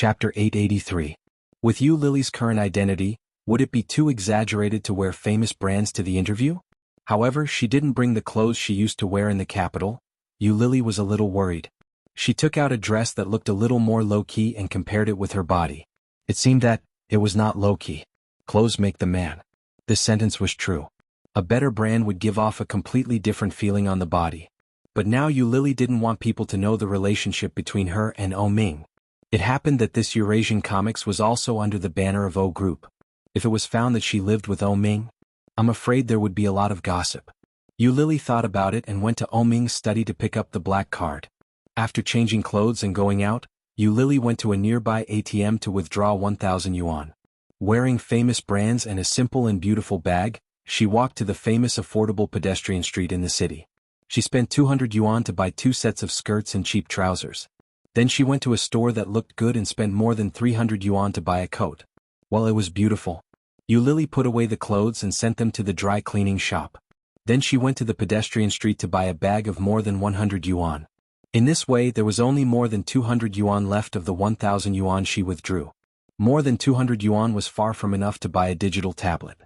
Chapter 883. With you Lily's current identity, would it be too exaggerated to wear famous brands to the interview? However, she didn't bring the clothes she used to wear in the capital. Lily was a little worried. She took out a dress that looked a little more low-key and compared it with her body. It seemed that it was not low-key. Clothes make the man. This sentence was true. A better brand would give off a completely different feeling on the body. But now Lily didn't want people to know the relationship between her and Oh Ming. It happened that this Eurasian Comics was also under the banner of O Group. If it was found that she lived with Oh Ming, I'm afraid there would be a lot of gossip. Lily thought about it and went to Oh Ming's study to pick up the black card. After changing clothes and going out, Lily went to a nearby ATM to withdraw 1,000 yuan. Wearing famous brands and a simple and beautiful bag, she walked to the famous affordable pedestrian street in the city. She spent 200 yuan to buy 2 sets of skirts and cheap trousers. Then she went to a store that looked good and spent more than 300 yuan to buy a coat. While it was beautiful, Lily put away the clothes and sent them to the dry cleaning shop. Then she went to the pedestrian street to buy a bag of more than 100 yuan. In this way there was only more than 200 yuan left of the 1,000 yuan she withdrew. More than 200 yuan was far from enough to buy a digital tablet.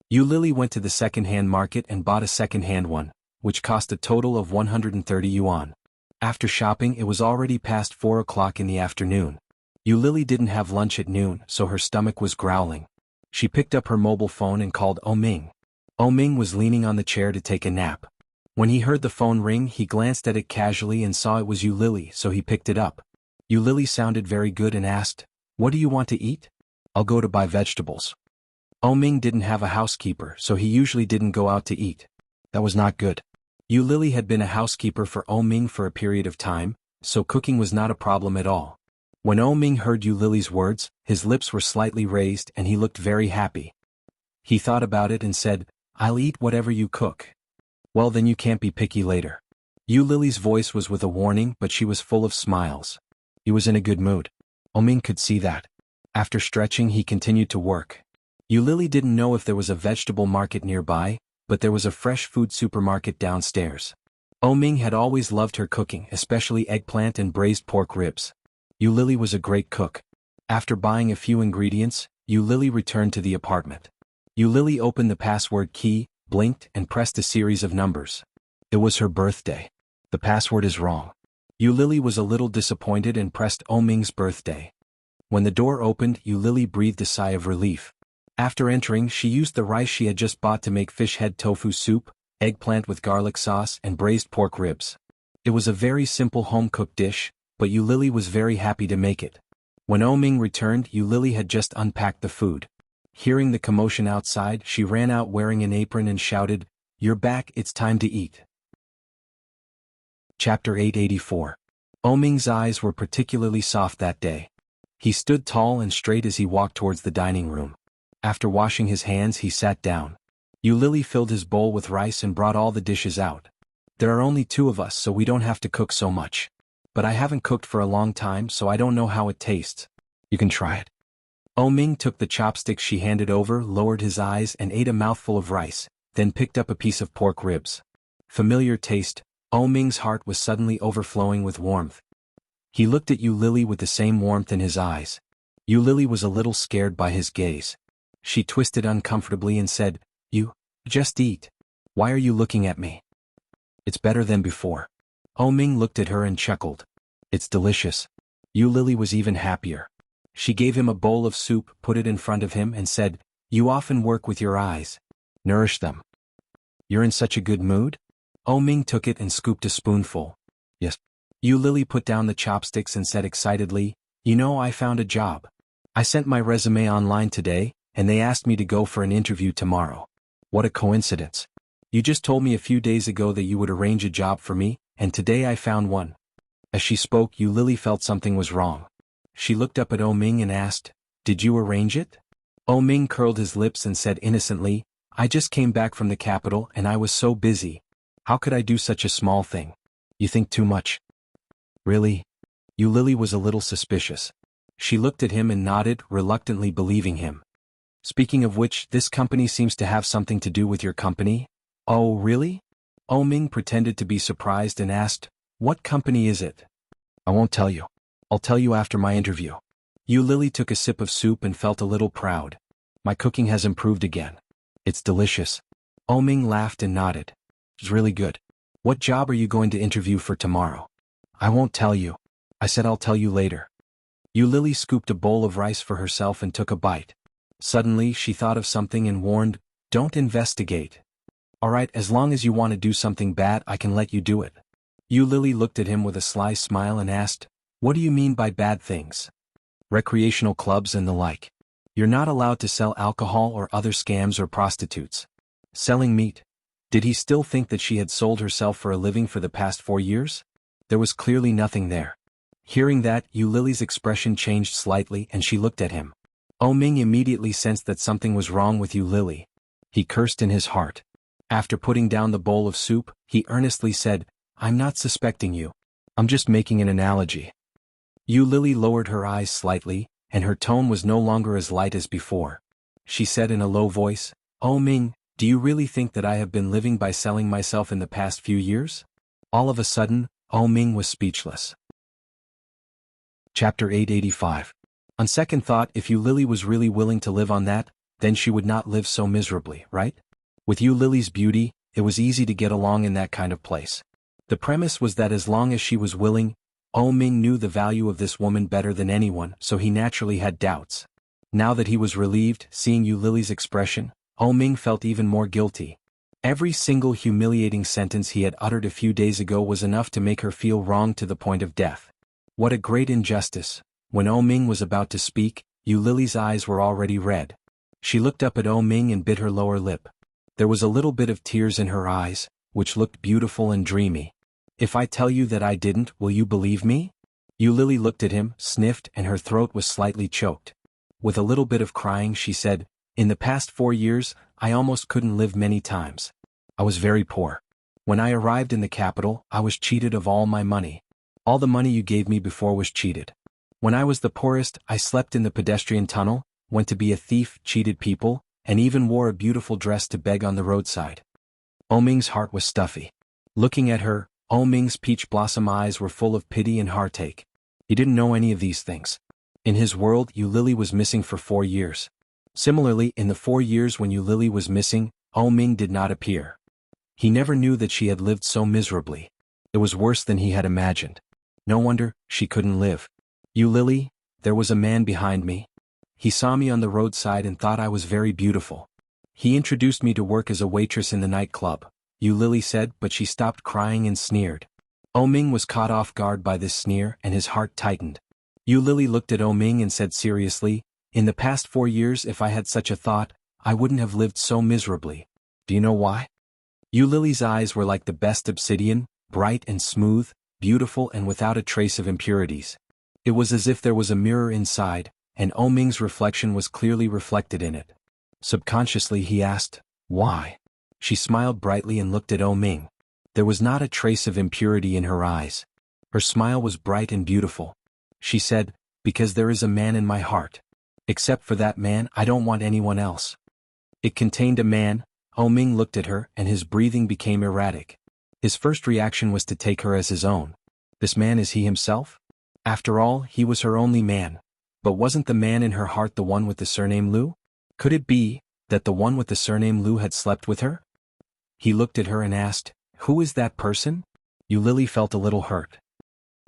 Lily went to the second-hand market and bought a second-hand one, which cost a total of 130 yuan. After shopping, it was already past 4 o'clock in the afternoon. Lily didn't have lunch at noon, so her stomach was growling. She picked up her mobile phone and called Oh Ming. Oh Ming was leaning on the chair to take a nap. When he heard the phone ring, he glanced at it casually and saw it was Lily, so he picked it up. Lily sounded very good and asked, "What do you want to eat?" "I'll go to buy vegetables." Oh Ming didn't have a housekeeper, so he usually didn't go out to eat. That was not good. Lily had been a housekeeper for Oh Ming for a period of time, so cooking was not a problem at all. When Oh Ming heard Lily's words, his lips were slightly raised and he looked very happy. He thought about it and said, "I'll eat whatever you cook." "Well then you can't be picky later." Lily's voice was with a warning, but she was full of smiles. He was in a good mood. Oh Ming could see that. After stretching he continued to work. Lily didn't know if there was a vegetable market nearby, but there was a fresh food supermarket downstairs. Oh Ming had always loved her cooking, especially eggplant and braised pork ribs. Lily was a great cook. After buying a few ingredients, Lily returned to the apartment. Lily opened the password key, blinked and pressed a series of numbers. It was her birthday. The password is wrong. Lily was a little disappointed and pressed Oh Ming's birthday. When the door opened, Lily breathed a sigh of relief. After entering, she used the rice she had just bought to make fish head tofu soup, eggplant with garlic sauce and braised pork ribs. It was a very simple home-cooked dish, but Lily was very happy to make it. When Oh Ming returned, Lily had just unpacked the food. Hearing the commotion outside, she ran out wearing an apron and shouted, "You're back, it's time to eat." Chapter 884. Oh Ming's eyes were particularly soft that day. He stood tall and straight as he walked towards the dining room. After washing his hands he sat down. Lily filled his bowl with rice and brought all the dishes out. "There are only 2 of us so we don't have to cook so much. But I haven't cooked for a long time so I don't know how it tastes. You can try it." Oh Ming took the chopsticks she handed over, lowered his eyes and ate a mouthful of rice, then picked up a piece of pork ribs. Familiar taste. Oh Ming's heart was suddenly overflowing with warmth. He looked at Lily with the same warmth in his eyes. Lily was a little scared by his gaze. She twisted uncomfortably and said, "You, just eat. Why are you looking at me?" "It's better than before." Oh Ming looked at her and chuckled. "It's delicious." Lily was even happier. She gave him a bowl of soup, put it in front of him and said, "You often work with your eyes. Nourish them." "You're in such a good mood?" Oh Ming took it and scooped a spoonful. "Yes." Lily put down the chopsticks and said excitedly, I found a job. I sent my resume online today, and they asked me to go for an interview tomorrow. What a coincidence. You just told me a few days ago that you would arrange a job for me, and today I found one." As she spoke, Lily felt something was wrong. She looked up at Oh Ming and asked, "Did you arrange it?" Oh Ming curled his lips and said innocently, "I just came back from the capital and I was so busy. How could I do such a small thing? You think too much." "Really?" Lily was a little suspicious. She looked at him and nodded, reluctantly believing him. "Speaking of which, this company seems to have something to do with your company?" "Oh, really?" Oh Ming pretended to be surprised and asked, "What company is it?" "I won't tell you. I'll tell you after my interview." Yu Lily took a sip of soup and felt a little proud. My cooking has improved again. It's delicious. Ming laughed and nodded. It's really good. What job are you going to interview for tomorrow? I won't tell you. I said I'll tell you later. Yu Lily scooped a bowl of rice for herself and took a bite. Suddenly she thought of something and warned, don't investigate. Alright, as long as you want to do something bad I can let you do it. Yu Lily looked at him with a sly smile and asked, what do you mean by bad things? Recreational clubs and the like. You're not allowed to sell alcohol or other scams or prostitutes. Selling meat. Did he still think that she had sold herself for a living for the past 4 years? There was clearly nothing there. Hearing that, Yu Lily's expression changed slightly and she looked at him. Ming immediately sensed that something was wrong with Yu Lily. He cursed in his heart. After putting down the bowl of soup, he earnestly said, I'm not suspecting you. I'm just making an analogy. Yu Lily lowered her eyes slightly, and her tone was no longer as light as before. She said in a low voice, Ming, do you really think that I have been living by selling myself in the past few years? All of a sudden, Ming was speechless. Chapter 885. On second thought, if Yu Lily was really willing to live on that, then she would not live so miserably, right? With Yu Lily's beauty, it was easy to get along in that kind of place. The premise was that as long as she was willing, Ming knew the value of this woman better than anyone, so he naturally had doubts. Now that he was relieved, seeing Yu Lily's expression, Ming felt even more guilty. Every single humiliating sentence he had uttered a few days ago was enough to make her feel wrong to the point of death. What a great injustice. When Ming was about to speak, Yu Lily's eyes were already red. She looked up at Ming and bit her lower lip. There was a little bit of tears in her eyes, which looked beautiful and dreamy. If I tell you that I didn't, will you believe me? Yu Lily looked at him, sniffed, and her throat was slightly choked. With a little bit of crying she said, in the past 4 years, I almost couldn't live many times. I was very poor. When I arrived in the capital, I was cheated of all my money. All the money you gave me before was cheated. When I was the poorest, I slept in the pedestrian tunnel, went to be a thief, cheated people, and even wore a beautiful dress to beg on the roadside. Ming's heart was stuffy. Looking at her, Ming's peach blossom eyes were full of pity and heartache. He didn't know any of these things. In his world, Yu Lily was missing for 4 years. Similarly, in the 4 years when Yu Lily was missing, Ming did not appear. He never knew that she had lived so miserably. It was worse than he had imagined. No wonder she couldn't live. Yu Lily, there was a man behind me. He saw me on the roadside and thought I was very beautiful. He introduced me to work as a waitress in the nightclub, Yu Lily said, but she stopped crying and sneered. Ming was caught off guard by this sneer and his heart tightened. Yu Lily looked at Ming and said seriously, in the past 4 years if I had such a thought, I wouldn't have lived so miserably. Do you know why? Yu Lily's eyes were like the best obsidian, bright and smooth, beautiful and without a trace of impurities. It was as if there was a mirror inside, and Ming's reflection was clearly reflected in it. Subconsciously he asked, why? She smiled brightly and looked at Ming. There was not a trace of impurity in her eyes. Her smile was bright and beautiful. She said, because there is a man in my heart. Except for that man, I don't want anyone else. It contained a man. Ming looked at her and his breathing became erratic. His first reaction was to take her as his own. This man is he himself? After all, he was her only man. But wasn't the man in her heart the one with the surname Liu? Could it be that the one with the surname Liu had slept with her? He looked at her and asked, who is that person? Yu Lily felt a little hurt.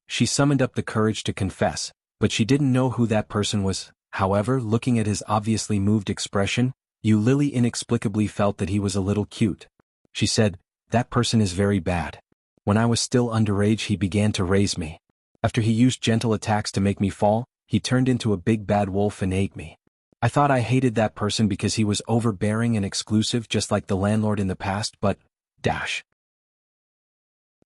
She summoned up the courage to confess, but she didn't know who that person was. However, looking at his obviously moved expression, Yu Lily inexplicably felt that he was a little cute. She said, that person is very bad. When I was still underage he began to raise me. After he used gentle attacks to make me fall, he turned into a big bad wolf and ate me. I thought I hated that person because he was overbearing and exclusive just like the landlord in the past, but...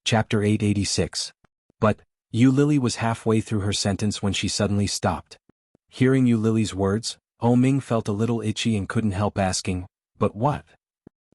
Chapter 886. But, Yu Lily was halfway through her sentence when she suddenly stopped. Hearing Yu Lily's words, Ming felt a little itchy and couldn't help asking, but what?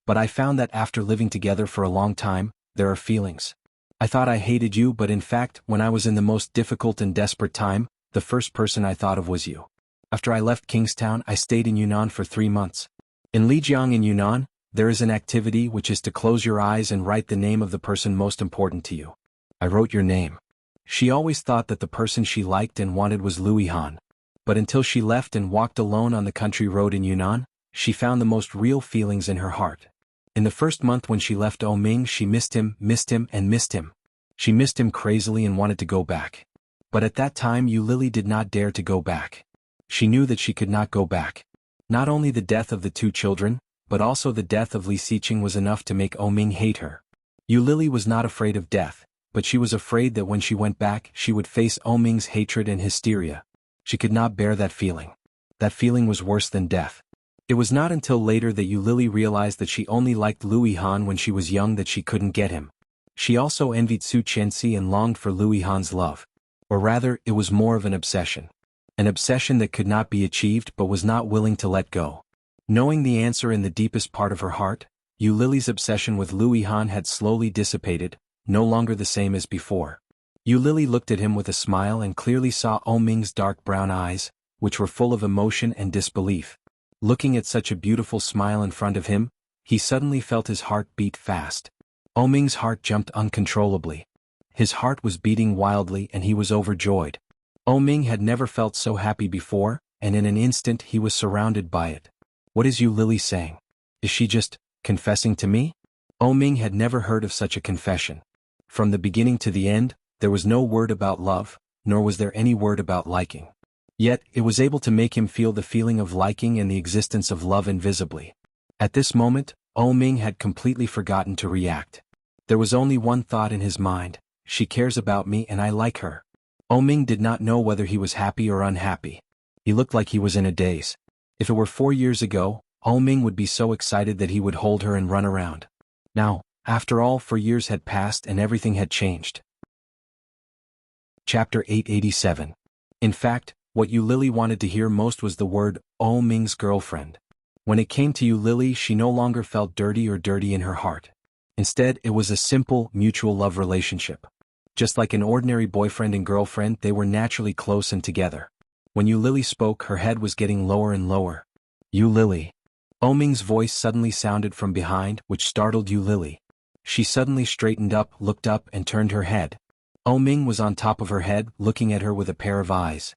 But I found that after living together for a long time, there are feelings. I thought I hated you, but in fact, when I was in the most difficult and desperate time, the first person I thought of was you. After I left Kingstown, I stayed in Yunnan for 3 months. In Lijiang in Yunnan, there is an activity which is to close your eyes and write the name of the person most important to you. I wrote your name. She always thought that the person she liked and wanted was Louis Han. But until she left and walked alone on the country road in Yunnan, she found the most real feelings in her heart. In the first month when she left Ming, she missed him, and missed him. She missed him crazily and wanted to go back. But at that time Lily did not dare to go back. She knew that she could not go back. Not only the death of the two children, but also the death of Li Xiqing was enough to make Ming hate her. Lily was not afraid of death, but she was afraid that when she went back she would face Ming's hatred and hysteria. She could not bear that feeling. That feeling was worse than death. It was not until later that Lily realized that she only liked Lu Yihan when she was young, that she couldn't get him. She also envied Su Qianxi and longed for Lu Yihan's love. Or rather, it was more of an obsession. An obsession that could not be achieved but was not willing to let go. Knowing the answer in the deepest part of her heart, Lily's obsession with Lu Yihan had slowly dissipated, no longer the same as before. Lily looked at him with a smile and clearly saw Ming's dark brown eyes, which were full of emotion and disbelief. Looking at such a beautiful smile in front of him, he suddenly felt his heart beat fast. Ming's heart jumped uncontrollably. His heart was beating wildly and he was overjoyed. Ming had never felt so happy before, and in an instant he was surrounded by it. What is Lily saying? Is she just confessing to me? Ming had never heard of such a confession. From the beginning to the end, there was no word about love, nor was there any word about liking. Yet, it was able to make him feel the feeling of liking and the existence of love invisibly. At this moment, Ming had completely forgotten to react. There was only one thought in his mind: she cares about me and I like her. Ming did not know whether he was happy or unhappy. He looked like he was in a daze. If it were 4 years ago, Ming would be so excited that he would hold her and run around. Now, after all, 4 years had passed and everything had changed. Chapter 887. In fact, what Lily wanted to hear most was the word, Ming's girlfriend. When it came to Lily, she no longer felt dirty in her heart. Instead, it was a simple, mutual love relationship. Just like an ordinary boyfriend and girlfriend, they were naturally close and together. When Lily spoke, her head was getting lower and lower. Lily. Ming's voice suddenly sounded from behind, which startled Lily. She suddenly straightened up, looked up, and turned her head. Ming was on top of her head, looking at her with a pair of eyes.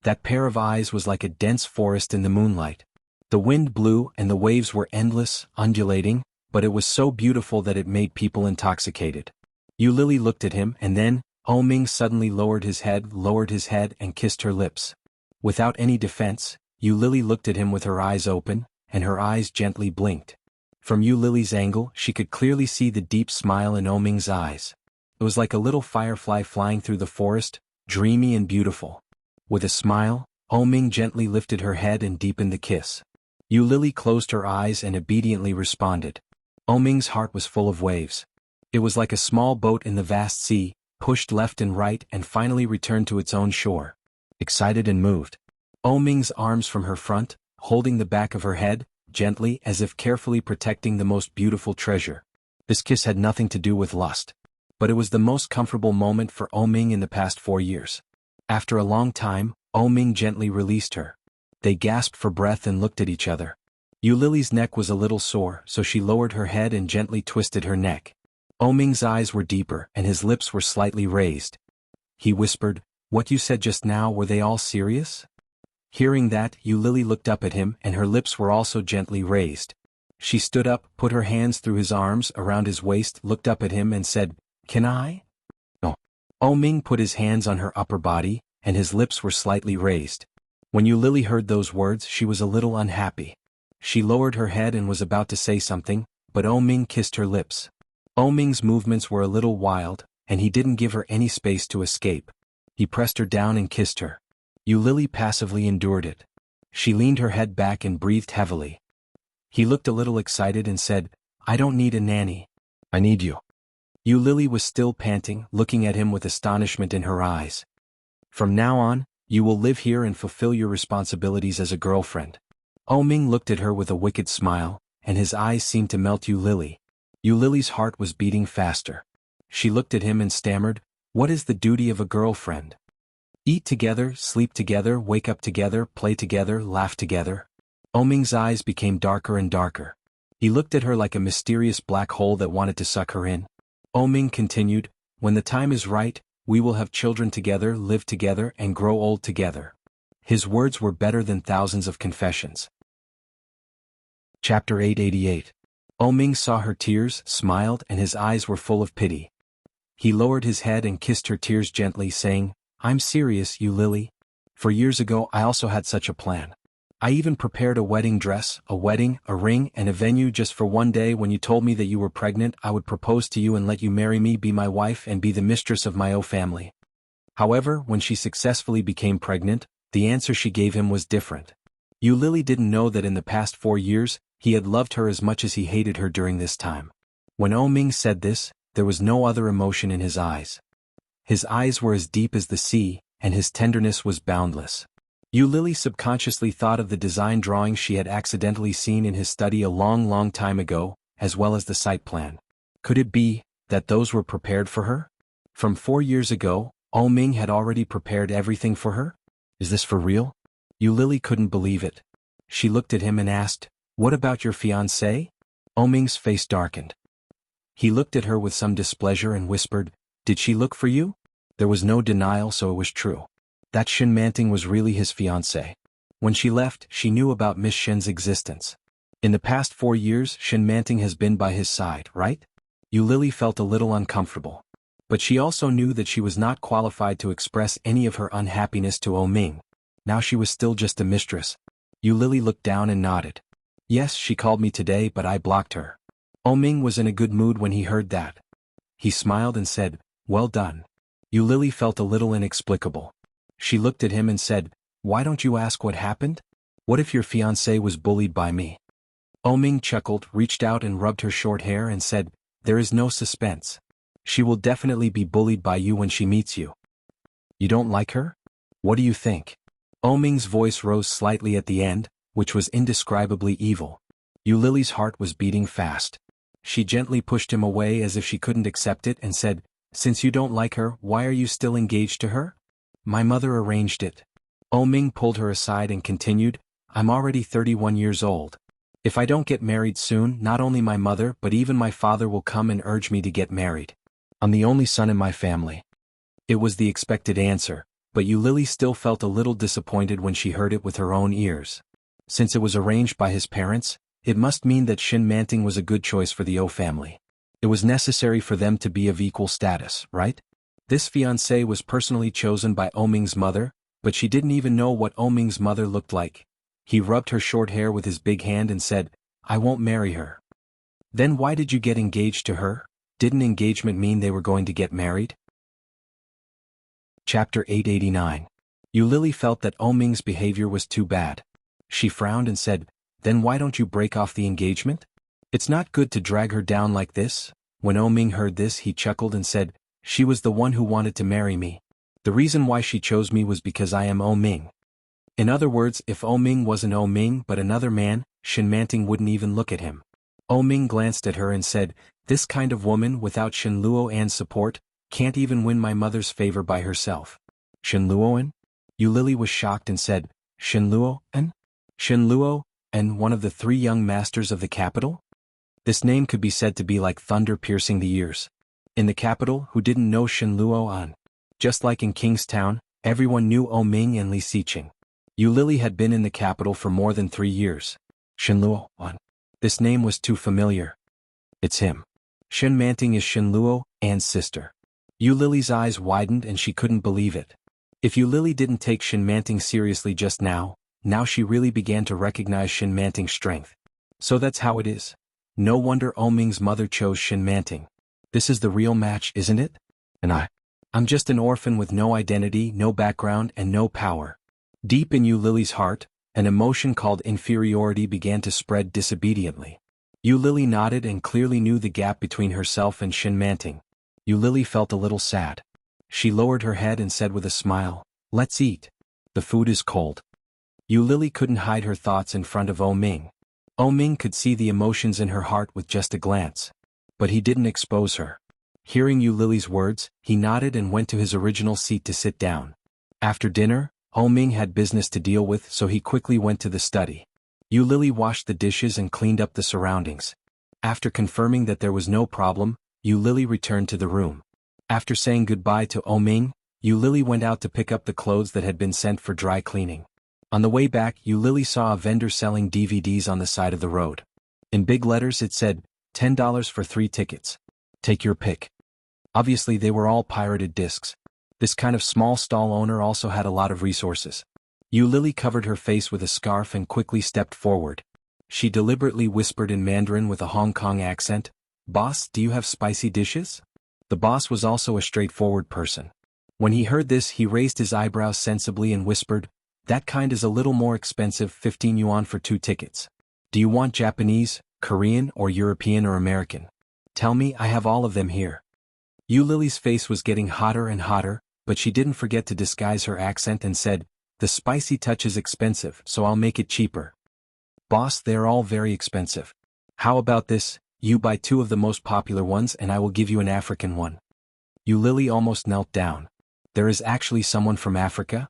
That pair of eyes was like a dense forest in the moonlight. The wind blew and the waves were endless, undulating, but it was so beautiful that it made people intoxicated. Lily looked at him and then, Ming suddenly lowered his head and kissed her lips. Without any defense, Lily looked at him with her eyes open, and her eyes gently blinked. From Lily's angle, she could clearly see the deep smile in Ming's eyes. It was like a little firefly flying through the forest, dreamy and beautiful. With a smile, Ming gently lifted her head and deepened the kiss. Lily closed her eyes and obediently responded. Ming's heart was full of waves. It was like a small boat in the vast sea, pushed left and right and finally returned to its own shore. Excited and moved. Ming's arms from her front, holding the back of her head, gently as if carefully protecting the most beautiful treasure. This kiss had nothing to do with lust. But it was the most comfortable moment for Ming in the past 4 years. After a long time, Ming gently released her. They gasped for breath and looked at each other. Lily's neck was a little sore, so she lowered her head and gently twisted her neck. Ming's eyes were deeper and his lips were slightly raised. He whispered, "What you said just now, were they all serious?" Hearing that, Lily looked up at him and her lips were also gently raised. She stood up, put her hands through his arms around his waist, looked up at him and said, "Can I?" "No." Ming put his hands on her upper body, and his lips were slightly raised. When Lily heard those words, she was a little unhappy. She lowered her head and was about to say something, but Ming kissed her lips. Ming's movements were a little wild, and he didn't give her any space to escape. He pressed her down and kissed her. Lily passively endured it. She leaned her head back and breathed heavily. He looked a little excited and said, "I don't need a nanny. I need you." Lily was still panting, looking at him with astonishment in her eyes. "From now on, you will live here and fulfill your responsibilities as a girlfriend." Ming looked at her with a wicked smile, and his eyes seemed to melt Lily. Lily's heart was beating faster. She looked at him and stammered, "What is the duty of a girlfriend?" "Eat together, sleep together, wake up together, play together, laugh together." Ming's eyes became darker and darker. He looked at her like a mysterious black hole that wanted to suck her in. Ming continued, "When the time is right, we will have children together, live together, and grow old together." His words were better than thousands of confessions. Chapter 888. Ming saw her tears, smiled, and his eyes were full of pity. He lowered his head and kissed her tears gently, saying, "I'm serious, Yu Lily. For years ago I also had such a plan. I even prepared a wedding dress, a wedding, a ring, and a venue just for one day when you told me that you were pregnant I would propose to you and let you marry me, be my wife and be the mistress of my family." However, when she successfully became pregnant, the answer she gave him was different. Yu Lily didn't know that in the past 4 years, he had loved her as much as he hated her during this time. When Ming said this, there was no other emotion in his eyes. His eyes were as deep as the sea, and his tenderness was boundless. Yu Lily subconsciously thought of the design drawings she had accidentally seen in his study a long time ago, as well as the site plan. Could it be that those were prepared for her? From 4 years ago, Ming had already prepared everything for her? Is this for real? Yu Lily couldn't believe it. She looked at him and asked, "What about your fiancé?" Ming's face darkened. He looked at her with some displeasure and whispered, "Did she look for you?" There was no denial, so it was true. That Shen Manting was really his fiancé. When she left, she knew about Miss Shen's existence. In the past 4 years, Shen Manting has been by his side, right? Yu Lily felt a little uncomfortable. But she also knew that she was not qualified to express any of her unhappiness to Ming. Now she was still just a mistress. Yu Lily looked down and nodded. "Yes, she called me today, but I blocked her." Ming was in a good mood when he heard that. He smiled and said, "Well done." Yu Lily felt a little inexplicable. She looked at him and said, "Why don't you ask what happened? What if your fiancé was bullied by me?" Ming chuckled, reached out and rubbed her short hair and said, "There is no suspense. She will definitely be bullied by you when she meets you." "You don't like her? What do you think?" Ming's voice rose slightly at the end, which was indescribably evil. Yu Lily's heart was beating fast. She gently pushed him away as if she couldn't accept it and said, "Since you don't like her, why are you still engaged to her?" "My mother arranged it." Ming pulled her aside and continued, "I'm already 31 years old. If I don't get married soon, not only my mother but even my father will come and urge me to get married. I'm the only son in my family." It was the expected answer, but Yu Lily still felt a little disappointed when she heard it with her own ears. Since it was arranged by his parents, it must mean that Shen Manting was a good choice for the family. It was necessary for them to be of equal status, right? This fiancé was personally chosen by Ming's mother, but she didn't even know what Ming's mother looked like. He rubbed her short hair with his big hand and said, "I won't marry her." "Then why did you get engaged to her? Didn't engagement mean they were going to get married?" Chapter 889. Yu Lily felt that Ming's behavior was too bad. She frowned and said, "Then why don't you break off the engagement? It's not good to drag her down like this." When Ming heard this, he chuckled and said, "She was the one who wanted to marry me. The reason why she chose me was because I am Ming. In other words, if Ming wasn't Ming but another man, Shen Manting wouldn't even look at him." Ming glanced at her and said, "This kind of woman, without Shen Luo'an's support, can't even win my mother's favor by herself." "Shen Luo'an?" Yu Lily was shocked and said, "Shen Luo'an? Shen Luo'an, one of the 3 young masters of the capital?" This name could be said to be like thunder piercing the ears. In the capital, who didn't know Shen Luo'an? Just like in Kingstown, everyone knew Ming and Li Xiqing. Yu Lily had been in the capital for more than 3 years. Shen Luo'an. This name was too familiar. It's him. Shen Manting is Shen Luo'an's sister. Yu Lily's eyes widened and she couldn't believe it. If Yu Lily didn't take Shen Manting seriously just now she really began to recognize Shen Manting's strength. So that's how it is. No wonder Ming's mother chose Shen Manting. This is the real match, isn't it? And I'm just an orphan with no identity, no background, and no power. Deep in Yu Lily's heart, an emotion called inferiority began to spread disobediently. Yu Lily nodded and clearly knew the gap between herself and Shen Manting. Yu Lily felt a little sad. She lowered her head and said with a smile, "Let's eat. The food is cold." Yu Lily couldn't hide her thoughts in front of Ming. Ming could see the emotions in her heart with just a glance. But he didn't expose her. Hearing Yu Lily's words, he nodded and went to his original seat to sit down. After dinner, Ming had business to deal with, so he quickly went to the study. Yu Lily washed the dishes and cleaned up the surroundings. After confirming that there was no problem, Yu Lily returned to the room. After saying goodbye to Ming, Yu Lily went out to pick up the clothes that had been sent for dry cleaning. On the way back, Yu Lily saw a vendor selling DVDs on the side of the road. In big letters it said, $10 for 3 tickets. Take your pick. Obviously they were all pirated discs. This kind of small stall owner also had a lot of resources. Yu Lily covered her face with a scarf and quickly stepped forward. She deliberately whispered in Mandarin with a Hong Kong accent, "Boss, do you have spicy dishes?" The boss was also a straightforward person. When he heard this, he raised his eyebrows sensibly and whispered, "That kind is a little more expensive, 15 yuan for 2 tickets. Do you want Japanese, Korean, or European or American? Tell me, I have all of them here." Yu Lily's face was getting hotter and hotter, but she didn't forget to disguise her accent and said, "The spicy touch is expensive, so I'll make it cheaper." "Boss, they are all very expensive. How about this, you buy 2 of the most popular ones and I will give you an African one." Yu Lily almost knelt down. There is actually someone from Africa?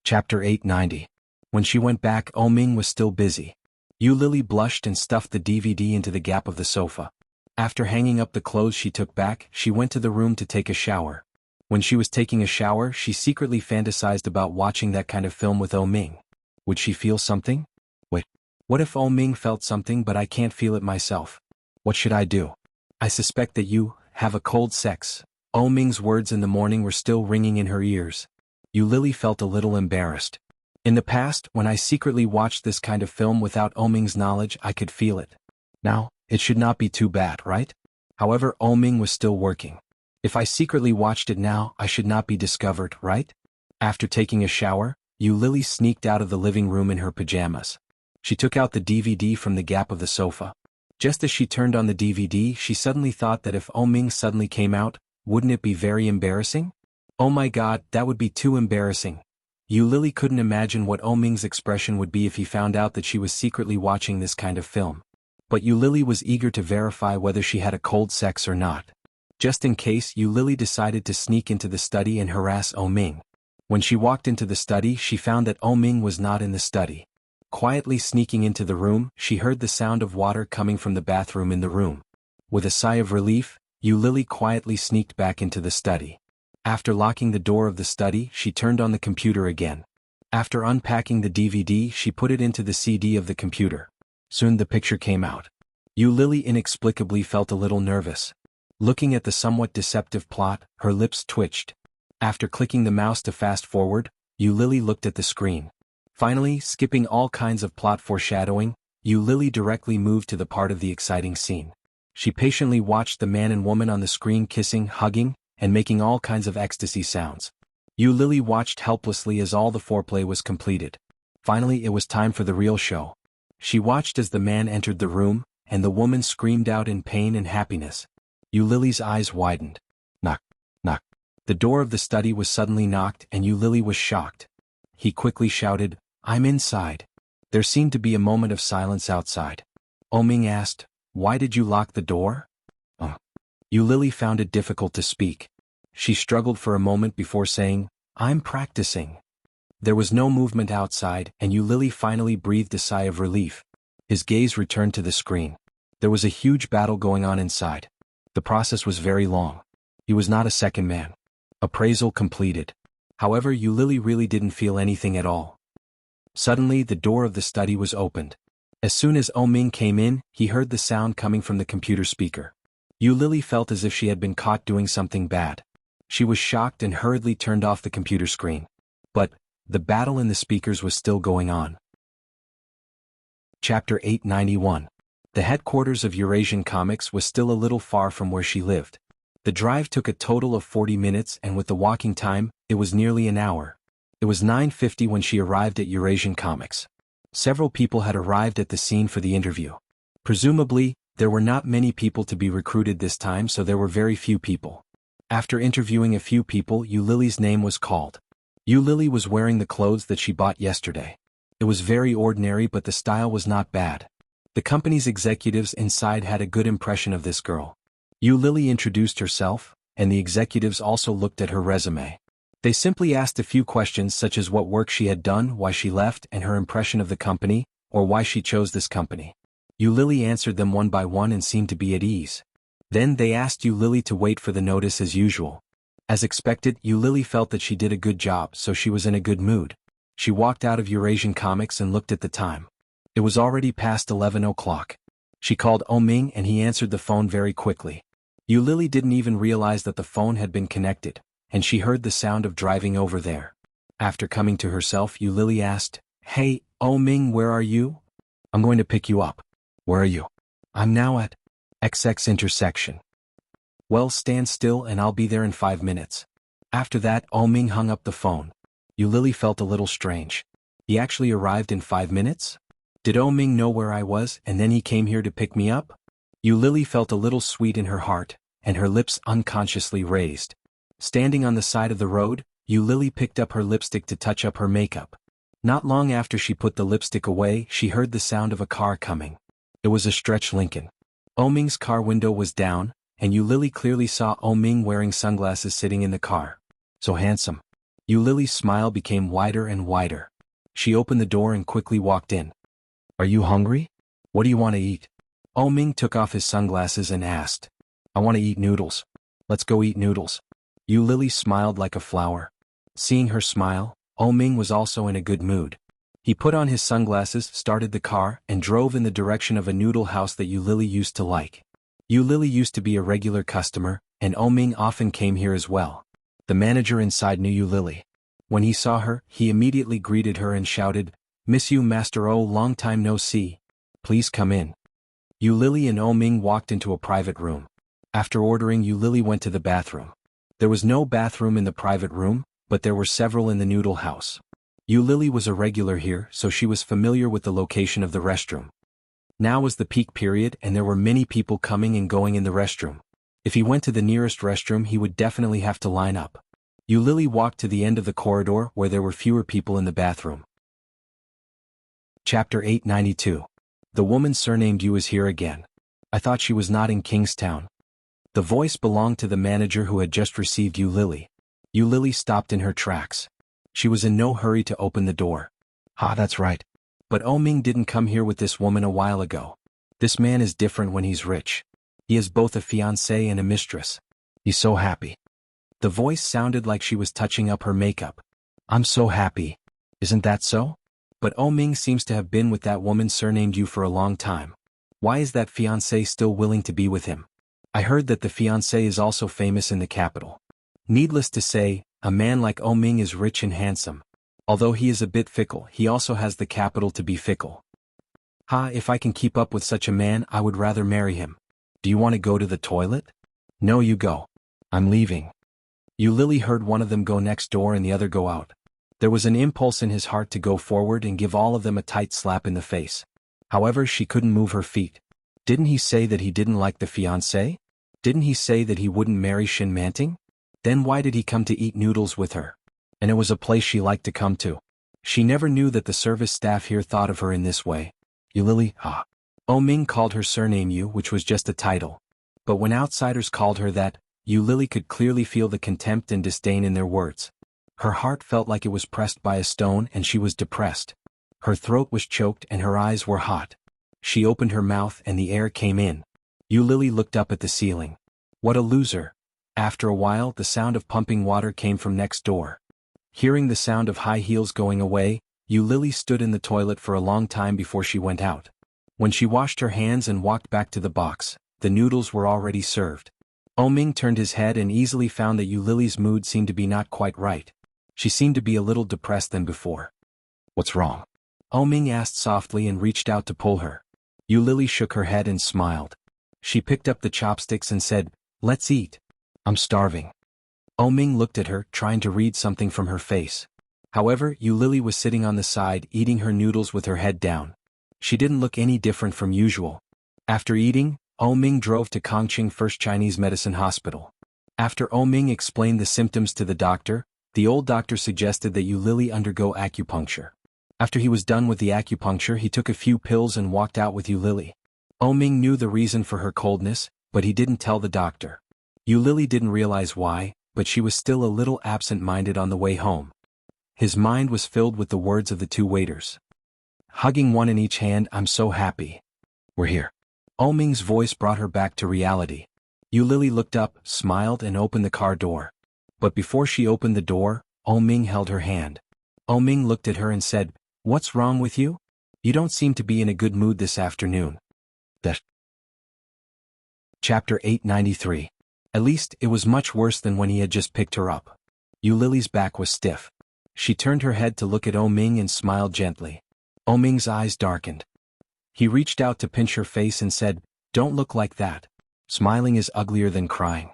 Chapter 890. When she went back, Ming was still busy. Yu Lily blushed and stuffed the DVD into the gap of the sofa. After hanging up the clothes she took back, she went to the room to take a shower. When she was taking a shower, she secretly fantasized about watching that kind of film with Ming. Would she feel something? Wait, what if Ming felt something but I can't feel it myself? What should I do? I suspect that you have a cold sex. Ming's words in the morning were still ringing in her ears. Yu Lily felt a little embarrassed. In the past, when I secretly watched this kind of film without Ming's knowledge, I could feel it. Now, it should not be too bad, right? However, Ming was still working. If I secretly watched it now, I should not be discovered, right? After taking a shower, Yu Lily sneaked out of the living room in her pajamas. She took out the DVD from the gap of the sofa. Just as she turned on the DVD, she suddenly thought that if Ming suddenly came out, wouldn't it be very embarrassing? Oh my god, that would be too embarrassing. Yu Lily couldn't imagine what Ming's expression would be if he found out that she was secretly watching this kind of film. But Yu Lily was eager to verify whether she had a cold sex or not. Just in case, Yu Lily decided to sneak into the study and harass Ming. When she walked into the study, she found that Ming was not in the study. Quietly sneaking into the room, she heard the sound of water coming from the bathroom in the room. With a sigh of relief, Yu Lily quietly sneaked back into the study. After locking the door of the study, she turned on the computer again. After unpacking the DVD, she put it into the CD of the computer. Soon the picture came out. Yu Lily inexplicably felt a little nervous. Looking at the somewhat deceptive plot, her lips twitched. After clicking the mouse to fast forward, Yu Lily looked at the screen. Finally, skipping all kinds of plot foreshadowing, Yu Lily directly moved to the part of the exciting scene. She patiently watched the man and woman on the screen kissing, hugging, and making all kinds of ecstasy sounds. Yu Lily watched helplessly as all the foreplay was completed. Finally, it was time for the real show. She watched as the man entered the room, and the woman screamed out in pain and happiness. Yu Lily's eyes widened. Knock, knock. The door of the study was suddenly knocked and Yu Lily was shocked. He quickly shouted, "I'm inside." There seemed to be a moment of silence outside. Ming asked, "Why did you lock the door?" Yu Lily found it difficult to speak. She struggled for a moment before saying, "I'm practicing." There was no movement outside and Yu Lily finally breathed a sigh of relief. His gaze returned to the screen. There was a huge battle going on inside. The process was very long. He was not a second man. Appraisal completed. However, Yu Lily really didn't feel anything at all. Suddenly, the door of the study was opened. As soon as Ming came in, he heard the sound coming from the computer speaker. Yu Lily felt as if she had been caught doing something bad. She was shocked and hurriedly turned off the computer screen. But the battle in the speakers was still going on. Chapter 891. The headquarters of Eurasian Comics was still a little far from where she lived. The drive took a total of 40 minutes and with the walking time, it was nearly an hour. It was 9:50 when she arrived at Eurasian Comics. Several people had arrived at the scene for the interview. Presumably, there were not many people to be recruited this time, so there were very few people. After interviewing a few people, Yu Lily's name was called. Yu Lily was wearing the clothes that she bought yesterday. It was very ordinary, but the style was not bad. The company's executives inside had a good impression of this girl. Yu Lily introduced herself, and the executives also looked at her resume. They simply asked a few questions such as what work she had done, why she left, and her impression of the company, or why she chose this company. Yu Lily answered them one by one and seemed to be at ease. Then they asked Yu Lily to wait for the notice as usual. As expected, Yu Lily felt that she did a good job, so she was in a good mood. She walked out of Eurasian Comics and looked at the time. It was already past 11 o'clock. She called Ming and he answered the phone very quickly. Yu Lily didn't even realize that the phone had been connected, and she heard the sound of driving over there. After coming to herself, Yu Lily asked, "Hey, Ming, where are you?" "I'm going to pick you up." "Where are you?" "I'm now at XX intersection." "Well, stand still and I'll be there in 5 minutes. After that, Ming hung up the phone. Yu Lily felt a little strange. He actually arrived in 5 minutes? Did Ming know where I was and then he came here to pick me up? Yu Lily felt a little sweet in her heart, and her lips unconsciously raised. Standing on the side of the road, Yu Lily picked up her lipstick to touch up her makeup. Not long after she put the lipstick away, she heard the sound of a car coming. It was a stretch Lincoln. Ming's car window was down, and Yu Lily clearly saw Ming wearing sunglasses sitting in the car. So handsome. Yu Lily's smile became wider and wider. She opened the door and quickly walked in. "Are you hungry? What do you want to eat?" Ming took off his sunglasses and asked. "I want to eat noodles." "Let's go eat noodles." Yu Lily smiled like a flower. Seeing her smile, Ming was also in a good mood. He put on his sunglasses, started the car, and drove in the direction of a noodle house that Yu Lily used to like. Yu Lily used to be a regular customer, and Ming often came here as well. The manager inside knew Yu Lily. When he saw her, he immediately greeted her and shouted, "Miss you, Master O, long time no see. Please come in." Yu Lily and Ming walked into a private room. After ordering, Yu Lily went to the bathroom. There was no bathroom in the private room, but there were several in the noodle house. Yu Lily was a regular here, so she was familiar with the location of the restroom. Now was the peak period and there were many people coming and going in the restroom. If he went to the nearest restroom, he would definitely have to line up. Yu Lily walked to the end of the corridor where there were fewer people in the bathroom. Chapter 892. The woman surnamed Yu is here again. I thought she was not in Kingstown. The voice belonged to the manager who had just received Yu Lily. Yu Lily stopped in her tracks. She was in no hurry to open the door. That's right. But Ming didn't come here with this woman a while ago. This man is different when he's rich. He has both a fiancée and a mistress. He's so happy. The voice sounded like she was touching up her makeup. I'm so happy. Isn't that so? But Ming seems to have been with that woman surnamed Yu for a long time. Why is that fiancé still willing to be with him? I heard that the fiancé is also famous in the capital. Needless to say, a man like Ming is rich and handsome. Although he is a bit fickle, he also has the capital to be fickle. If I can keep up with such a man, I would rather marry him. Do you want to go to the toilet? No, you go. I'm leaving. Yu Lily heard one of them go next door and the other go out. There was an impulse in his heart to go forward and give all of them a tight slap in the face. However, she couldn't move her feet. Didn't he say that he didn't like the fiancé? Didn't he say that he wouldn't marry Shin Manting? Then why did he come to eat noodles with her? And it was a place she liked to come to. She never knew that the service staff here thought of her in this way. Yu Lily, Ming called her surname Yu, which was just a title. But when outsiders called her that, Yu Lily could clearly feel the contempt and disdain in their words. Her heart felt like it was pressed by a stone and she was depressed. Her throat was choked and her eyes were hot. She opened her mouth and the air came in. Yu Lily looked up at the ceiling. What a loser. After a while, the sound of pumping water came from next door. Hearing the sound of high heels going away, Yu Lily stood in the toilet for a long time before she went out. When she washed her hands and walked back to the box, the noodles were already served. Ming turned his head and easily found that Yu Lily's mood seemed to be not quite right. She seemed to be a little depressed than before. What's wrong? Ming asked softly and reached out to pull her. Yu Lily shook her head and smiled. She picked up the chopsticks and said, "Let's eat. I'm starving." Ming looked at her, trying to read something from her face. However, Yu Lily was sitting on the side eating her noodles with her head down. She didn't look any different from usual. After eating, Ming drove to Kongqing First Chinese Medicine Hospital. After Ming explained the symptoms to the doctor, the old doctor suggested that Yu Lily undergo acupuncture. After he was done with the acupuncture, he took a few pills and walked out with Yu Lily. Ming knew the reason for her coldness, but he didn't tell the doctor. Yu Lily didn't realize why, but she was still a little absent-minded on the way home. His mind was filled with the words of the two waiters. Hugging one in each hand, I'm so happy. We're here. Ming's voice brought her back to reality. Yu Lily looked up, smiled and opened the car door. But before she opened the door, Ming held her hand. Ming looked at her and said, "What's wrong with you? You don't seem to be in a good mood this afternoon." That. Chapter 893. At least, it was much worse than when he had just picked her up. Lily's back was stiff. She turned her head to look at Ming and smiled gently. Ming's eyes darkened. He reached out to pinch her face and said, "Don't look like that. Smiling is uglier than crying."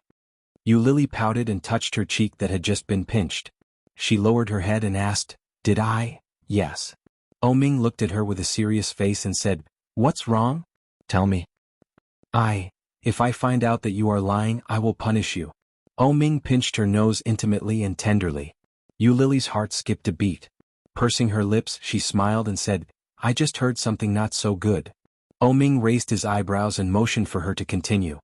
Lily pouted and touched her cheek that had just been pinched. She lowered her head and asked, "Did I?" "Yes." Ming looked at her with a serious face and said, "What's wrong? Tell me." If I find out that you are lying, I will punish you." Ming pinched her nose intimately and tenderly. Lily's heart skipped a beat. Pursing her lips, she smiled and said, "I just heard something not so good." Ming raised his eyebrows and motioned for her to continue.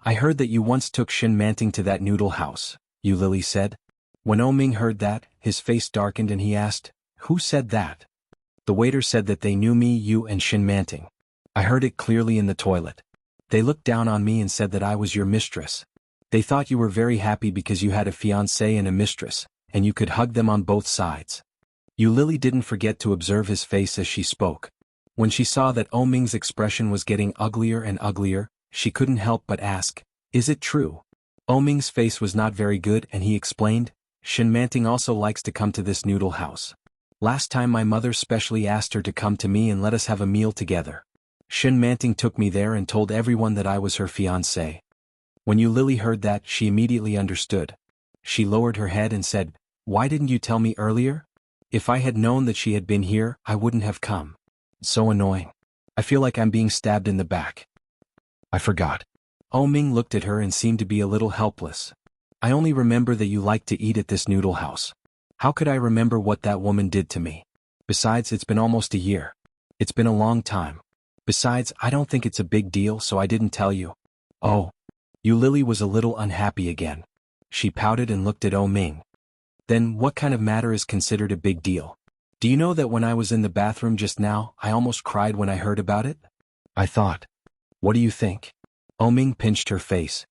"I heard that you once took Shin Manting to that noodle house," Lily said. When Ming heard that, his face darkened and he asked, "Who said that?" "The waiter said that they knew me, you and Shin Manting. I heard it clearly in the toilet. They looked down on me and said that I was your mistress. They thought you were very happy because you had a fiancé and a mistress, and you could hug them on both sides." Lily didn't forget to observe his face as she spoke. When she saw that Ming's expression was getting uglier and uglier, she couldn't help but ask, "Is it true?" Ming's face was not very good and he explained, "Shin Manting also likes to come to this noodle house. Last time my mother specially asked her to come to me and let us have a meal together. Shin Manting took me there and told everyone that I was her fiancé." When Lily heard that, she immediately understood. She lowered her head and said, "Why didn't you tell me earlier? If I had known that she had been here, I wouldn't have come. It's so annoying. I feel like I'm being stabbed in the back." "I forgot." Ming looked at her and seemed to be a little helpless. "I only remember that you liked to eat at this noodle house. How could I remember what that woman did to me? Besides, it's been almost a year. It's been a long time. Besides, I don't think it's a big deal, so I didn't tell you." "Oh." Lily was a little unhappy again. She pouted and looked at Ming. "Then what kind of matter is considered a big deal? Do you know that when I was in the bathroom just now, I almost cried when I heard about it? I thought. What do you think?" Ming pinched her face.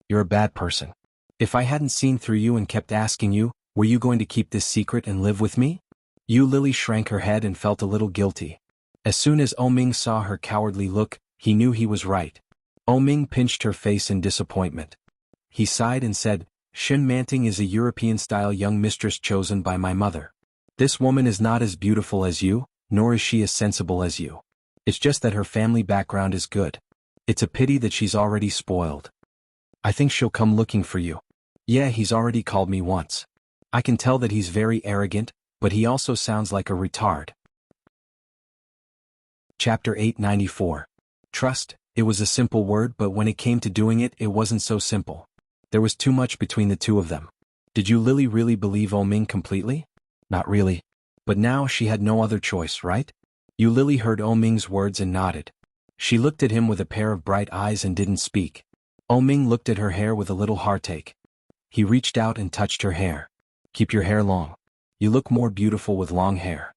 "You're a bad person. If I hadn't seen through you and kept asking you, were you going to keep this secret and live with me?" Lily shrank her head and felt a little guilty. As soon as Ming saw her cowardly look, he knew he was right. Ming pinched her face in disappointment. He sighed and said, "Shin Manting is a European-style young mistress chosen by my mother. This woman is not as beautiful as you, nor is she as sensible as you. It's just that her family background is good. It's a pity that she's already spoiled. I think she'll come looking for you. Yeah, he's already called me once. I can tell that he's very arrogant, but he also sounds like a retard." Chapter 894. Trust. It was a simple word, but when it came to doing it, it wasn't so simple. There was too much between the two of them. Did Lily really believe Ming completely? Not really. But now she had no other choice, right? Lily heard Ming's words and nodded. She looked at him with a pair of bright eyes and didn't speak. Ming looked at her hair with a little heartache. He reached out and touched her hair. "Keep your hair long. You look more beautiful with long hair."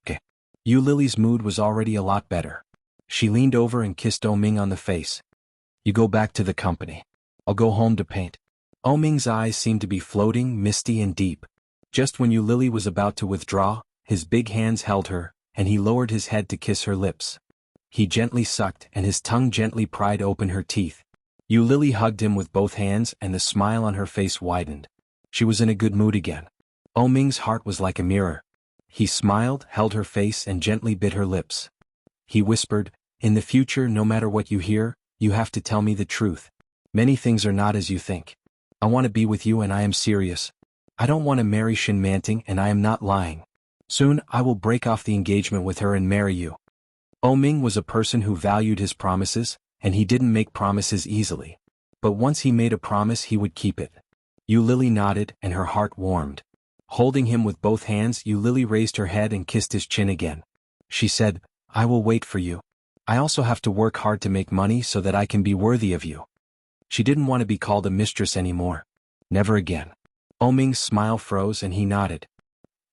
Okay. Lily's mood was already a lot better. She leaned over and kissed Ming on the face. "You go back to the company. I'll go home to paint." Ming's eyes seemed to be floating, misty and deep. Just when Lily was about to withdraw, his big hands held her, and he lowered his head to kiss her lips. He gently sucked and his tongue gently pried open her teeth. Lily hugged him with both hands and the smile on her face widened. She was in a good mood again. Ming's heart was like a mirror. He smiled, held her face and gently bit her lips. He whispered, "In the future, no matter what you hear, you have to tell me the truth. Many things are not as you think. I want to be with you and I am serious. I don't want to marry Shin Manting and I am not lying. Soon, I will break off the engagement with her and marry you." Ming was a person who valued his promises, and he didn't make promises easily. But once he made a promise, he would keep it. Lily nodded and her heart warmed. Holding him with both hands, Lily raised her head and kissed his chin again. She said, "I will wait for you. I also have to work hard to make money so that I can be worthy of you." She didn't want to be called a mistress anymore. Never again. Ming's smile froze and he nodded.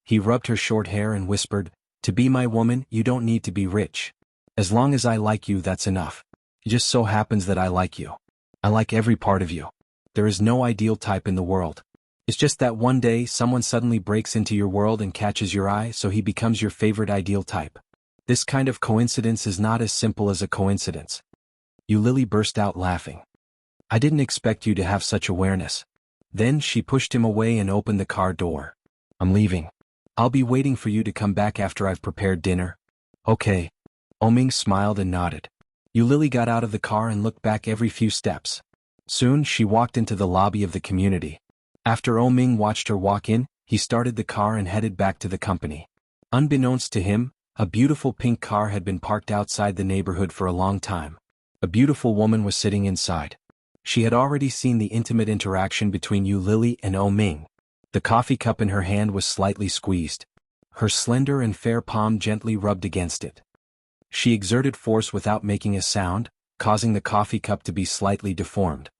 He rubbed her short hair and whispered, "To be my woman, you don't need to be rich. As long as I like you, that's enough. It just so happens that I like you. I like every part of you. There is no ideal type in the world. It's just that one day someone suddenly breaks into your world and catches your eye, so he becomes your favorite ideal type. This kind of coincidence is not as simple as a coincidence. Lily burst out laughing. I didn't expect you to have such awareness. Then she pushed him away and opened the car door. I'm leaving. I'll be waiting for you to come back after I've prepared dinner. Okay. Oming smiled and nodded. Lily got out of the car and looked back every few steps. Soon she walked into the lobby of the community. After Oming watched her walk in, he started the car and headed back to the company. Unbeknownst to him, a beautiful pink car had been parked outside the neighborhood for a long time. A beautiful woman was sitting inside. She had already seen the intimate interaction between Lily and Oming. The coffee cup in her hand was slightly squeezed. Her slender and fair palm gently rubbed against it. She exerted force without making a sound, causing the coffee cup to be slightly deformed.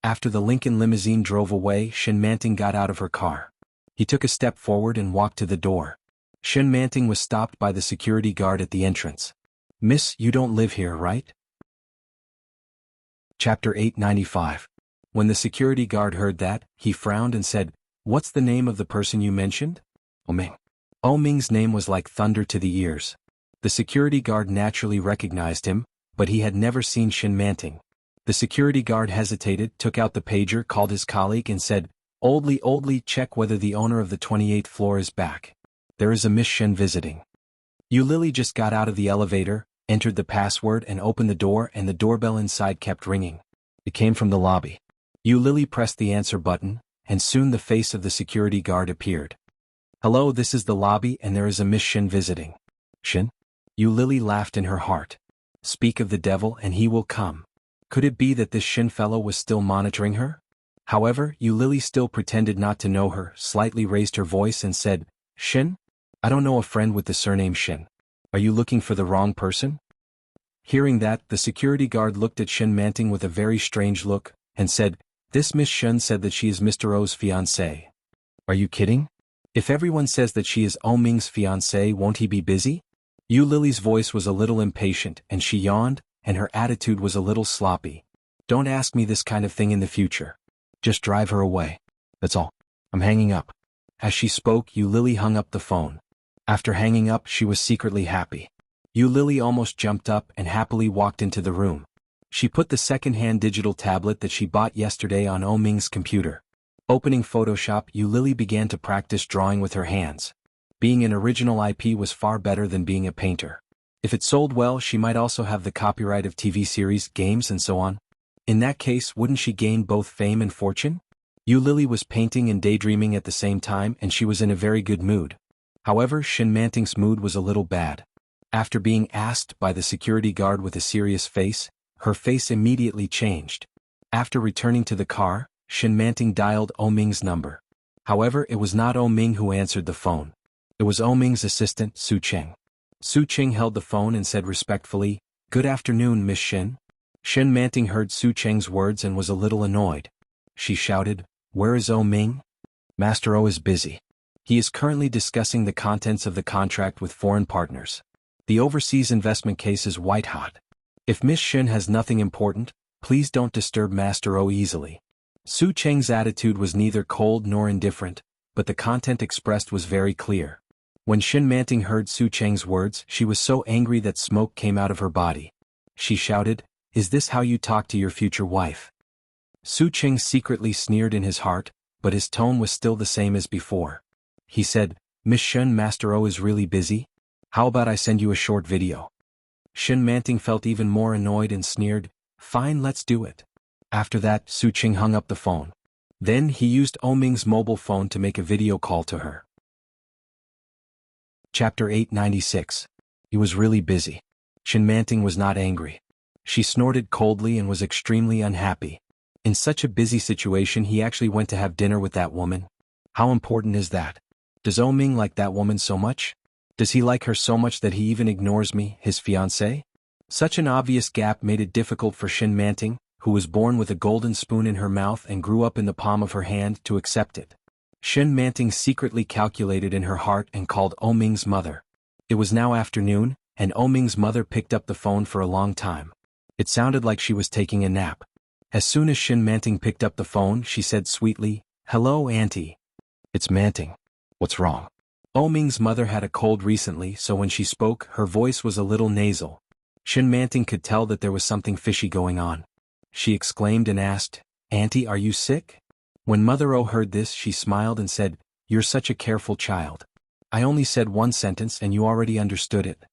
After the Lincoln limousine drove away, Shin Manting got out of her car. He took a step forward and walked to the door. Shin Manting was stopped by the security guard at the entrance. Miss, you don't live here, right? Chapter 895. When the security guard heard that, he frowned and said, What's the name of the person you mentioned? Oming. Oming's name was like thunder to the ears. The security guard naturally recognized him, but he had never seen Shin Manting. The security guard hesitated, took out the pager, called his colleague and said, Oldly, check whether the owner of the 28th floor is back. There is a Miss Shin visiting. Lily just got out of the elevator, entered the password and opened the door, and the doorbell inside kept ringing. It came from the lobby. Lily pressed the answer button, and soon the face of the security guard appeared. Hello, this is the lobby and there is a Miss Shin visiting. Shin? Lily laughed in her heart. Speak of the devil and he will come. Could it be that this Shin fellow was still monitoring her? However, Lily still pretended not to know her, slightly raised her voice and said, Shin? I don't know a friend with the surname Shin. Are you looking for the wrong person? Hearing that, the security guard looked at Shin Manting with a very strange look, and said, This Miss Shin said that she is Mr. O's fiancée. Are you kidding? If everyone says that she is Oming's fiancée, won't he be busy? Lily's voice was a little impatient, and she yawned, and her attitude was a little sloppy. Don't ask me this kind of thing in the future. Just drive her away. That's all. I'm hanging up. As she spoke, Lily hung up the phone. After hanging up, she was secretly happy. Lily almost jumped up and happily walked into the room. She put the second-hand digital tablet that she bought yesterday on Oming's computer. Opening Photoshop, Lily began to practice drawing with her hands. Being an original IP was far better than being a painter. If it sold well, she might also have the copyright of TV series, games and so on. In that case, wouldn't she gain both fame and fortune? Lily was painting and daydreaming at the same time, and she was in a very good mood. However, Shin Manting's mood was a little bad. After being asked by the security guard with a serious face, her face immediately changed. After returning to the car, Shin Manting dialed Oming's number. However, it was not Oming who answered the phone. It was Oming's assistant, Su Cheng. Su Cheng held the phone and said respectfully, Good afternoon, Miss Shin. Shin Manting heard Su Cheng's words and was a little annoyed. She shouted, Where is Oming? Master O is busy. He is currently discussing the contents of the contract with foreign partners. The overseas investment case is white hot. If Miss Shin has nothing important, please don't disturb Master O easily. Su Cheng's attitude was neither cold nor indifferent, but the content expressed was very clear. When Shin Manting heard Su Cheng's words, she was so angry that smoke came out of her body. She shouted, Is this how you talk to your future wife? Su Cheng secretly sneered in his heart, but his tone was still the same as before. He said, Miss Shin, Master O is really busy. How about I send you a short video? Shin Manting felt even more annoyed and sneered, Fine, let's do it. After that, Su Cheng hung up the phone. Then he used Oming's mobile phone to make a video call to her. Chapter 896. He was really busy. Shin Manting was not angry. She snorted coldly and was extremely unhappy. In such a busy situation, he actually went to have dinner with that woman. How important is that? Does Oming like that woman so much? Does he like her so much that he even ignores me, his fiancée? Such an obvious gap made it difficult for Shin Manting, who was born with a golden spoon in her mouth and grew up in the palm of her hand, to accept it. Shin Manting secretly calculated in her heart and called Oming's mother. It was now afternoon, and Oming's mother picked up the phone for a long time. It sounded like she was taking a nap. As soon as Shin Manting picked up the phone, she said sweetly, Hello, Auntie. It's Manting. What's wrong? Ming's mother had a cold recently, so when she spoke, her voice was a little nasal. Shin Manting could tell that there was something fishy going on. She exclaimed and asked, "Auntie, are you sick?" When Mother O heard this, she smiled and said, "You're such a careful child. I only said one sentence and you already understood it.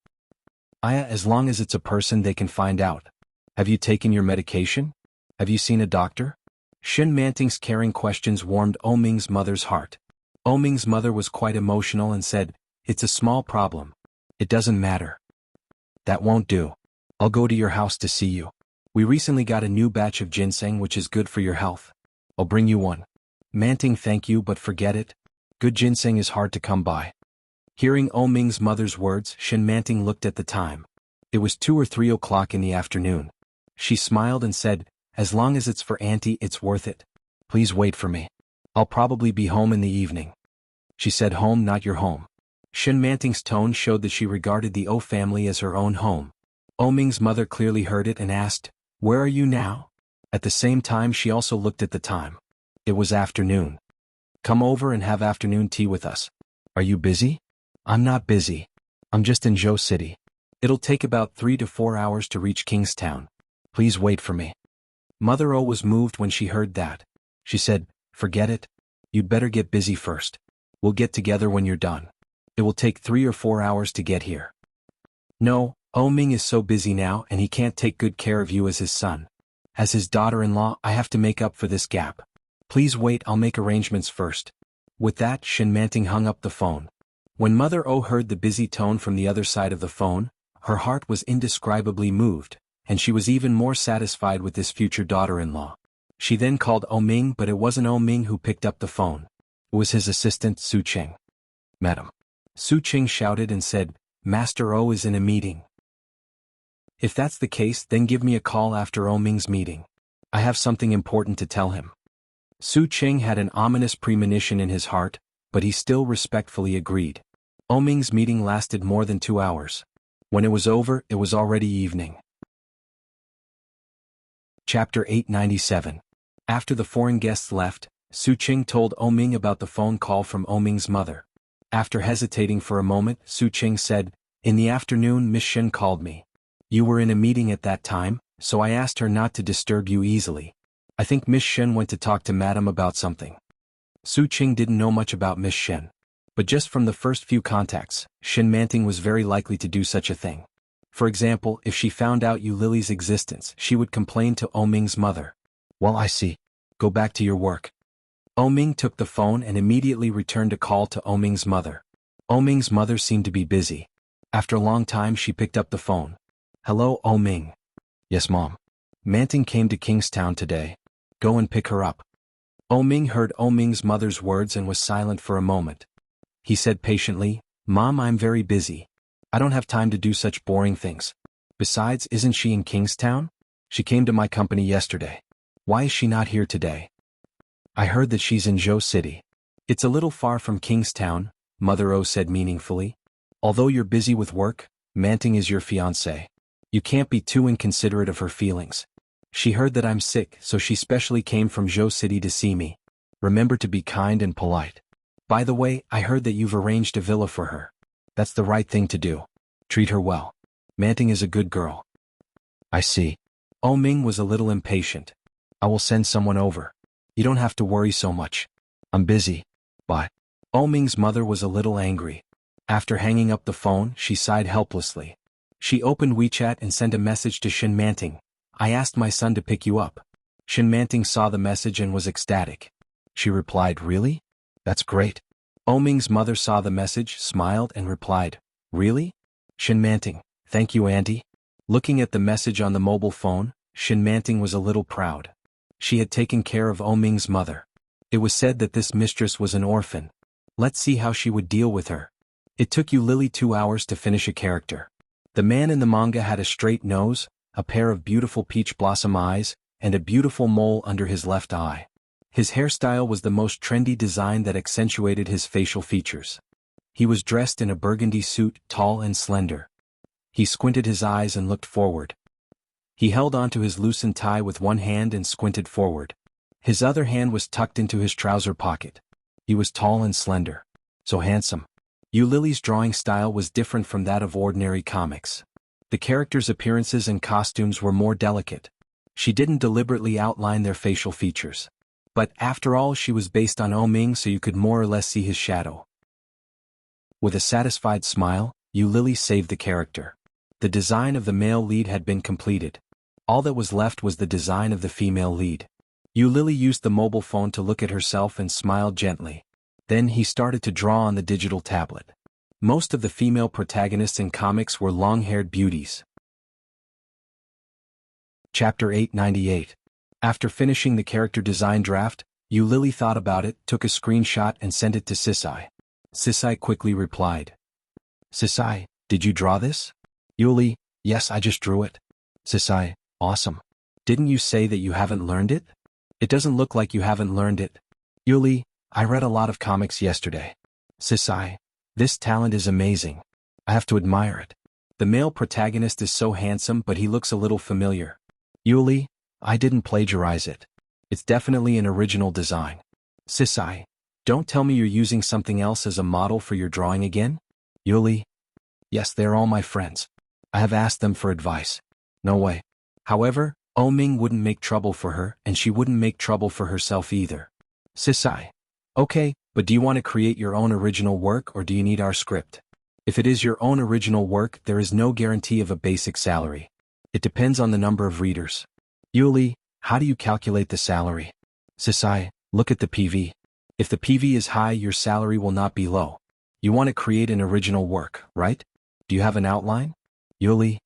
Aya, as long as it's a person they can find out. Have you taken your medication? Have you seen a doctor?" Shin Manting's caring questions warmed Ming's mother's heart. Ming's mother was quite emotional and said, "It's a small problem. It doesn't matter." "That won't do. I'll go to your house to see you. We recently got a new batch of ginseng which is good for your health. I'll bring you one." Manting, "Thank you, but forget it. Good ginseng is hard to come by." Hearing Ming's mother's words, Shin Manting looked at the time. It was 2 or 3 o'clock in the afternoon. She smiled and said, "As long as it's for Auntie, it's worth it. Please wait for me. I'll probably be home in the evening." She said home, not your home. Shin Manting's tone showed that she regarded the O family as her own home. Ming's mother clearly heard it and asked, "Where are you now?" At the same time she also looked at the time. It was afternoon. "Come over and have afternoon tea with us." "Are you busy?" "I'm not busy. I'm just in Zhou City. It'll take about 3 to 4 hours to reach Kingstown. Please wait for me." Mother O was moved when she heard that. She said, "Forget it. You'd better get busy first. We'll get together when you're done. It will take 3 or 4 hours to get here." "No, Ming is so busy now and he can't take good care of you as his son. As his daughter-in-law, I have to make up for this gap. Please wait, I'll make arrangements first." With that, Shin Manting hung up the phone. When Mother O heard the busy tone from the other side of the phone, her heart was indescribably moved, and she was even more satisfied with this future daughter-in-law. She then called Ming, but it wasn't Ming who picked up the phone. It was his assistant, Su Qing. "Madam." Su Qing shouted and said, "Master O is in a meeting." "If that's the case, then give me a call after Ming's meeting. I have something important to tell him." Su Qing had an ominous premonition in his heart, but he still respectfully agreed. Ming's meeting lasted more than 2 hours. When it was over, it was already evening. Chapter 897. After the foreign guests left, Su Qing told Ming about the phone call from Ming's mother. After hesitating for a moment, Su Qing said, "In the afternoon Miss Shen called me. You were in a meeting at that time, so I asked her not to disturb you easily. I think Miss Shen went to talk to Madam about something." Su Qing didn't know much about Miss Shen. But just from the first few contacts, Shin Manting was very likely to do such a thing. For example, if she found out Yu Lily's existence, she would complain to Ming's mother. "Well, I see. Go back to your work." Ming took the phone and immediately returned a call to Ming's mother. Ming's mother seemed to be busy. After a long time she picked up the phone. "Hello, Ming." "Yes, Mom. Manting came to Kingstown today. Go and pick her up." Ming heard Ming's mother's words and was silent for a moment. He said patiently, "Mom, I'm very busy. I don't have time to do such boring things. Besides, isn't she in Kingstown? She came to my company yesterday. Why is she not here today?" "I heard that she's in Zhou City. It's a little far from Kingstown," Mother O said meaningfully. "Although you're busy with work, Manting is your fiancé. You can't be too inconsiderate of her feelings. She heard that I'm sick, so she specially came from Zhou City to see me. Remember to be kind and polite. By the way, I heard that you've arranged a villa for her. That's the right thing to do. Treat her well. Manting is a good girl." "I see." Ming was a little impatient. "I will send someone over. You don't have to worry so much. I'm busy." But Ming's mother was a little angry. After hanging up the phone, she sighed helplessly. She opened WeChat and sent a message to Shin Manting. "I asked my son to pick you up." Shin Manting saw the message and was ecstatic. She replied, "Really? That's great." Ming's mother saw the message, smiled, and replied, "Really?" Shin Manting, "Thank you, Auntie." Looking at the message on the mobile phone, Shin Manting was a little proud. She had taken care of Ming's mother. It was said that this mistress was an orphan. Let's see how she would deal with her. It took Yu Lily 2 hours to finish a character. The man in the manga had a straight nose, a pair of beautiful peach blossom eyes, and a beautiful mole under his left eye. His hairstyle was the most trendy design that accentuated his facial features. He was dressed in a burgundy suit, tall and slender. He squinted his eyes and looked forward. He held onto his loosened tie with one hand and squinted forward. His other hand was tucked into his trouser pocket. He was tall and slender. So handsome. Yu Lily's drawing style was different from that of ordinary comics. The characters' appearances and costumes were more delicate. She didn't deliberately outline their facial features. But after all, she was based on Ming, so you could more or less see his shadow. With a satisfied smile, Yu Lily saved the character. The design of the male lead had been completed. All that was left was the design of the female lead. Yu Lily used the mobile phone to look at herself and smiled gently. Then he started to draw on the digital tablet. Most of the female protagonists in comics were long-haired beauties. Chapter 898. After finishing the character design draft, Yu Lily thought about it, took a screenshot and sent it to Sisai. Sisai quickly replied. Sisai, did you draw this? Yuli, yes, I just drew it. Sisai, awesome. Didn't you say that you haven't learned it? It doesn't look like you haven't learned it. Yuli, I read a lot of comics yesterday. Sisai, this talent is amazing. I have to admire it. The male protagonist is so handsome, but he looks a little familiar. Yuli, I didn't plagiarize it. It's definitely an original design. Sisai, don't tell me you're using something else as a model for your drawing again? Yuli, yes, they're all my friends. I have asked them for advice. No way. However, Ming wouldn't make trouble for her, and she wouldn't make trouble for herself either. Sisai, okay, but do you want to create your own original work or do you need our script? If it is your own original work, there is no guarantee of a basic salary. It depends on the number of readers. Yuli, how do you calculate the salary? Sisai, look at the PV. If the PV is high, your salary will not be low. You want to create an original work, right? Do you have an outline? Yuli,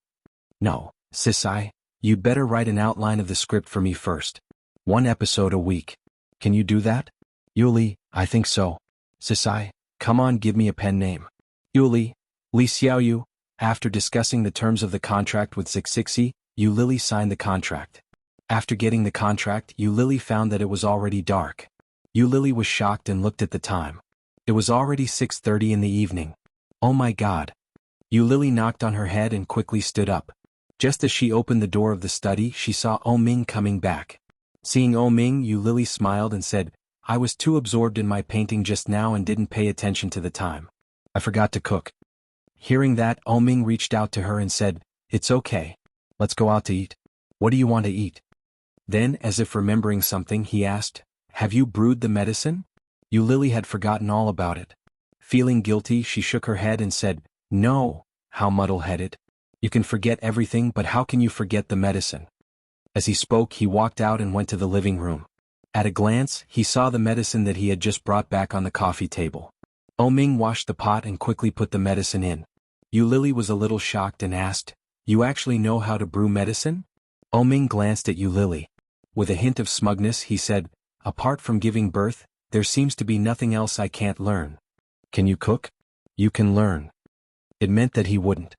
no. Sisai, you'd better write an outline of the script for me first. 1 episode a week. Can you do that? Yuli, I think so. Sisai, come on, give me a pen name. Yuli, Li Xiaoyu. After discussing the terms of the contract with Zixixi, Yu Lily signed the contract. After getting the contract, Yu Lily found that it was already dark. Yu Lily was shocked and looked at the time. It was already 6:30 in the evening. Oh my God. Yu Lily knocked on her head and quickly stood up. Just as she opened the door of the study, she saw Ming coming back. Seeing Ming, Yu Lily smiled and said, I was too absorbed in my painting just now and didn't pay attention to the time. I forgot to cook. Hearing that, Ming reached out to her and said, it's okay. Let's go out to eat. What do you want to eat? Then, as if remembering something, he asked, have you brewed the medicine? Yu Lily had forgotten all about it. Feeling guilty, she shook her head and said, no. How muddle-headed. You can forget everything, but how can you forget the medicine? As he spoke, he walked out and went to the living room. At a glance, he saw the medicine that he had just brought back on the coffee table. Ming washed the pot and quickly put the medicine in. Yu Lily was a little shocked and asked, you actually know how to brew medicine? Ming glanced at Yu Lily. With a hint of smugness, he said, apart from giving birth, there seems to be nothing else I can't learn. Can you cook? You can learn. It meant that he wouldn't.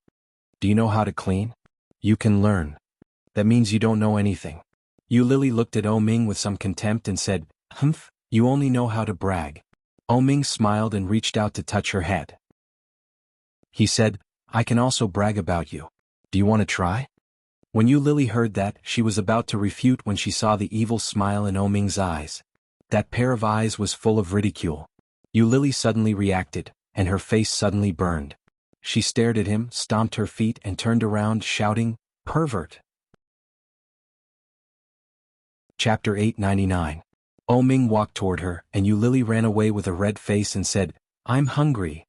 Do you know how to clean? You can learn. That means you don't know anything. Yu Lily looked at Ming with some contempt and said, humph, you only know how to brag. Ming smiled and reached out to touch her head. He said, I can also brag about you. Do you want to try? When Yu Lily heard that, she was about to refute when she saw the evil smile in Ming's eyes. That pair of eyes was full of ridicule. Yu Lily suddenly reacted, and her face suddenly burned. She stared at him, stomped her feet and turned around, shouting, pervert. Chapter 899. Ming walked toward her, and Yu Lily ran away with a red face and said, I'm hungry.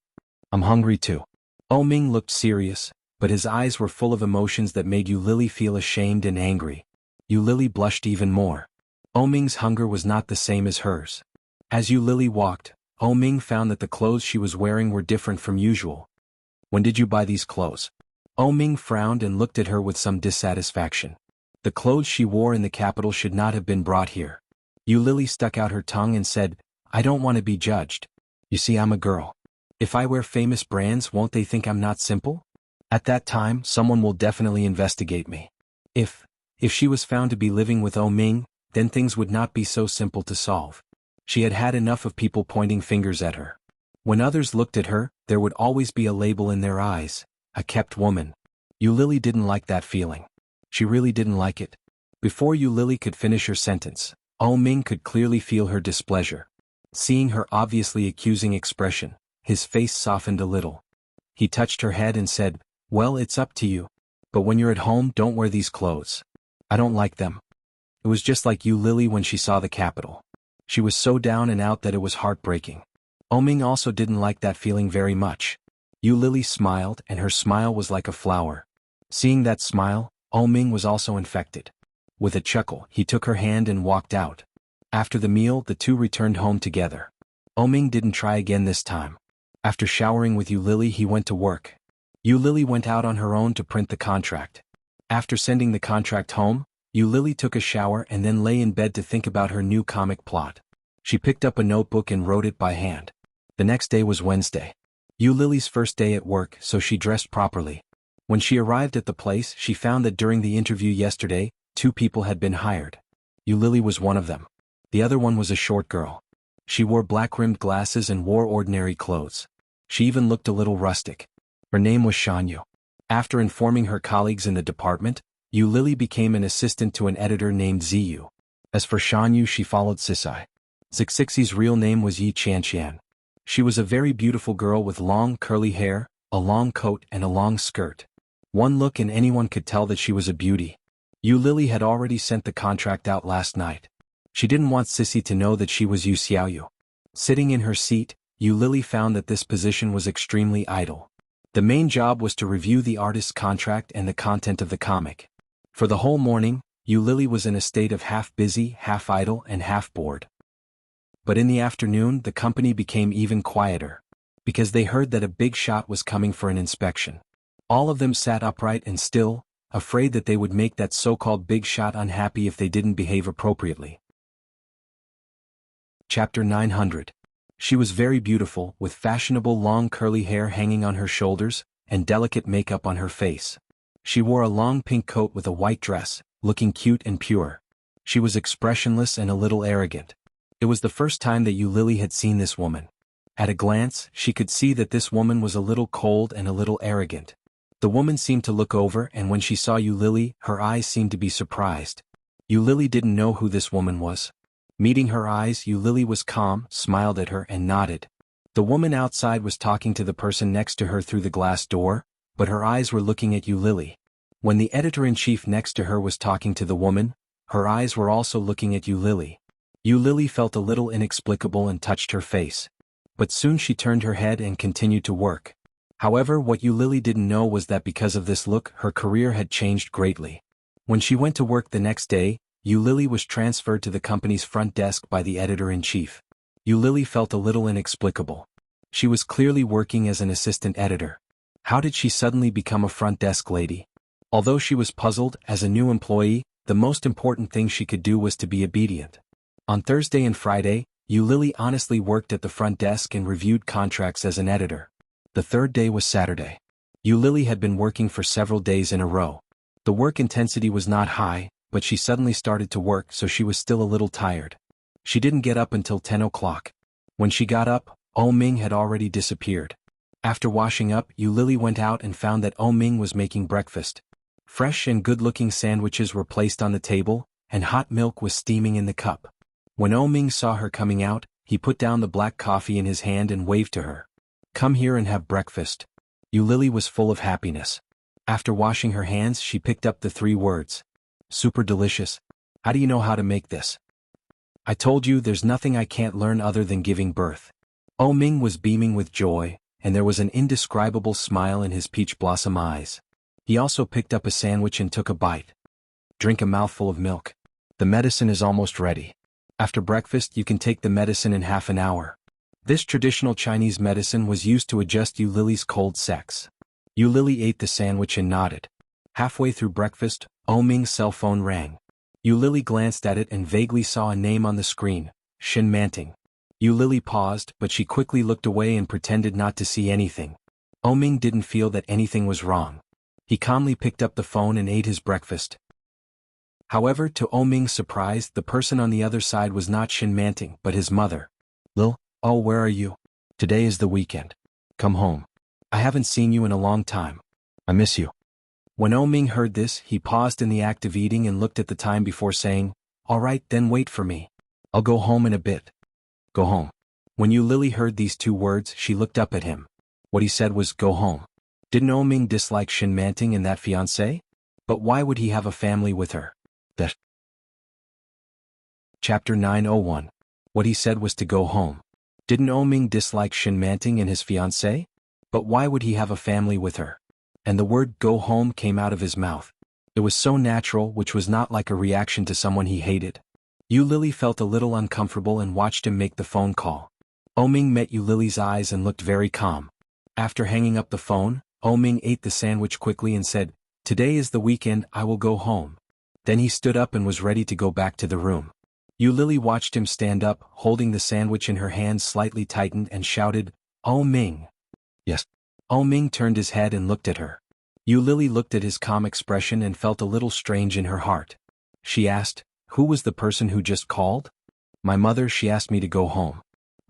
I'm hungry too. Ming looked serious, but his eyes were full of emotions that made Yu Lily feel ashamed and angry. Yu Lily blushed even more. Ming's hunger was not the same as hers. As Yu Lily walked, Ming found that the clothes she was wearing were different from usual. When did you buy these clothes? Ming frowned and looked at her with some dissatisfaction. The clothes she wore in the capital should not have been brought here. Yu Lily stuck out her tongue and said, I don't want to be judged. You see, I'm a girl. If I wear famous brands, won't they think I'm not simple? At that time, someone will definitely investigate me. If she was found to be living with Ming, then things would not be so simple to solve. She had had enough of people pointing fingers at her. When others looked at her, there would always be a label in their eyes, a kept woman. Yu Lily didn't like that feeling. She really didn't like it. Before Yu Lily could finish her sentence, Ming could clearly feel her displeasure. Seeing her obviously accusing expression, his face softened a little. He touched her head and said, "Well, it's up to you. But when you're at home, don't wear these clothes. I don't like them." It was just like Yu Lily when she saw the capital. She was so down and out that it was heartbreaking. Oming also didn't like that feeling very much. Yu Lily smiled, and her smile was like a flower. Seeing that smile, Oming was also infected. With a chuckle, he took her hand and walked out. After the meal, the two returned home together. Oming didn't try again this time. After showering with Yu Lily, he went to work. Yu Lily went out on her own to print the contract. After sending the contract home, Yu Lily took a shower and then lay in bed to think about her new comic plot. She picked up a notebook and wrote it by hand. The next day was Wednesday. Yu Lily's first day at work, so she dressed properly. When she arrived at the place, she found that during the interview yesterday, 2 people had been hired. Yu Lily was one of them. The other one was a short girl. She wore black-rimmed glasses and wore ordinary clothes. She even looked a little rustic. Her name was Shanyu. After informing her colleagues in the department, Yu Lily became an assistant to an editor named Ziyu. As for Shanyu, she followed Sisai. Zixixi's real name was Yi Qianqian. She was a very beautiful girl with long curly hair, a long coat and a long skirt. One look and anyone could tell that she was a beauty. Yu Lily had already sent the contract out last night. She didn't want Sissy to know that she was Yu Xiaoyu. Sitting in her seat, Yu Lily found that this position was extremely idle. The main job was to review the artist's contract and the content of the comic. For the whole morning, Yu Lily was in a state of half busy, half idle, and half bored. But in the afternoon, the company became even quieter, because they heard that a big shot was coming for an inspection. All of them sat upright and still, afraid that they would make that so-called big shot unhappy if they didn't behave appropriately. Chapter 900. She was very beautiful, with fashionable long curly hair hanging on her shoulders, and delicate makeup on her face. She wore a long pink coat with a white dress, looking cute and pure. She was expressionless and a little arrogant. It was the first time that Yu Lily had seen this woman. At a glance, she could see that this woman was a little cold and a little arrogant. The woman seemed to look over, and when she saw Yu Lily, her eyes seemed to be surprised. Yu Lily didn't know who this woman was. Meeting her eyes, Yu Lily was calm, smiled at her and nodded. The woman outside was talking to the person next to her through the glass door, but her eyes were looking at Yu Lily. When the editor-in-chief next to her was talking to the woman, her eyes were also looking at Yu Lily. Yu Lily felt a little inexplicable and touched her face. But soon she turned her head and continued to work. However, what Yu Lily didn't know was that because of this look, her career had changed greatly. When she went to work the next day, Yu Lily was transferred to the company's front desk by the editor-in-chief. Yu Lily felt a little inexplicable. She was clearly working as an assistant editor. How did she suddenly become a front desk lady? Although she was puzzled, as a new employee, the most important thing she could do was to be obedient. On Thursday and Friday, Yu Lily honestly worked at the front desk and reviewed contracts as an editor. The third day was Saturday. Yu Lily had been working for several days in a row. The work intensity was not high, but she suddenly started to work, so she was still a little tired. She didn't get up until 10 o'clock. When she got up, Oh Ming had already disappeared. After washing up, Yu Lily went out and found that Oh Ming was making breakfast. Fresh and good-looking sandwiches were placed on the table, and hot milk was steaming in the cup. When Oh Ming saw her coming out, he put down the black coffee in his hand and waved to her. "Come here and have breakfast." Yu Lily was full of happiness. After washing her hands, she picked up the 3 words. "Super delicious. How do you know how to make this?" "I told you there's nothing I can't learn other than giving birth." Oh Ming was beaming with joy, and there was an indescribable smile in his peach blossom eyes. He also picked up a sandwich and took a bite. "Drink a mouthful of milk. The medicine is almost ready. After breakfast, you can take the medicine in half an hour." This traditional Chinese medicine was used to adjust Yu Lily's cold sex. Yu Lily ate the sandwich and nodded. Halfway through breakfast, Oh Ming's cell phone rang. Yu Lily glanced at it and vaguely saw a name on the screen, Shin Manting. Yu Lily paused, but she quickly looked away and pretended not to see anything. Oh Ming didn't feel that anything was wrong. He calmly picked up the phone and ate his breakfast. However, to Oh Ming's surprise, the person on the other side was not Shin Manting, but his mother. "Lil, oh, where are you? Today is the weekend. Come home. I haven't seen you in a long time. I miss you." When Oh Ming heard this, he paused in the act of eating and looked at the time before saying, "All right, then wait for me. I'll go home in a bit." "Go home. When Yu Lily heard these two words, she looked up at him. What he said was, go home. Didn't Oming dislike Shin Manting and that fiancé? But why would he have a family with her? That. Chapter 901. What he said was to go home. Didn't Oming dislike Shin Manting and his fiancé? But why would he have a family with her? And the word go home came out of his mouth. It was so natural, which was not like a reaction to someone he hated. Yu Lily felt a little uncomfortable and watched him make the phone call. Oming met Yu Lily's eyes and looked very calm. After hanging up the phone, Oming ate the sandwich quickly and said, today is the weekend, I will go home. Then he stood up and was ready to go back to the room. Yu Lily watched him stand up, holding the sandwich in her hands slightly tightened, and shouted, Oming. Yes. Oming turned his head and looked at her. Yu Lily looked at his calm expression and felt a little strange in her heart. She asked, who was the person who just called? My mother, she asked me to go home.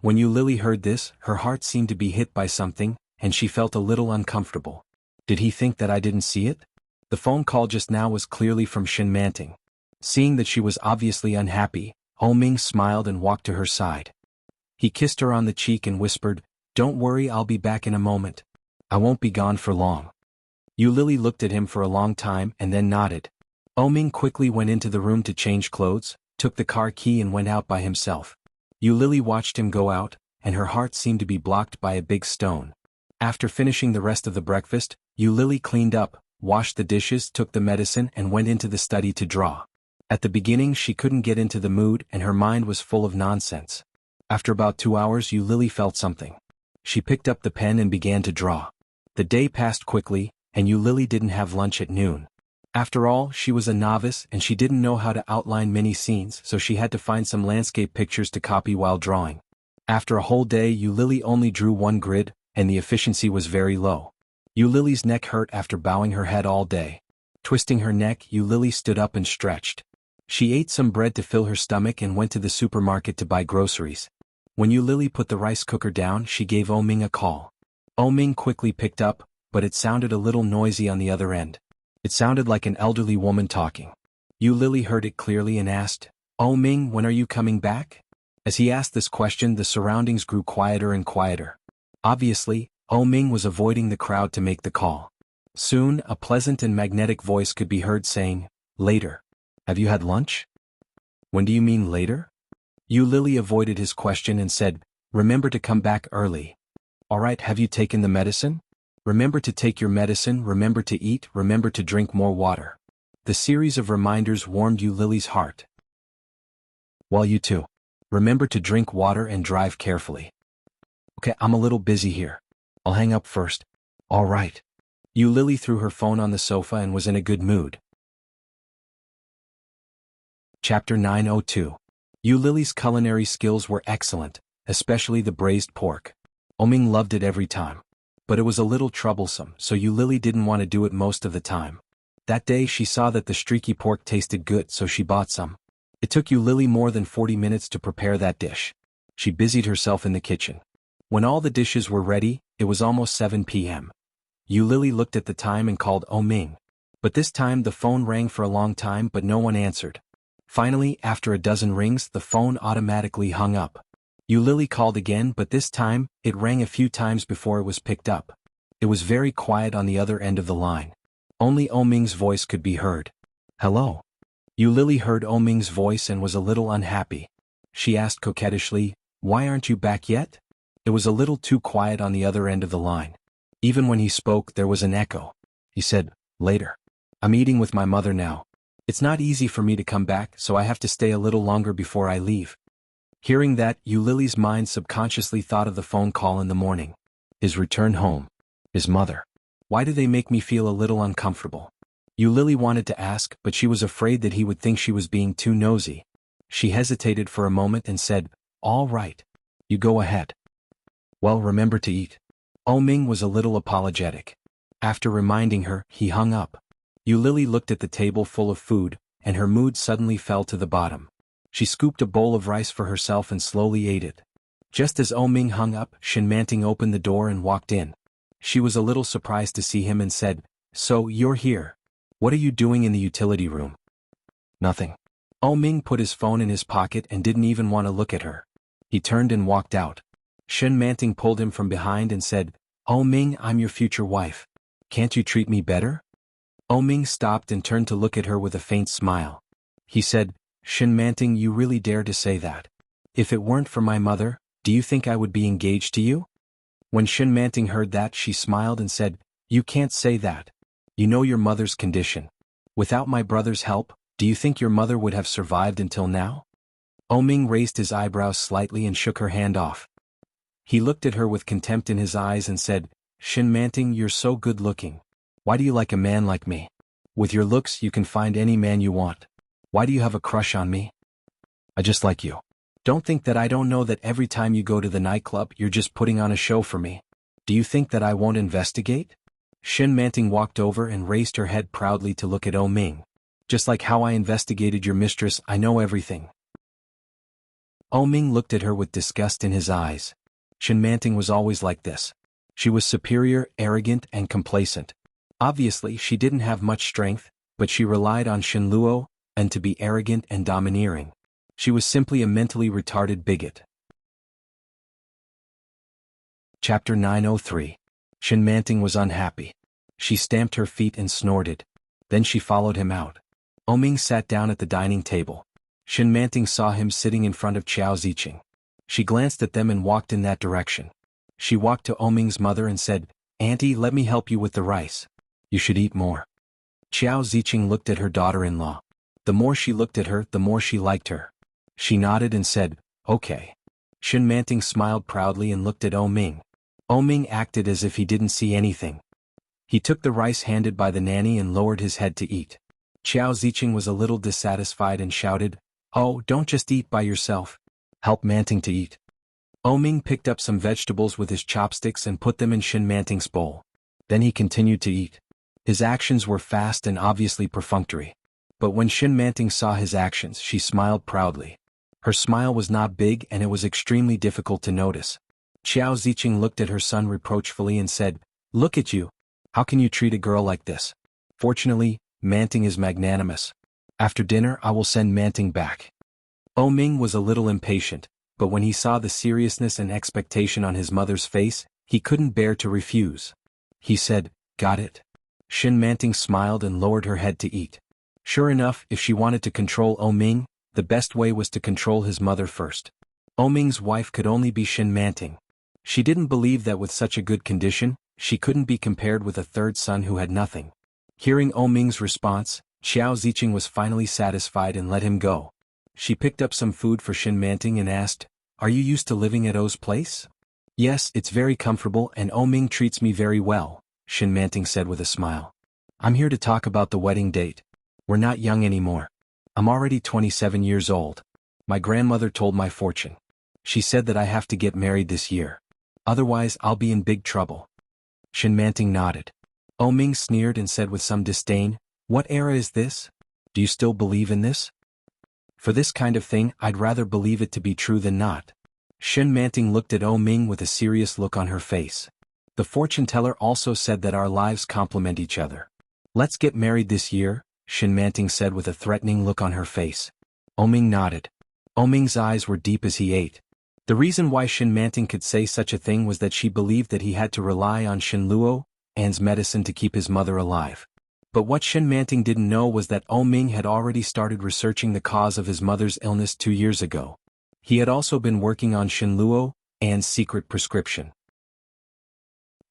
When Yu Lily heard this, her heart seemed to be hit by something, and she felt a little uncomfortable. Did he think that I didn't see it? The phone call just now was clearly from Shin Manting. Seeing that she was obviously unhappy, Oming smiled and walked to her side. He kissed her on the cheek and whispered, don't worry, I'll be back in a moment. I won't be gone for long. Yu Lily looked at him for a long time and then nodded. Oming quickly went into the room to change clothes, took the car key and went out by himself. Yu Lily watched him go out, and her heart seemed to be blocked by a big stone. After finishing the rest of the breakfast, Yu Lily cleaned up, washed the dishes, took the medicine and went into the study to draw. At the beginning she couldn't get into the mood and her mind was full of nonsense. After about 2 hours Yu Lily felt something. She picked up the pen and began to draw. The day passed quickly, and Yu Lily didn't have lunch at noon. After all, she was a novice and she didn't know how to outline many scenes, so she had to find some landscape pictures to copy while drawing. After a whole day Yu Lily only drew one grid, and the efficiency was very low. Yu Lily's neck hurt after bowing her head all day. Twisting her neck, Yu Lily stood up and stretched. She ate some bread to fill her stomach and went to the supermarket to buy groceries. When Yu Lily put the rice cooker down, she gave Oming a call. Oming quickly picked up, but it sounded a little noisy on the other end. It sounded like an elderly woman talking. Yu Lily heard it clearly and asked, Oming, when are you coming back? As he asked this question, the surroundings grew quieter and quieter. Obviously, Oming was avoiding the crowd to make the call. Soon, a pleasant and magnetic voice could be heard saying, later. Have you had lunch? When do you mean later? Yu Lily avoided his question and said, remember to come back early. Alright, have you taken the medicine? Remember to take your medicine, remember to eat, remember to drink more water. The series of reminders warmed Yu Lily's heart. Well, you too. Remember to drink water and drive carefully. Okay, I'm a little busy here. I'll hang up first. Alright. Yu Lily threw her phone on the sofa and was in a good mood. Chapter 902. Yu Lily's culinary skills were excellent, especially the braised pork. Oming loved it every time. But it was a little troublesome, so Yu Lily didn't want to do it most of the time. That day she saw that the streaky pork tasted good, so she bought some. It took Yu Lily more than 40 minutes to prepare that dish. She busied herself in the kitchen. When all the dishes were ready, it was almost 7 p.m. Yu Lily looked at the time and called Oming. But this time the phone rang for a long time but no one answered. Finally, after a dozen rings, the phone automatically hung up. Yu Lily called again, but this time, it rang a few times before it was picked up. It was very quiet on the other end of the line. Only Oming's voice could be heard. Hello? Yu Lily heard Oming's voice and was a little unhappy. She asked coquettishly, why aren't you back yet? It was a little too quiet on the other end of the line. Even when he spoke, there was an echo. He said, later. I'm eating with my mother now. It's not easy for me to come back, so I have to stay a little longer before I leave. Hearing that, Yu Lily's mind subconsciously thought of the phone call in the morning. His return home. His mother. Why do they make me feel a little uncomfortable? Yu Lily wanted to ask, but she was afraid that he would think she was being too nosy. She hesitated for a moment and said, all right. You go ahead. Well, remember to eat. Oming was a little apologetic. After reminding her, he hung up. Yu Lily looked at the table full of food, and her mood suddenly fell to the bottom. She scooped a bowl of rice for herself and slowly ate it. Just as Oming hung up, Shin Manting opened the door and walked in. She was a little surprised to see him and said, so, you're here. What are you doing in the utility room? Nothing. Oming put his phone in his pocket and didn't even want to look at her. He turned and walked out. Shen Manting pulled him from behind and said, "Oh Ming, I'm your future wife. Can't you treat me better?" Oh Ming stopped and turned to look at her with a faint smile. He said, "Shen Manting, you really dare to say that? If it weren't for my mother, do you think I would be engaged to you?" When Shen Manting heard that, she smiled and said, "You can't say that. You know your mother's condition. Without my brother's help, do you think your mother would have survived until now?" Oh Ming raised his eyebrows slightly and shook her hand off. He looked at her with contempt in his eyes and said, "Shen Manting, you're so good looking. Why do you like a man like me? With your looks you can find any man you want. Why do you have a crush on me? I just like you. Don't think that I don't know that every time you go to the nightclub you're just putting on a show for me. Do you think that I won't investigate?" Shen Manting walked over and raised her head proudly to look at Oh Ming. "Just like how I investigated your mistress, I know everything." Oh Ming looked at her with disgust in his eyes. Shen Manting was always like this. She was superior, arrogant, and complacent. Obviously she didn't have much strength, but she relied on Shen Luo, and to be arrogant and domineering. She was simply a mentally retarded bigot. Chapter 903. Shen Manting was unhappy. She stamped her feet and snorted. Then she followed him out. Oh Ming sat down at the dining table. Shen Manting saw him sitting in front of Qiao Ziqing. She glanced at them and walked in that direction. She walked to Oh Ming's mother and said, "Auntie, let me help you with the rice. You should eat more." Qiao Ziqing looked at her daughter-in-law. The more she looked at her, the more she liked her. She nodded and said, "Okay." Shen Manting smiled proudly and looked at Oh Ming. Oh Ming acted as if he didn't see anything. He took the rice handed by the nanny and lowered his head to eat. Qiao Ziqing was a little dissatisfied and shouted, "Oh, don't just eat by yourself. Help Manting to eat." Oh Ming picked up some vegetables with his chopsticks and put them in Shen Manting's bowl. Then he continued to eat. His actions were fast and obviously perfunctory. But when Shen Manting saw his actions, she smiled proudly. Her smile was not big and it was extremely difficult to notice. Qiao Ziqing looked at her son reproachfully and said, "Look at you. How can you treat a girl like this? Fortunately, Manting is magnanimous. After dinner I will send Manting back." Oh Ming was a little impatient, but when he saw the seriousness and expectation on his mother's face, he couldn't bear to refuse. He said, "Got it." Shen Manting smiled and lowered her head to eat. Sure enough, if she wanted to control Oh Ming, the best way was to control his mother first. Oh Ming's wife could only be Shen Manting. She didn't believe that with such a good condition, she couldn't be compared with a third son who had nothing. Hearing Oh Ming's response, Qiao Ziqing was finally satisfied and let him go. She picked up some food for Shen Manting and asked, "Are you used to living at Oh's place?" "Yes, it's very comfortable and Oh Ming treats me very well," Shen Manting said with a smile. "I'm here to talk about the wedding date. We're not young anymore. I'm already 27 years old. My grandmother told my fortune. She said that I have to get married this year. Otherwise I'll be in big trouble." Shen Manting nodded. Oh Ming sneered and said with some disdain, "What era is this? Do you still believe in this? For this kind of thing I'd rather believe it to be true than not." Shen Manting looked at Oh Ming with a serious look on her face. "The fortune teller also said that our lives complement each other. Let's get married this year," Shen Manting said with a threatening look on her face. Oh Ming nodded. Oh Ming's eyes were deep as he ate. The reason why Shen Manting could say such a thing was that she believed that he had to rely on Shen Luo, Anne's medicine to keep his mother alive. But what Shen Manting didn't know was that Oh Ming had already started researching the cause of his mother's illness 2 years ago. He had also been working on Shen Luo, Anne's secret prescription.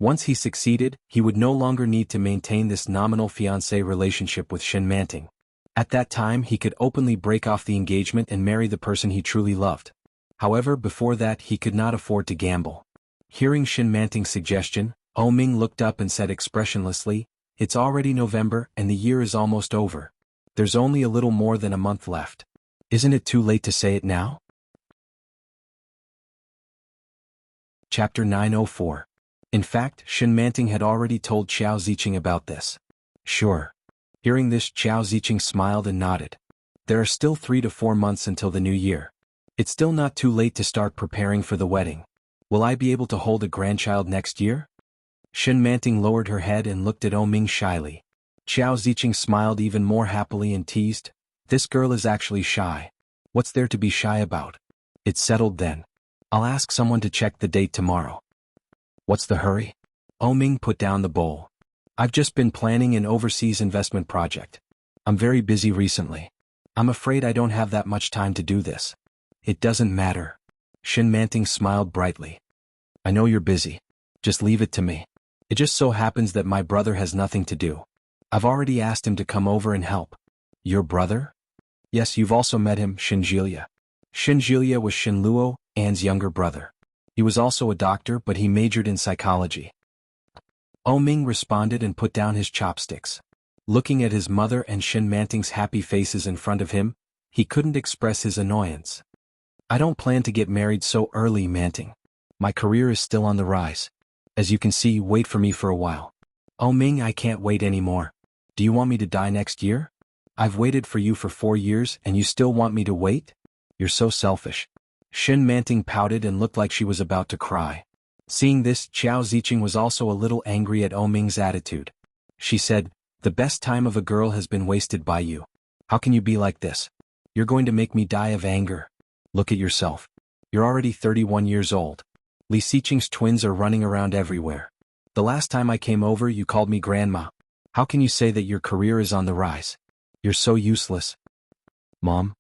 Once he succeeded, he would no longer need to maintain this nominal fiancé relationship with Shen Manting. At that time he could openly break off the engagement and marry the person he truly loved. However, before that he could not afford to gamble. Hearing Shen Manting's suggestion, Oh Ming looked up and said expressionlessly, "It's already November and the year is almost over. There's only a little more than a month left. Isn't it too late to say it now?" Chapter 904. In fact, Shen Manting had already told Qiao Ziqing about this. "Sure." Hearing this, Qiao Ziqing smiled and nodded. "There are still 3 to 4 months until the new year. It's still not too late to start preparing for the wedding. Will I be able to hold a grandchild next year?" Shen Manting lowered her head and looked at Oh Ming shyly. Qiao Ziqing smiled even more happily and teased, "This girl is actually shy. What's there to be shy about? It's settled then." I'll ask someone to check the date tomorrow. What's the hurry? Ming put down the bowl. I've just been planning an overseas investment project. I'm very busy recently. I'm afraid I don't have that much time to do this. It doesn't matter. Shin Manting smiled brightly. I know you're busy. Just leave it to me. It just so happens that my brother has nothing to do. I've already asked him to come over and help. Your brother? Yes, you've also met him, Shinjilia. Shinjilia was Shinluo, Anne's younger brother. He was also a doctor, but he majored in psychology. Ming responded and put down his chopsticks. Looking at his mother and Shin Manting's happy faces in front of him, he couldn't express his annoyance. I don't plan to get married so early, Manting. My career is still on the rise. As you can see, wait for me for a while. Ming, I can't wait anymore. Do you want me to die next year? I've waited for you for 4 years and you still want me to wait? You're so selfish. Shin Manting pouted and looked like she was about to cry. Seeing this, Qiao Ziqing was also a little angry at Ming's attitude. She said, the best time of a girl has been wasted by you. How can you be like this? You're going to make me die of anger. Look at yourself. You're already 31 years old. Li Xiqing's twins are running around everywhere. The last time I came over you called me grandma. How can you say that your career is on the rise? You're so useless. Mom?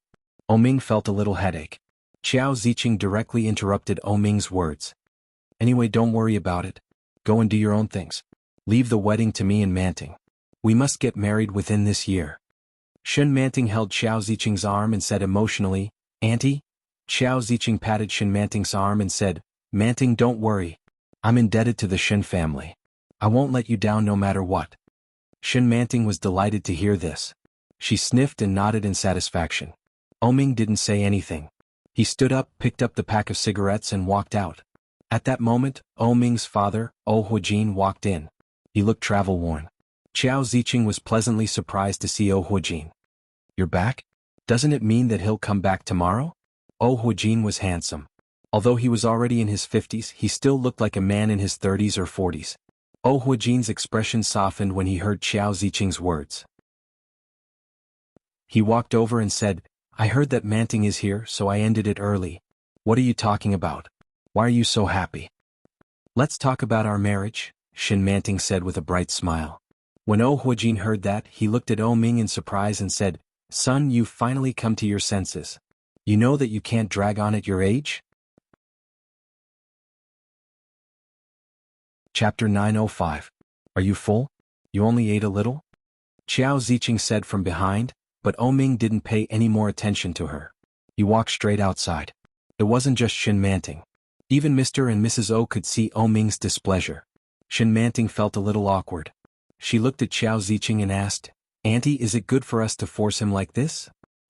Ming felt a little headache. Qiao Ziqing directly interrupted Ming's words. Anyway, don't worry about it. Go and do your own things. Leave the wedding to me and Manting. We must get married within this year. Shin Manting held Qiao Ziqing's arm and said emotionally, Auntie? Qiao Ziqing patted Shin Manting's arm and said, Manting, don't worry. I'm indebted to the Shin family. I won't let you down no matter what. Shin Manting was delighted to hear this. She sniffed and nodded in satisfaction. Ming didn't say anything. He stood up, picked up the pack of cigarettes and walked out. At that moment, Ming's father, Huijin, walked in. He looked travel-worn. Qiao Ziqing was pleasantly surprised to see Huijin. You're back? Doesn't it mean that he'll come back tomorrow? Huijin was handsome. Although he was already in his 50s, he still looked like a man in his 30s or 40s. Huijin's expression softened when he heard Qiao Ziqing's words. He walked over and said, I heard that Manting is here, so I ended it early. What are you talking about? Why are you so happy? Let's talk about our marriage, Shin Manting said with a bright smile. When Huijin heard that, he looked at Ming in surprise and said, Son, you've finally come to your senses. You know that you can't drag on at your age? Chapter 905. Are you full? You only ate a little? Qiao Ziqing said from behind, but Ming didn't pay any more attention to her. He walked straight outside. It wasn't just Shin Manting. Even Mr. and Mrs. O could see Ming's displeasure. Shin Manting felt a little awkward. She looked at Qiao Ziqing and asked, Auntie, is it good for us to force him like this?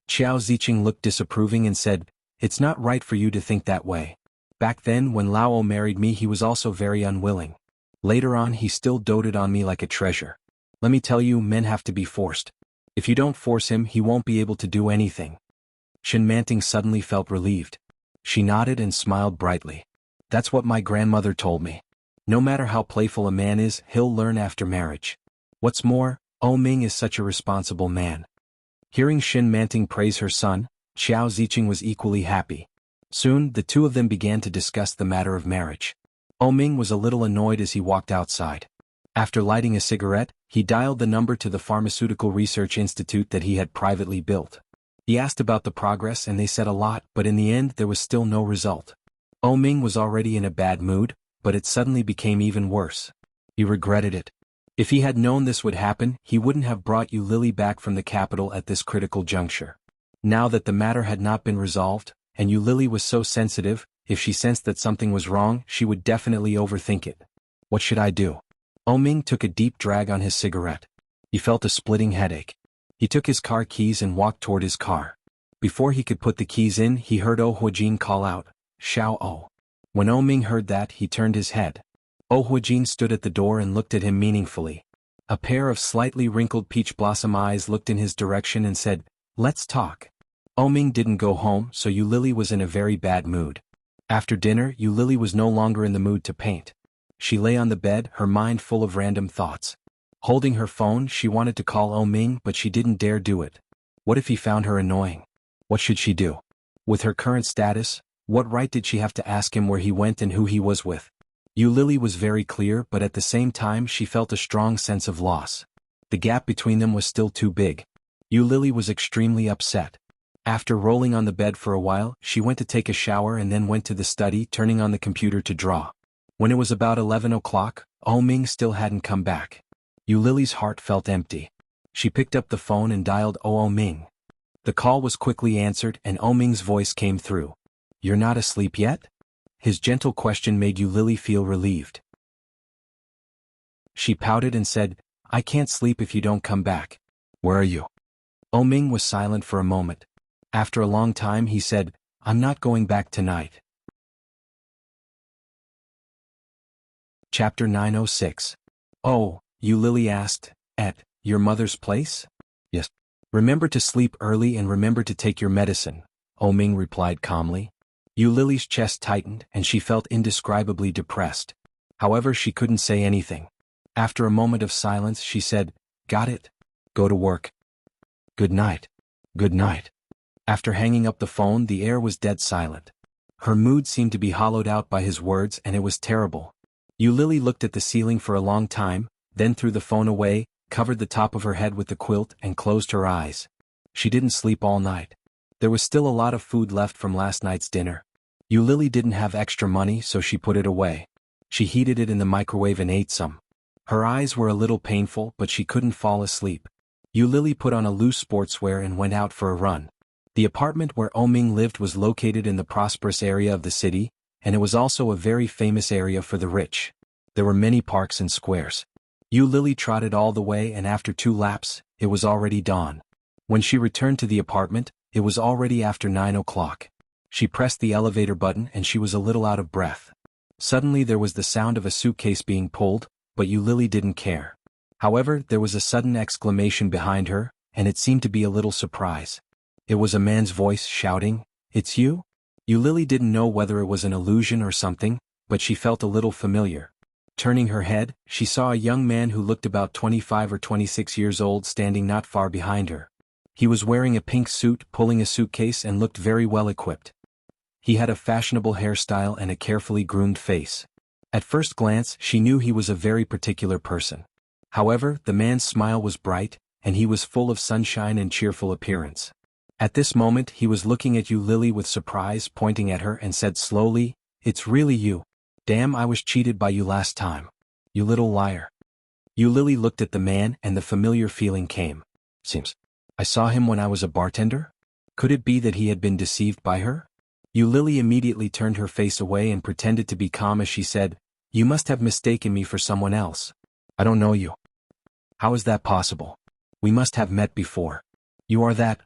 Qiao Ziqing looked disapproving and said, It's not right for you to think that way. Back then, when Lao married me, he was also very unwilling. Later on, he still doted on me like a treasure. Let me tell you, men have to be forced. If you don't force him, he won't be able to do anything. Shin Manting suddenly felt relieved. She nodded and smiled brightly. That's what my grandmother told me. No matter how playful a man is, he'll learn after marriage. What's more, Ming is such a responsible man. Hearing Shin Manting praise her son, Qiao Ziqing was equally happy. Soon, the two of them began to discuss the matter of marriage. Ming was a little annoyed as he walked outside. After lighting a cigarette, he dialed the number to the Pharmaceutical Research Institute that he had privately built. He asked about the progress and they said a lot, but in the end there was still no result. Ming was already in a bad mood, but it suddenly became even worse. He regretted it. If he had known this would happen, he wouldn't have brought Yu Lily back from the capital at this critical juncture. Now that the matter had not been resolved, and Yu Lily was so sensitive, if she sensed that something was wrong, she would definitely overthink it. What should I do? Ming took a deep drag on his cigarette. He felt a splitting headache. He took his car keys and walked toward his car. Before he could put the keys in, he heard Huijin call out, Xiao O. When Ming heard that, he turned his head. Huijin stood at the door and looked at him meaningfully. A pair of slightly wrinkled peach blossom eyes looked in his direction and said, Let's talk. Ming didn't go home, so Yu Lily was in a very bad mood. After dinner, Yu Lily was no longer in the mood to paint. She lay on the bed, her mind full of random thoughts. Holding her phone, she wanted to call Ming, but she didn't dare do it. What if he found her annoying? What should she do? With her current status, What right did she have to ask him where he went and who he was with? Yu Lily was very clear, but at the same time she felt a strong sense of loss. The gap between them was still too big. Yu Lily was extremely upset. After rolling on the bed for a while, she went to take a shower and then went to the study, turning on the computer to draw. When it was about 11 o'clock, Ming still hadn't come back. Yu Lily's heart felt empty. She picked up the phone and dialed Ming. The call was quickly answered and Ming's voice came through. "You're not asleep yet?" His gentle question made Yu Lily feel relieved. She pouted and said, "I can't sleep if you don't come back." "Where are you?" Ming was silent for a moment. After a long time he said, "I'm not going back tonight." Chapter 906. "Oh," Yu Lily asked, "at your mother's place?" "Yes." "Remember to sleep early and remember to take your medicine," Ming replied calmly. Yu Lily's chest tightened and she felt indescribably depressed. However, she couldn't say anything. After a moment of silence she said, "Got it. Go to work. Good night." "Good night." After hanging up the phone, the air was dead silent. Her mood seemed to be hollowed out by his words and it was terrible. Yu Lily looked at the ceiling for a long time, then threw the phone away, covered the top of her head with the quilt and closed her eyes. She didn't sleep all night. There was still a lot of food left from last night's dinner. Yu Lily didn't have extra money, so she put it away. She heated it in the microwave and ate some. Her eyes were a little painful, but she couldn't fall asleep. Yu Lily put on a loose sportswear and went out for a run. The apartment where Ming lived was located in the prosperous area of the city, and it was also a very famous area for the rich. There were many parks and squares. Yu Lily trotted all the way and after 2 laps, it was already dawn. When she returned to the apartment, it was already after 9 o'clock. She pressed the elevator button and she was a little out of breath. Suddenly there was the sound of a suitcase being pulled, but Yu Lily didn't care. However, there was a sudden exclamation behind her, and it seemed to be a little surprise. It was a man's voice shouting, "It's you?" Yu Lily didn't know whether it was an illusion or something, but she felt a little familiar. Turning her head, she saw a young man who looked about 25 or 26 years old standing not far behind her. He was wearing a pink suit, pulling a suitcase and looked very well equipped. He had a fashionable hairstyle and a carefully groomed face. At first glance, she knew he was a very particular person. However, the man's smile was bright, and he was full of sunshine and cheerful appearance. At this moment he was looking at Yu Lily with surprise, pointing at her and said slowly, "It's really you. Damn, I was cheated by you last time. You little liar." Yu Lily looked at the man and the familiar feeling came. Seems I saw him when I was a bartender? Could it be that he had been deceived by her? Yu Lily immediately turned her face away and pretended to be calm as she said, "You must have mistaken me for someone else. I don't know you. How is that possible? We must have met before. You are that,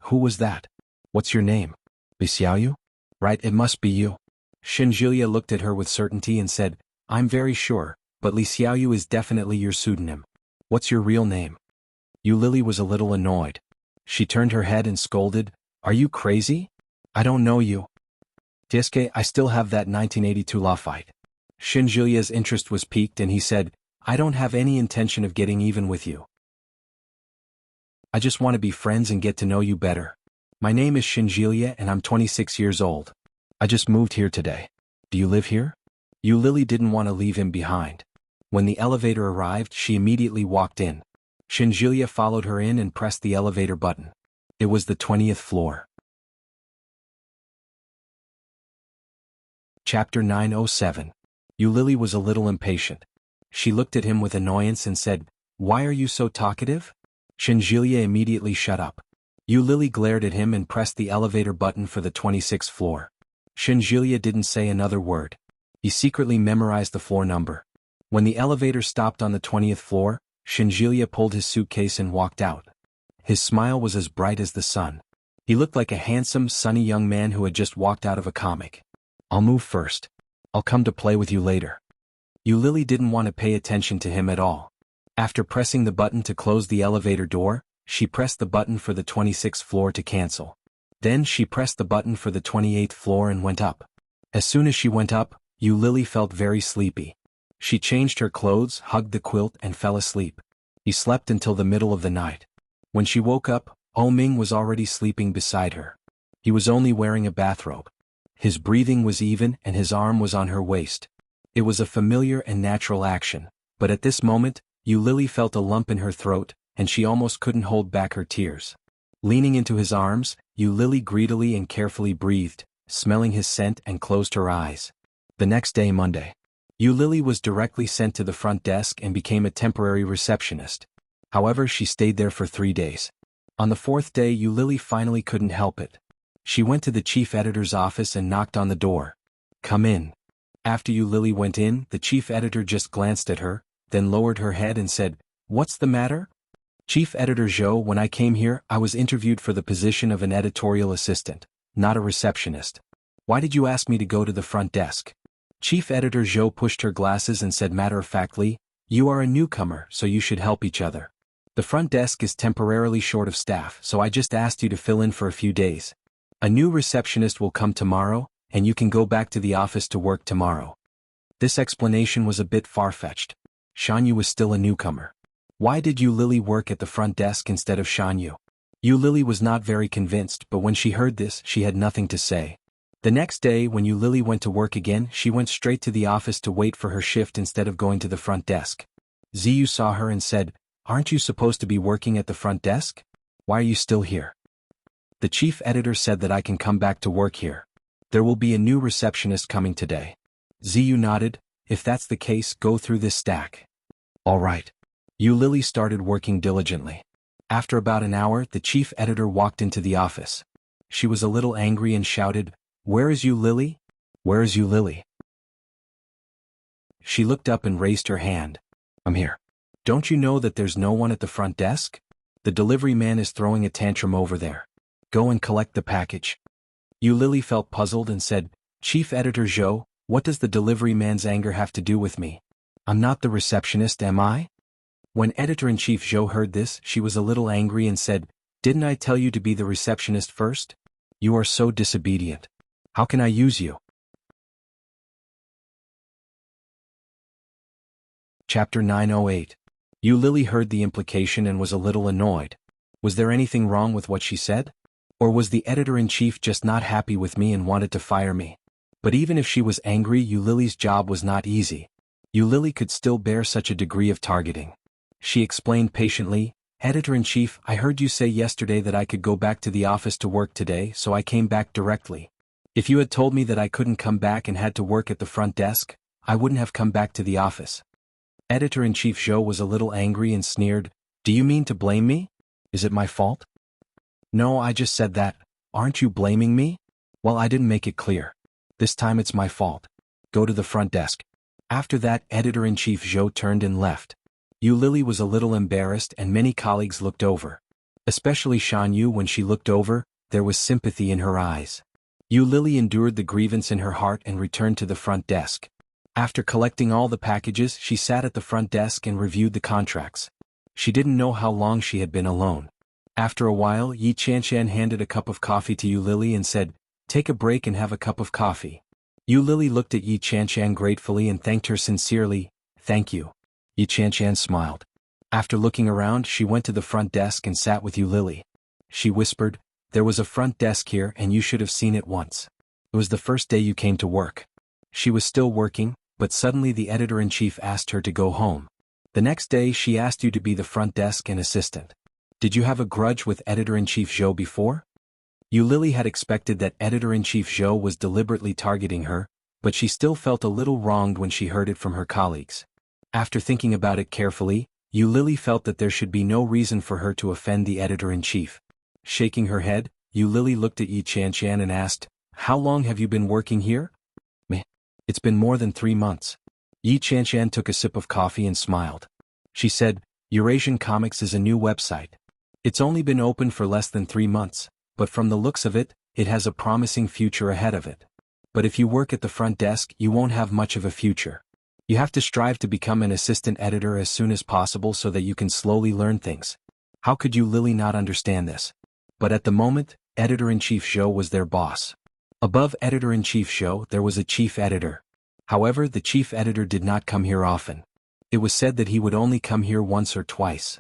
who was that? What's your name? Li Xiaoyu? Right, it must be you." Shinjilia looked at her with certainty and said, "I'm very sure, but Li Xiaoyu is definitely your pseudonym. What's your real name?" Yu Lily was a little annoyed. She turned her head and scolded, "Are you crazy? I don't know you. Tieske, I still have that 1982 Lafite." Shinjilia's interest was piqued and he said, "I don't have any intention of getting even with you. I just want to be friends and get to know you better. My name is Shinjilia and I'm 26 years old. I just moved here today. Do you live here?" Yu Lily didn't want to leave him behind. When the elevator arrived, she immediately walked in. Shinjilia followed her in and pressed the elevator button. It was the 20th floor. Chapter 907. Yu Lily was a little impatient. She looked at him with annoyance and said, "Why are you so talkative?" Shinjilia immediately shut up. Yu Lily glared at him and pressed the elevator button for the 26th floor. Shinjilia didn't say another word. He secretly memorized the floor number. When the elevator stopped on the 20th floor, Shinjilia pulled his suitcase and walked out. His smile was as bright as the sun. He looked like a handsome, sunny young man who had just walked out of a comic. "I'll move first. I'll come to play with you later." Yu Lily didn't want to pay attention to him at all. After pressing the button to close the elevator door, she pressed the button for the 26th floor to cancel. Then she pressed the button for the 28th floor and went up. As soon as she went up, Yu Lily felt very sleepy. She changed her clothes, hugged the quilt and fell asleep. He slept until the middle of the night. When she woke up, Ming was already sleeping beside her. He was only wearing a bathrobe. His breathing was even and his arm was on her waist. It was a familiar and natural action, but at this moment, Lily felt a lump in her throat, and she almost couldn't hold back her tears. Leaning into his arms, Lily greedily and carefully breathed, smelling his scent, and closed her eyes. The next day, Monday, Lily was directly sent to the front desk and became a temporary receptionist. However, she stayed there for 3 days. On the 4th day, Lily finally couldn't help it. She went to the chief editor's office and knocked on the door. "Come in." After Lily went in, the chief editor just glanced at her, then lowered her head and said, "What's the matter?" "Chief Editor Zhou, when I came here, I was interviewed for the position of an editorial assistant, not a receptionist. Why did you ask me to go to the front desk?" Chief Editor Zhou pushed her glasses and said matter-of-factly, "You are a newcomer, so you should help each other. The front desk is temporarily short of staff, so I just asked you to fill in for a few days. A new receptionist will come tomorrow, and you can go back to the office to work tomorrow." This explanation was a bit far-fetched. Shanyu was still a newcomer. Why did Lily work at the front desk instead of Shanyu? Lily was not very convinced, but when she heard this, she had nothing to say. The next day, when Lily went to work again, she went straight to the office to wait for her shift instead of going to the front desk. Ziyu saw her and said, "Aren't you supposed to be working at the front desk? Why are you still here?" "The chief editor said that I can come back to work here. There will be a new receptionist coming today." Ziyu nodded. "If that's the case, go through this stack." "All right." Lily started working diligently. After about an hour, the chief editor walked into the office. She was a little angry and shouted, "Where is Lily? Where is Lily?" She looked up and raised her hand. "I'm here." "Don't you know that there's no one at the front desk? The delivery man is throwing a tantrum over there. Go and collect the package." Lily felt puzzled and said, "Chief Editor Zhou, what does the delivery man's anger have to do with me? I'm not the receptionist, am I?" When Editor-in-Chief Zhou heard this, she was a little angry and said, "Didn't I tell you to be the receptionist first? You are so disobedient. How can I use you?" Chapter 908. Lily heard the implication and was a little annoyed. Was there anything wrong with what she said? Or was the editor-in-chief just not happy with me and wanted to fire me? But even if she was angry, Lily's job was not easy. Lily could still bear such a degree of targeting. She explained patiently, "Editor-in-chief, I heard you say yesterday that I could go back to the office to work today, so I came back directly. If you had told me that I couldn't come back and had to work at the front desk, I wouldn't have come back to the office." Editor-in-Chief Zhou was a little angry and sneered, "Do you mean to blame me? Is it my fault?" "No, I just said that. Aren't you blaming me?" "Well, I didn't make it clear. This time it's my fault. Go to the front desk." After that, Editor-in-Chief Zhou turned and left. Lily was a little embarrassed and many colleagues looked over. Especially Shanyu. When she looked over, there was sympathy in her eyes. Lily endured the grievance in her heart and returned to the front desk. After collecting all the packages, she sat at the front desk and reviewed the contracts. She didn't know how long she had been alone. After a while, Yi Qianshan handed a cup of coffee to Lily and said, "Take a break and have a cup of coffee." Lily looked at Yi Qianshan gratefully and thanked her sincerely. "Thank you." Yi Qianshan smiled. After looking around, she went to the front desk and sat with Lily. She whispered, "There was a front desk here and you should have seen it once. It was the first day you came to work." She was still working, but suddenly the editor-in-chief asked her to go home. The next day she asked you to be the front desk and assistant. Did you have a grudge with Editor-in-Chief Zhou before? Lily had expected that Editor-in-Chief Zhou was deliberately targeting her, but she still felt a little wronged when she heard it from her colleagues. After thinking about it carefully, Lily felt that there should be no reason for her to offend the editor-in-chief. Shaking her head, Lily looked at Yi Qianshan and asked, "How long have you been working here?" "Meh. It's been more than 3 months." Yi Qianshan took a sip of coffee and smiled. She said, "Eurasian Comics is a new website. It's only been open for less than 3 months, but from the looks of it, it has a promising future ahead of it. But if you work at the front desk, you won't have much of a future. You have to strive to become an assistant editor as soon as possible so that you can slowly learn things." How could Lily not understand this? But at the moment, Editor-in-Chief Zhou was their boss. Above Editor-in-Chief Zhou there was a chief editor. However, the chief editor did not come here often. It was said that he would only come here once or twice.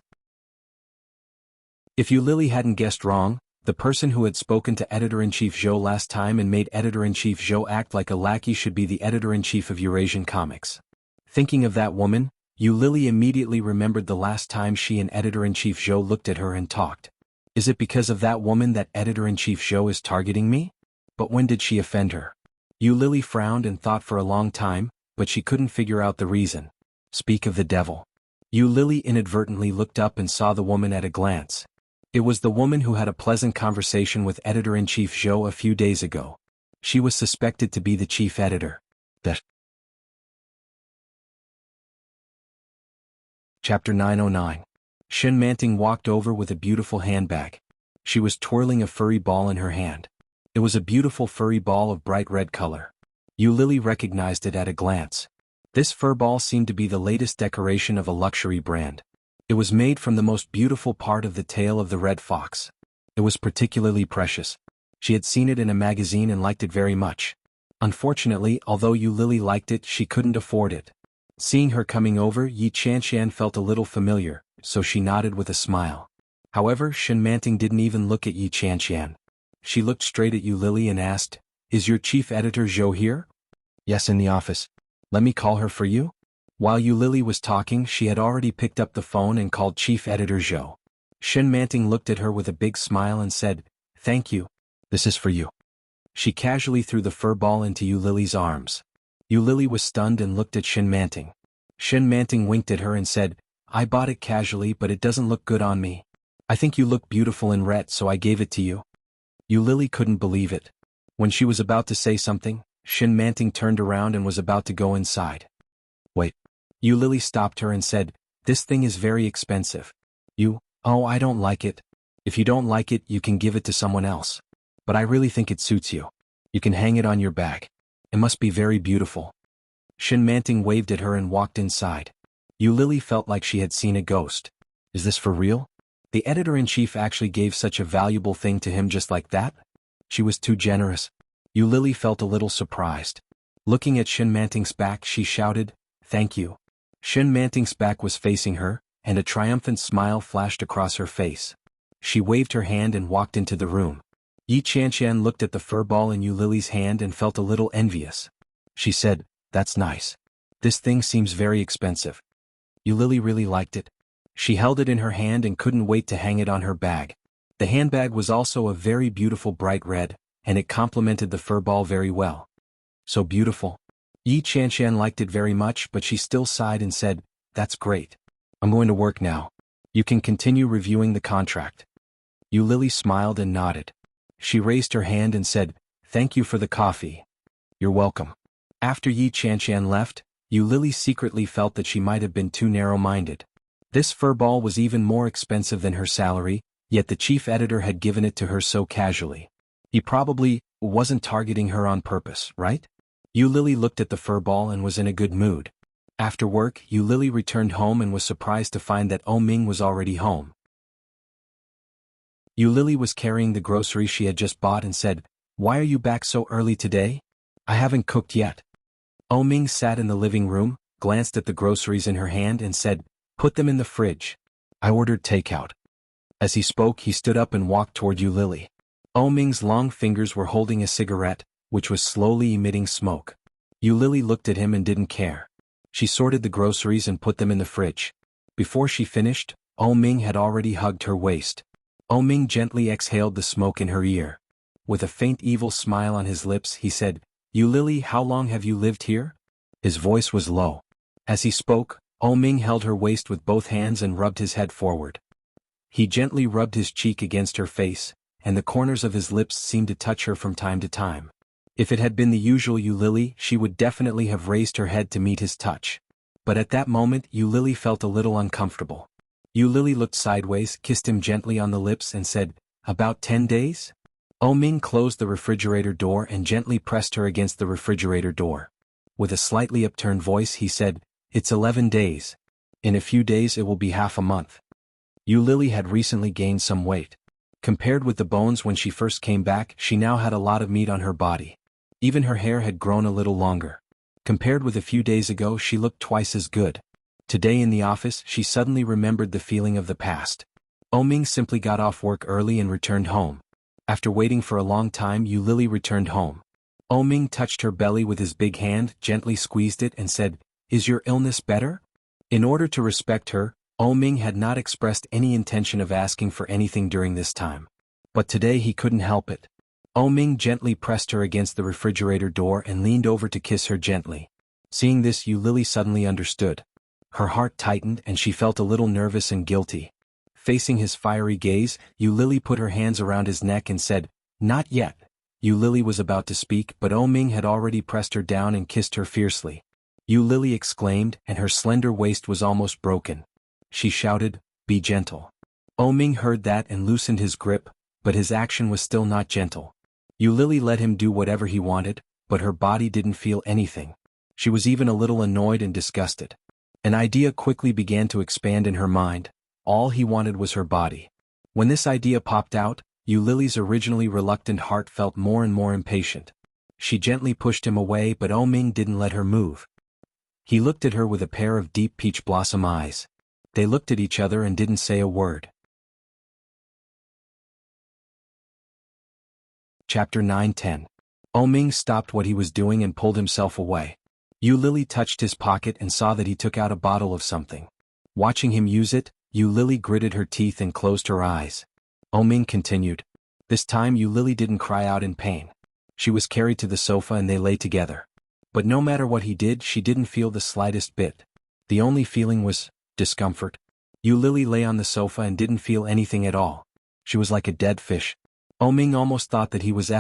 If Lily hadn't guessed wrong, The person who had spoken to Editor-in-Chief Zhou last time and made Editor-in-Chief Zhou act like a lackey should be the Editor-in-Chief of Eurasian Comics. Thinking of that woman, Yu Lily immediately remembered the last time she and Editor-in-Chief Zhou looked at her and talked. Is it because of that woman that Editor-in-Chief Zhou is targeting me? But when did she offend her? Yu Lily frowned and thought for a long time, but she couldn't figure out the reason. Speak of the devil. Yu Lily inadvertently looked up and saw the woman at a glance. It was the woman who had a pleasant conversation with Editor-in-Chief Zhou a few days ago. She was suspected to be the chief editor. Chapter 909. Shen Manting walked over with a beautiful handbag. She was twirling a furry ball in her hand. It was a beautiful furry ball of bright red color. Yu Lily recognized it at a glance. This fur ball seemed to be the latest decoration of a luxury brand. It was made from the most beautiful part of the tail of the red fox. It was particularly precious. She had seen it in a magazine and liked it very much. Unfortunately, although Yu Lily liked it, she couldn't afford it. Seeing her coming over, Yi Qianxian felt a little familiar, so she nodded with a smile. However, Shen Manting didn't even look at Yi Qianxian. She looked straight at Yu Lily and asked, "Is your chief editor Zhou here?" "Yes, in the office. Let me call her for you?" While Yu Lily was talking, she had already picked up the phone and called Chief Editor Zhou. Shen Manting looked at her with a big smile and said, "Thank you. This is for you." She casually threw the fur ball into Yu Lily's arms. Yu Lily was stunned and looked at Shen Manting. Shen Manting winked at her and said, "I bought it casually, but it doesn't look good on me. I think you look beautiful in red, so I gave it to you." Yu Lily couldn't believe it. When she was about to say something, Shen Manting turned around and was about to go inside. "Wait." Yu Lily stopped her and said, "This thing is very expensive." "Oh, I don't like it." "If you don't like it, you can give it to someone else. But I really think it suits you. You can hang it on your bag. It must be very beautiful." Shen Manting waved at her and walked inside. Yu Lily felt like she had seen a ghost. Is this for real? The editor-in-chief actually gave such a valuable thing to him just like that? She was too generous. Yu Lily felt a little surprised. Looking at Shen Manting's back, she shouted, "Thank you." Shen Manting's back was facing her, and a triumphant smile flashed across her face. She waved her hand and walked into the room. Yi Qianxian looked at the fur ball in Yu Lily's hand and felt a little envious. She said, "That's nice. This thing seems very expensive." Yu Lily really liked it. She held it in her hand and couldn't wait to hang it on her bag. The handbag was also a very beautiful bright red, and it complemented the fur ball very well. So beautiful. Yi Qianxian liked it very much, but she still sighed and said, "That's great. I'm going to work now. You can continue reviewing the contract." Yu Lily smiled and nodded. She raised her hand and said, "Thank you for the coffee." "You're welcome." After Yi Qianxian left, Yu Lily secretly felt that she might have been too narrow-minded. This fur ball was even more expensive than her salary, yet the chief editor had given it to her so casually. He probably wasn't targeting her on purpose, right? Yu Lily looked at the fur ball and was in a good mood. After work, Yu Lily returned home and was surprised to find that Ming was already home. Yu Lily was carrying the groceries she had just bought and said, "Why are you back so early today? I haven't cooked yet." Ming sat in the living room, glanced at the groceries in her hand and said, "Put them in the fridge. I ordered takeout." As he spoke, he stood up and walked toward Yu Lily. Ming's long fingers were holding a cigarette, which was slowly emitting smoke. Yu Lily looked at him and didn't care. She sorted the groceries and put them in the fridge. Before she finished, Ming had already hugged her waist. Ming gently exhaled the smoke in her ear. With a faint evil smile on his lips, he said, "Yu Lily, how long have you lived here?" His voice was low. As he spoke, Ming held her waist with both hands and rubbed his head forward. He gently rubbed his cheek against her face, and the corners of his lips seemed to touch her from time to time. If it had been the usual Yu Lily, she would definitely have raised her head to meet his touch. But at that moment, Yu Lily felt a little uncomfortable. Yu Lily looked sideways, kissed him gently on the lips and said, "About 10 days?" Ming closed the refrigerator door and gently pressed her against the refrigerator door. With a slightly upturned voice he said, "It's 11 days. In a few days it will be half a month." Yu Lily had recently gained some weight. Compared with the bones when she first came back, she now had a lot of meat on her body. Even her hair had grown a little longer. Compared with a few days ago, she looked twice as good. Today in the office, she suddenly remembered the feeling of the past. Ming simply got off work early and returned home. After waiting for a long time, Yu Lily returned home. Ming touched her belly with his big hand, gently squeezed it and said, "Is your illness better?" In order to respect her, Ming had not expressed any intention of asking for anything during this time. But today he couldn't help it. Ming gently pressed her against the refrigerator door and leaned over to kiss her gently. Seeing this, Yu Lily suddenly understood. Her heart tightened and she felt a little nervous and guilty. Facing his fiery gaze, Yu Lily put her hands around his neck and said, "Not yet." Yu Lily was about to speak, but Ming had already pressed her down and kissed her fiercely. Yu Lily exclaimed, and her slender waist was almost broken. She shouted, "Be gentle." Ming heard that and loosened his grip, but his action was still not gentle. Yu Lily let him do whatever he wanted, but her body didn't feel anything. She was even a little annoyed and disgusted. An idea quickly began to expand in her mind. All he wanted was her body. When this idea popped out, Yu Lily's originally reluctant heart felt more and more impatient. She gently pushed him away, but Ming didn't let her move. He looked at her with a pair of deep peach blossom eyes. They looked at each other and didn't say a word. Chapter 9-10. Ming stopped what he was doing and pulled himself away. Yu Lily touched his pocket and saw that he took out a bottle of something. Watching him use it, Yu Lily gritted her teeth and closed her eyes. Ming continued. This time Yu Lily didn't cry out in pain. She was carried to the sofa and they lay together. But no matter what he did, she didn't feel the slightest bit. The only feeling was discomfort. Yu Lily lay on the sofa and didn't feel anything at all. She was like a dead fish. Ming almost thought that he was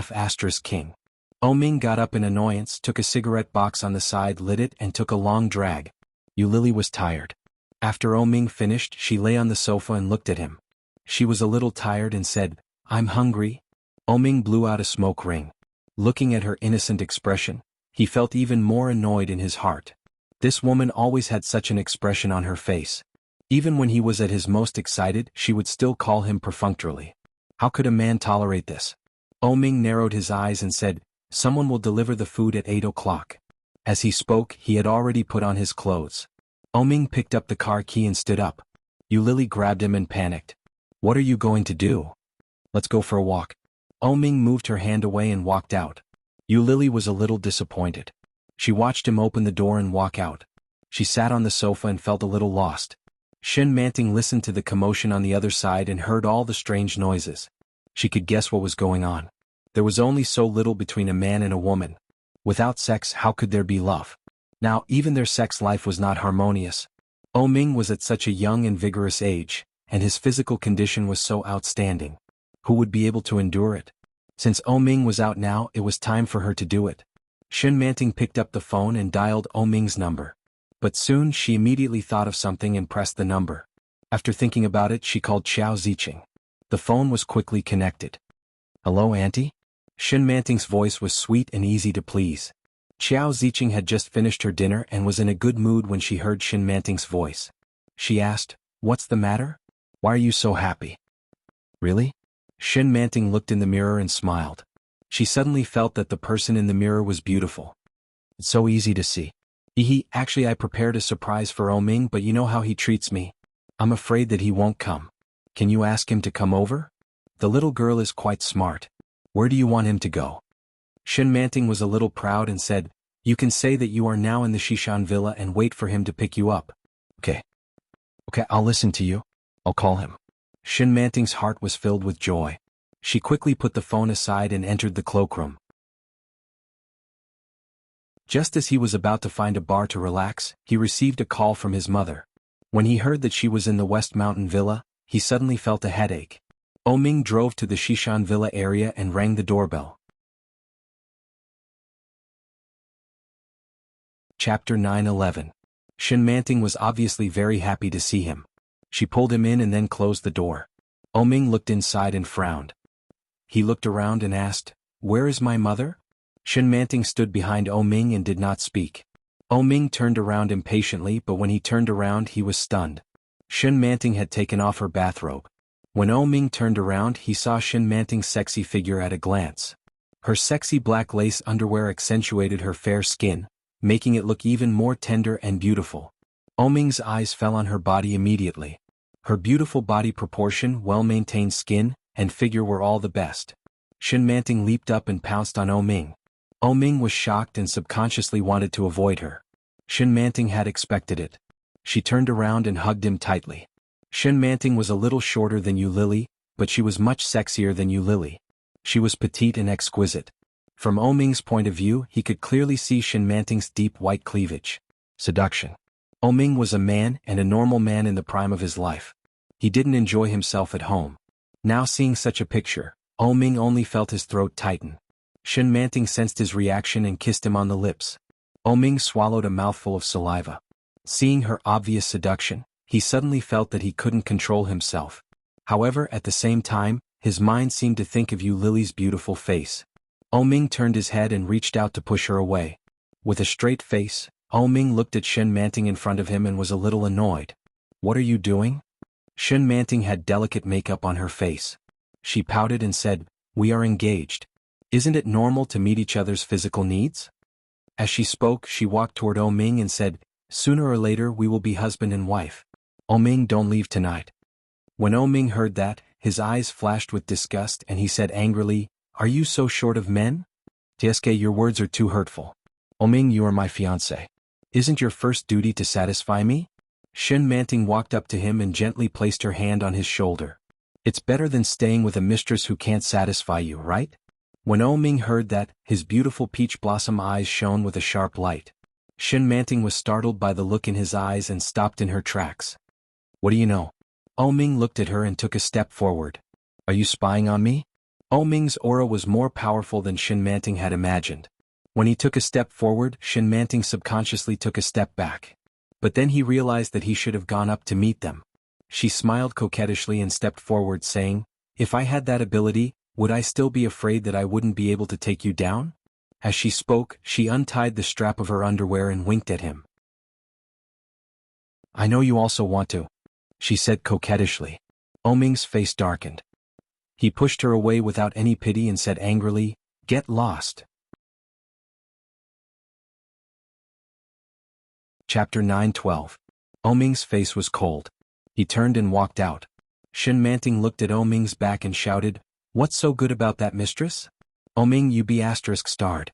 King. Ming got up in annoyance, took a cigarette box on the side, lit it and took a long drag. Yu Lily was tired. After Ming finished, she lay on the sofa and looked at him. She was a little tired and said, "I'm hungry." Ming blew out a smoke ring. Looking at her innocent expression, he felt even more annoyed in his heart. This woman always had such an expression on her face. Even when he was at his most excited, she would still call him perfunctorily. How could a man tolerate this? Ming narrowed his eyes and said, "Someone will deliver the food at 8 o'clock. As he spoke, he had already put on his clothes. Ming picked up the car key and stood up. Yu Lily grabbed him and panicked. "What are you going to do?" "Let's go for a walk." Ming moved her hand away and walked out. Yu Lily was a little disappointed. She watched him open the door and walk out. She sat on the sofa and felt a little lost. Shin Manting listened to the commotion on the other side and heard all the strange noises. She could guess what was going on. There was only so little between a man and a woman. Without sex, how could there be love? Now, even their sex life was not harmonious. Ming was at such a young and vigorous age, and his physical condition was so outstanding. Who would be able to endure it? Since Ming was out now, it was time for her to do it. Shin Manting picked up the phone and dialed Ming's number. But soon she immediately thought of something and pressed the number. After thinking about it, she called Xiao Ziqing. The phone was quickly connected. "Hello, Auntie?" Shin Manting's voice was sweet and easy to please. Xiao Ziqing had just finished her dinner and was in a good mood when she heard Shin Manting's voice. She asked, "What's the matter? Why are you so happy?" "Really?" Shin Manting looked in the mirror and smiled. She suddenly felt that the person in the mirror was beautiful. "It's so easy to see. Actually I prepared a surprise for Ming, but you know how he treats me. I'm afraid that he won't come. Can you ask him to come over? The little girl is quite smart. Where do you want him to go?" Shin Manting was a little proud and said, "You can say that you are now in the Shishan Villa and wait for him to pick you up." Okay, I'll listen to you. I'll call him." Shin Manting's heart was filled with joy. She quickly put the phone aside and entered the cloakroom. Just as he was about to find a bar to relax, he received a call from his mother. When he heard that she was in the West Mountain Villa, he suddenly felt a headache. Ming drove to the Shishan Villa area and rang the doorbell. Chapter 9-11. Shin Manting was obviously very happy to see him. She pulled him in and then closed the door. Ming looked inside and frowned. He looked around and asked, "Where is my mother?" Shin Manting stood behind Ming and did not speak. Ming turned around impatiently, but when he turned around he was stunned. Shin Manting had taken off her bathrobe. When Ming turned around, he saw Shin Manting's sexy figure at a glance. Her sexy black lace underwear accentuated her fair skin, making it look even more tender and beautiful. Ming's eyes fell on her body immediately. Her beautiful body proportion, well-maintained skin, and figure were all the best. Shin Manting leaped up and pounced on Ming. Ming was shocked and subconsciously wanted to avoid her. Shin Manting had expected it. She turned around and hugged him tightly. Shin Manting was a little shorter than Lily, but she was much sexier than Lily. She was petite and exquisite. From Ming's point of view, he could clearly see Shin Manting's deep white cleavage. Seduction. Ming was a man and a normal man in the prime of his life. He didn't enjoy himself at home. Now seeing such a picture, Ming only felt his throat tighten. Shin Manting sensed his reaction and kissed him on the lips. Ming swallowed a mouthful of saliva. Seeing her obvious seduction, he suddenly felt that he couldn't control himself. However, at the same time, his mind seemed to think of Lily's beautiful face. Ming turned his head and reached out to push her away. With a straight face, Ming looked at Shin Manting in front of him and was a little annoyed. "What are you doing?" Shin Manting had delicate makeup on her face. She pouted and said, "We are engaged. Isn't it normal to meet each other's physical needs?" As she spoke, she walked toward Ming and said, "Sooner or later we will be husband and wife. Ming, don't leave tonight." When Ming heard that, his eyes flashed with disgust and he said angrily, "Are you so short of men? Tieske, your words are too hurtful. Ming, you are my fiancé. Isn't your first duty to satisfy me?" Shin Manting walked up to him and gently placed her hand on his shoulder. "It's better than staying with a mistress who can't satisfy you, right?" When Ming heard that, his beautiful peach blossom eyes shone with a sharp light. Shin Manting was startled by the look in his eyes and stopped in her tracks. "What do you know?" Ming looked at her and took a step forward. "Are you spying on me?" Ming's aura was more powerful than Shin Manting had imagined. When he took a step forward, Shin Manting subconsciously took a step back. But then he realized that he should have gone up to meet them. She smiled coquettishly and stepped forward, saying, "If I had that ability, would I still be afraid that I wouldn't be able to take you down?" As she spoke, she untied the strap of her underwear and winked at him. "I know you also want to," she said coquettishly. Ming's face darkened. He pushed her away without any pity and said angrily, "Get lost." Chapter 9:12. Ming's face was cold. He turned and walked out. Shin Manting looked at Ming's back and shouted, "What's so good about that mistress? Ming, you be ****starred."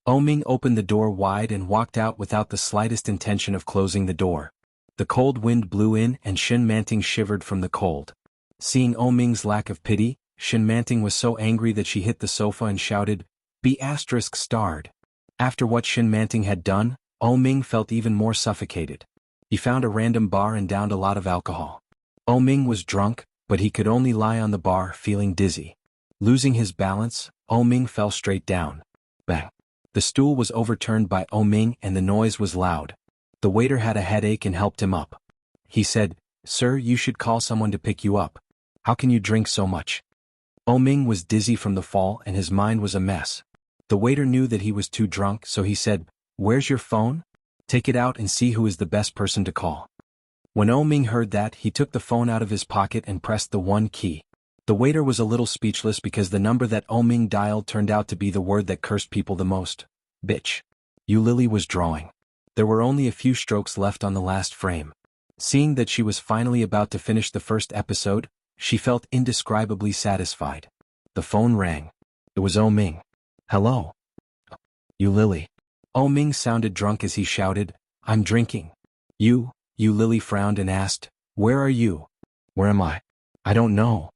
Ming opened the door wide and walked out without the slightest intention of closing the door. The cold wind blew in and Shin Manting shivered from the cold. Seeing Ming's lack of pity, Shin Manting was so angry that she hit the sofa and shouted, "Be ****starred." After what Shin Manting had done, Ming felt even more suffocated. He found a random bar and downed a lot of alcohol. Ming was drunk, but he could only lie on the bar feeling dizzy. Losing his balance, Ming fell straight down. Bang! The stool was overturned by Ming and the noise was loud. The waiter had a headache and helped him up. He said, "Sir, you should call someone to pick you up. How can you drink so much?" Ming was dizzy from the fall and his mind was a mess. The waiter knew that he was too drunk, so he said, "Where's your phone? Take it out and see who is the best person to call." When Ming heard that, he took the phone out of his pocket and pressed the 1 key. The waiter was a little speechless because the number that Ming dialed turned out to be the word that cursed people the most. Bitch. Lily was drawing. There were only a few strokes left on the last frame. Seeing that she was finally about to finish the first episode, she felt indescribably satisfied. The phone rang. It was Ming. "Hello. Lily." Ming sounded drunk as he shouted, "I'm drinking." Lily frowned and asked, "Where are you?" "Where am I? I don't know."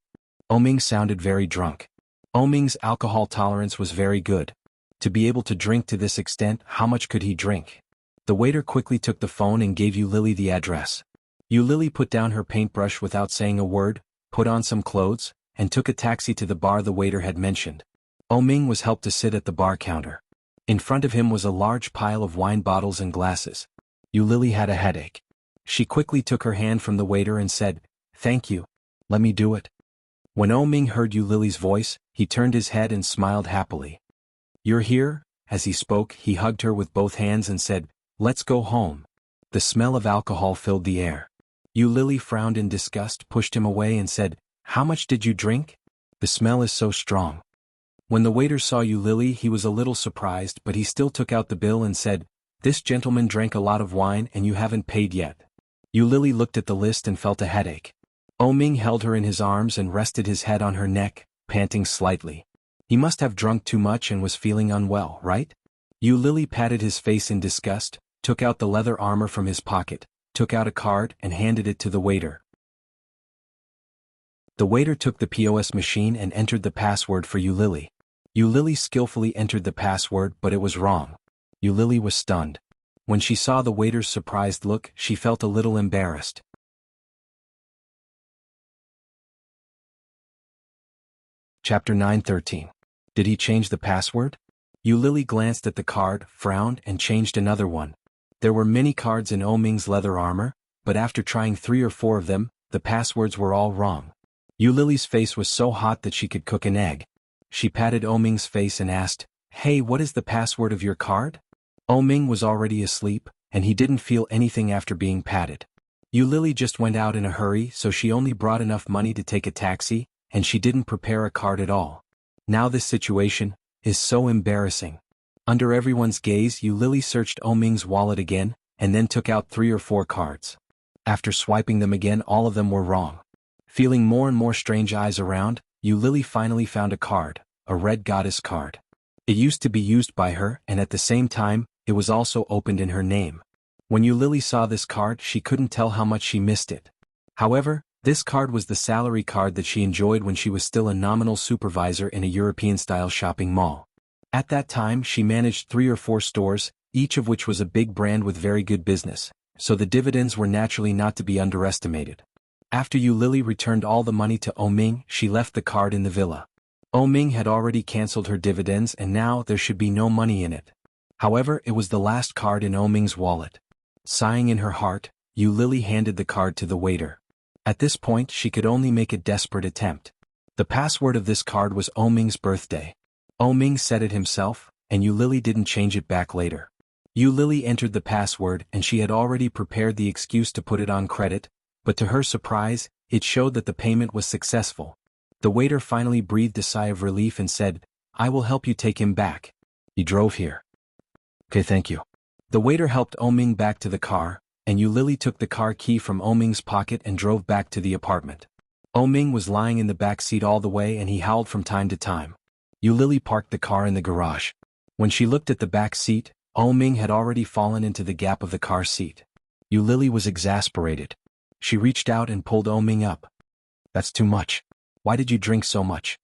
Ming sounded very drunk. Ming's alcohol tolerance was very good. To be able to drink to this extent, how much could he drink? The waiter quickly took the phone and gave Lily the address. Lily put down her paintbrush without saying a word, put on some clothes, and took a taxi to the bar the waiter had mentioned. Ming was helped to sit at the bar counter. In front of him was a large pile of wine bottles and glasses. Lily had a headache. She quickly took her hand from the waiter and said, "Thank you. Let me do it." When Ming heard Lily's voice, he turned his head and smiled happily. "You're here?" As he spoke, he hugged her with both hands and said, "Let's go home." The smell of alcohol filled the air. Lily frowned in disgust, pushed him away and said, "How much did you drink? The smell is so strong." When the waiter saw Lily, he was a little surprised, but he still took out the bill and said, "This gentleman drank a lot of wine and you haven't paid yet." Lily looked at the list and felt a headache. Ming held her in his arms and rested his head on her neck, panting slightly. He must have drunk too much and was feeling unwell, right? Yu Lily patted his face in disgust, took out the leather armor from his pocket, took out a card and handed it to the waiter. The waiter took the POS machine and entered the password for Yu Lily. Yu Lily skillfully entered the password, but it was wrong. Yu Lily was stunned. When she saw the waiter's surprised look, she felt a little embarrassed. Chapter 9:13. Did he change the password? Yu Lily glanced at the card, frowned, and changed another one. There were many cards in Ming's leather armor, but after trying 3 or 4 of them, the passwords were all wrong. Yu Lily's face was so hot that she could cook an egg. She patted Ming's face and asked, "Hey, what is the password of your card?" Ming was already asleep, and he didn't feel anything after being patted. Yu Lily just went out in a hurry, so she only brought enough money to take a taxi, and she didn't prepare a card at all. Now this situation is so embarrassing. Under everyone's gaze, Yu Lily searched Ming's wallet again, and then took out 3 or 4 cards. After swiping them again, all of them were wrong. Feeling more and more strange eyes around, Yu Lily finally found a card, a red goddess card. It used to be used by her, and at the same time, it was also opened in her name. When Yu Lily saw this card, she couldn't tell how much she missed it. However, this card was the salary card that she enjoyed when she was still a nominal supervisor in a European-style shopping mall. At that time, she managed 3 or 4 stores, each of which was a big brand with very good business, so the dividends were naturally not to be underestimated. After Yu Lily returned all the money to Ming, she left the card in the villa. Ming had already cancelled her dividends and now there should be no money in it. However, it was the last card in Ming's wallet. Sighing in her heart, Yu Lily handed the card to the waiter. At this point, she could only make a desperate attempt. The password of this card was Ming's birthday. Ming said it himself, and Yu Lily didn't change it back later. Yu Lily entered the password and she had already prepared the excuse to put it on credit, but to her surprise, it showed that the payment was successful. The waiter finally breathed a sigh of relief and said, "I will help you take him back. He drove here." "Okay, thank you." The waiter helped Ming back to the car, and Yu Lily took the car key from Ming's pocket and drove back to the apartment. Ming was lying in the back seat all the way and he howled from time to time. Yu Lily parked the car in the garage. When she looked at the back seat, Ming had already fallen into the gap of the car seat. Yu Lily was exasperated. She reached out and pulled Ming up. "That's too much. Why did you drink so much?"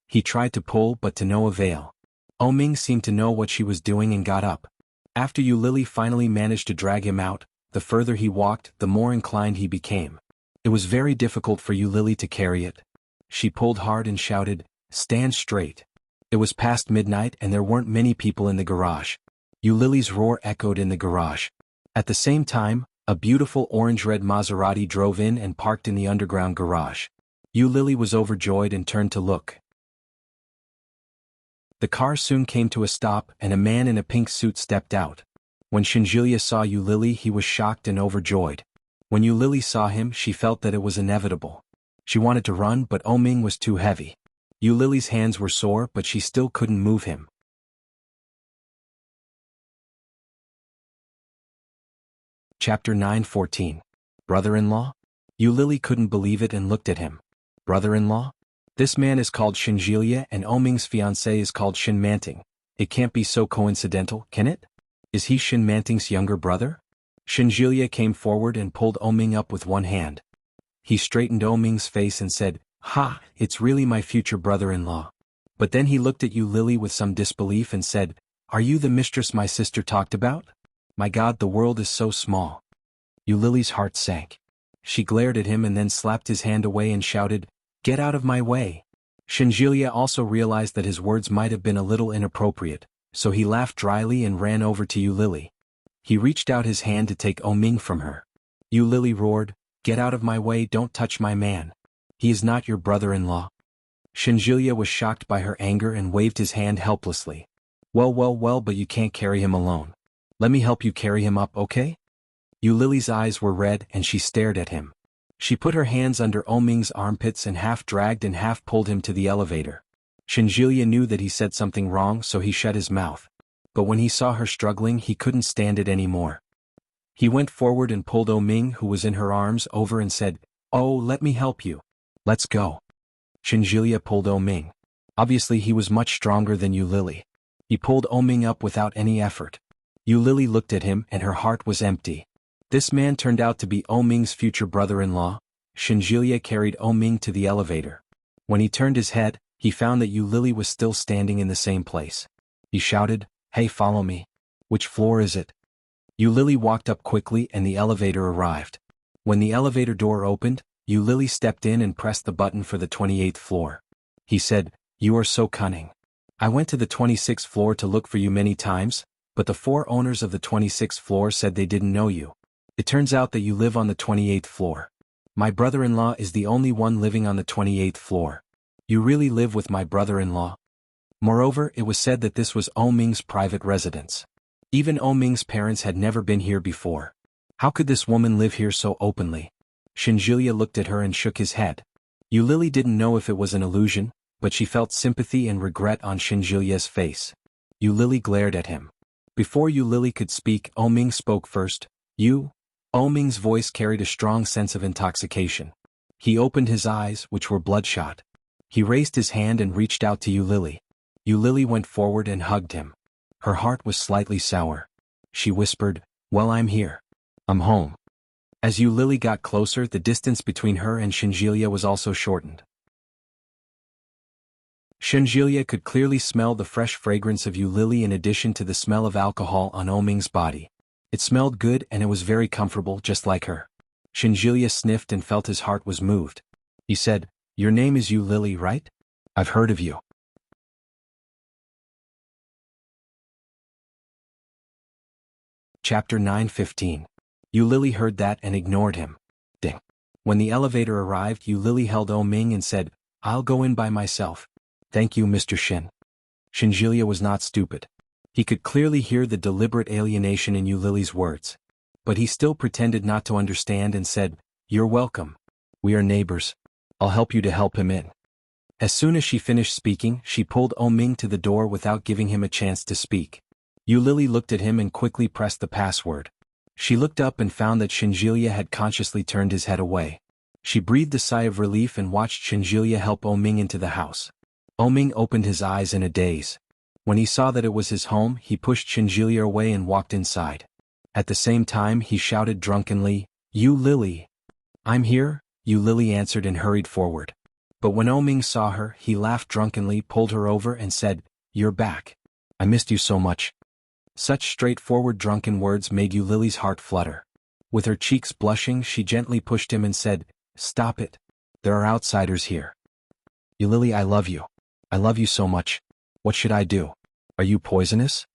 He tried to pull but to no avail. Ming seemed to know what she was doing and got up. After Yu Lily finally managed to drag him out, the further he walked, the more inclined he became. It was very difficult for Yu Lily to carry it. She pulled hard and shouted, "Stand straight." It was past midnight and there weren't many people in the garage. Yu Lily's roar echoed in the garage. At the same time, a beautiful orange-red Maserati drove in and parked in the underground garage. Yu Lily was overjoyed and turned to look. The car soon came to a stop and a man in a pink suit stepped out. When Shinjilia saw Yu Lily, he was shocked and overjoyed. When Yu Lily saw him, she felt that it was inevitable. She wanted to run, but Ming was too heavy. Yu Lily's hands were sore, but she still couldn't move him. Chapter 9:14. Brother-in-law? Yu Lily couldn't believe it and looked at him. Brother-in-law? This man is called Shinjilia and Ming's fiancé is called Shin Manting. It can't be so coincidental, can it? Is he Shin Manting's younger brother? Shinjilia came forward and pulled Ming up with one hand. He straightened Ming's face and said, "Ha, it's really my future brother-in-law." But then he looked at Yu Lily with some disbelief and said, "Are you the mistress my sister talked about? My God, the world is so small." Yu Lily's heart sank. She glared at him and then slapped his hand away and shouted, "Get out of my way." Shinjilia also realized that his words might have been a little inappropriate, so he laughed dryly and ran over to Yu Lily. He reached out his hand to take Ming from her. Yu Lily roared, "Get out of my way, don't touch my man. He is not your brother-in-law." Shinjilia was shocked by her anger and waved his hand helplessly. Well, but you can't carry him alone. Let me help you carry him up, okay?" Yu Lily's eyes were red and she stared at him. She put her hands under Ming's armpits and half dragged and half pulled him to the elevator. Shinjilia knew that he said something wrong, so he shut his mouth. But when he saw her struggling, he couldn't stand it anymore. He went forward and pulled Ming, who was in her arms, over and said, "Oh, let me help you. Let's go." Shinjilia pulled Ming. Obviously he was much stronger than Yu Lily. He pulled Oming up without any effort. Yu Lily looked at him and her heart was empty. This man turned out to be Oming's future brother-in-law. Shinjilia carried Oming to the elevator. When he turned his head, he found that Yu Lily was still standing in the same place. He shouted, "Hey, follow me. Which floor is it?" Yu Lily walked up quickly and the elevator arrived. When the elevator door opened, Yu Lily stepped in and pressed the button for the 28th floor. He said, "You are so cunning. I went to the 26th floor to look for you many times, but the 4 owners of the 26th floor said they didn't know you. It turns out that you live on the 28th floor. My brother-in-law is the only one living on the 28th floor. You really live with my brother-in-law?" Moreover, it was said that this was Oming's private residence. Even Oming's parents had never been here before. How could this woman live here so openly? Shinjilia looked at her and shook his head. Yu Lily didn't know if it was an illusion, but she felt sympathy and regret on Shinjilia's face. Yu Lily glared at him. Before Yu Lily could speak, Oming spoke first. "You?" Oming's voice carried a strong sense of intoxication. He opened his eyes, which were bloodshot. He raised his hand and reached out to Yu Lily. Yu Lily went forward and hugged him. Her heart was slightly sour. She whispered, "Well, I'm here. I'm home." As Yu Lily got closer, the distance between her and Shinjilia was also shortened. Shinjilia could clearly smell the fresh fragrance of Yu Lily in addition to the smell of alcohol on Oming's body. It smelled good and it was very comfortable, just like her. Shinjilia sniffed and felt his heart was moved. He said, "Your name is Yu Lily, right? I've heard of you." Chapter 9:15. Yu Lily heard that and ignored him. Ding. When the elevator arrived, Yu Lily held Oming and said, "I'll go in by myself. Thank you, Mr. Shin." Shinjilia was not stupid. He could clearly hear the deliberate alienation in Yu Lily's words. But he still pretended not to understand and said, "You're welcome. We are neighbors. I'll help you to help him in." As soon as she finished speaking, she pulled Oming to the door without giving him a chance to speak. Yu Lily looked at him and quickly pressed the password. She looked up and found that Shinjilia had consciously turned his head away. She breathed a sigh of relief and watched Shinjilia help Oming into the house. Oming opened his eyes in a daze. When he saw that it was his home, he pushed Shinjilia away and walked inside. At the same time, he shouted drunkenly, "Yu Lily!" "I'm here," Yu Lily answered and hurried forward. But when Oming saw her, he laughed drunkenly, pulled her over and said, "You're back. I missed you so much." Such straightforward drunken words made Yu Lily's heart flutter. With her cheeks blushing, she gently pushed him and said, "Stop it. There are outsiders here." "Yu Lily, I love you. I love you so much. What should I do? Are you poisonous?"